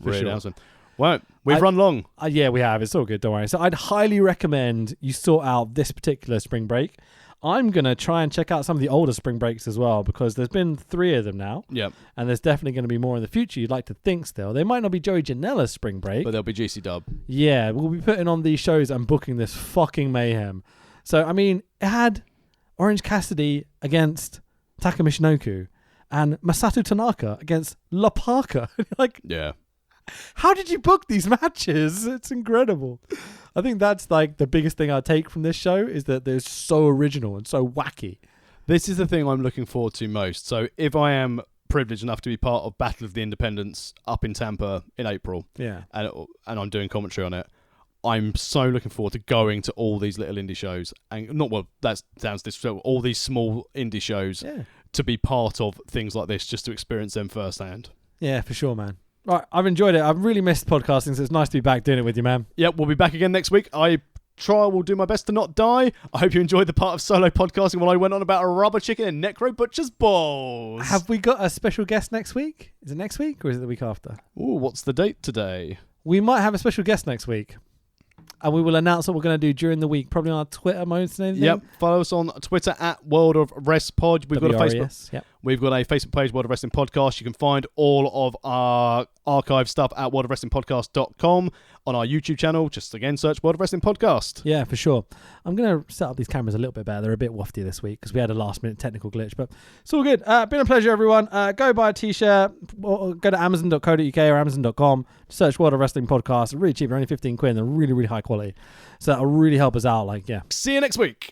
announcement. Well, we've run long. Yeah, we have. It's all good, don't worry. So I'd highly recommend you sort out this particular spring break. I'm going to try and check out some of the older spring breaks as well, because there's been 3 of them now. Yep. And there's definitely going to be more in the future, you'd like to think still. They might not be Joey Janela's spring break. But they'll be GC Dub. Yeah, we'll be putting on these shows and booking this fucking mayhem. So, I mean, it had Orange Cassidy against Taka Michinoku and Masato Tanaka against La Parka. Like, yeah. How did you book these matches? It's incredible. I think that's like the biggest thing I take from this show, is that they're so original and so wacky. This is the thing I'm looking forward to most. So if I am privileged enough to be part of Battle of the Independents up in Tampa in April, and I'm doing commentary on it, I'm so looking forward to going to all these little indie shows, and that sounds disrespectful, all these small indie shows to be part of things like this, just to experience them firsthand. Yeah, for sure, man. Right, I've enjoyed it. I've really missed podcasting, so it's nice to be back doing it with you, man. Yep, we'll be back again next week. I will do my best to not die. I hope you enjoyed the part of solo podcasting while I went on about a rubber chicken and necro butcher's balls. Have we got a special guest next week? Is it next week or is it the week after? Ooh, what's the date today? We might have a special guest next week. And we will announce what we're going to do during the week, probably on our Twitter most anything. Yep, follow us on Twitter at World of Rest Pod. We've got a Facebook. Yep. We've got a Facebook page, World of Wrestling Podcast. You can find all of our archive stuff at worldofwrestlingpodcast.com. On our YouTube channel, just again search World of Wrestling Podcast. Yeah, for sure. I'm going to set up these cameras a little bit better. They're a bit wafty this week because we had a last minute technical glitch, but it's all good. Been a pleasure, everyone. Go buy a t-shirt. Or go to amazon.co.uk or amazon.com. Search World of Wrestling Podcast. They're really cheap. They're only 15 quid and they're really, really high quality. So that'll really help us out. See you next week.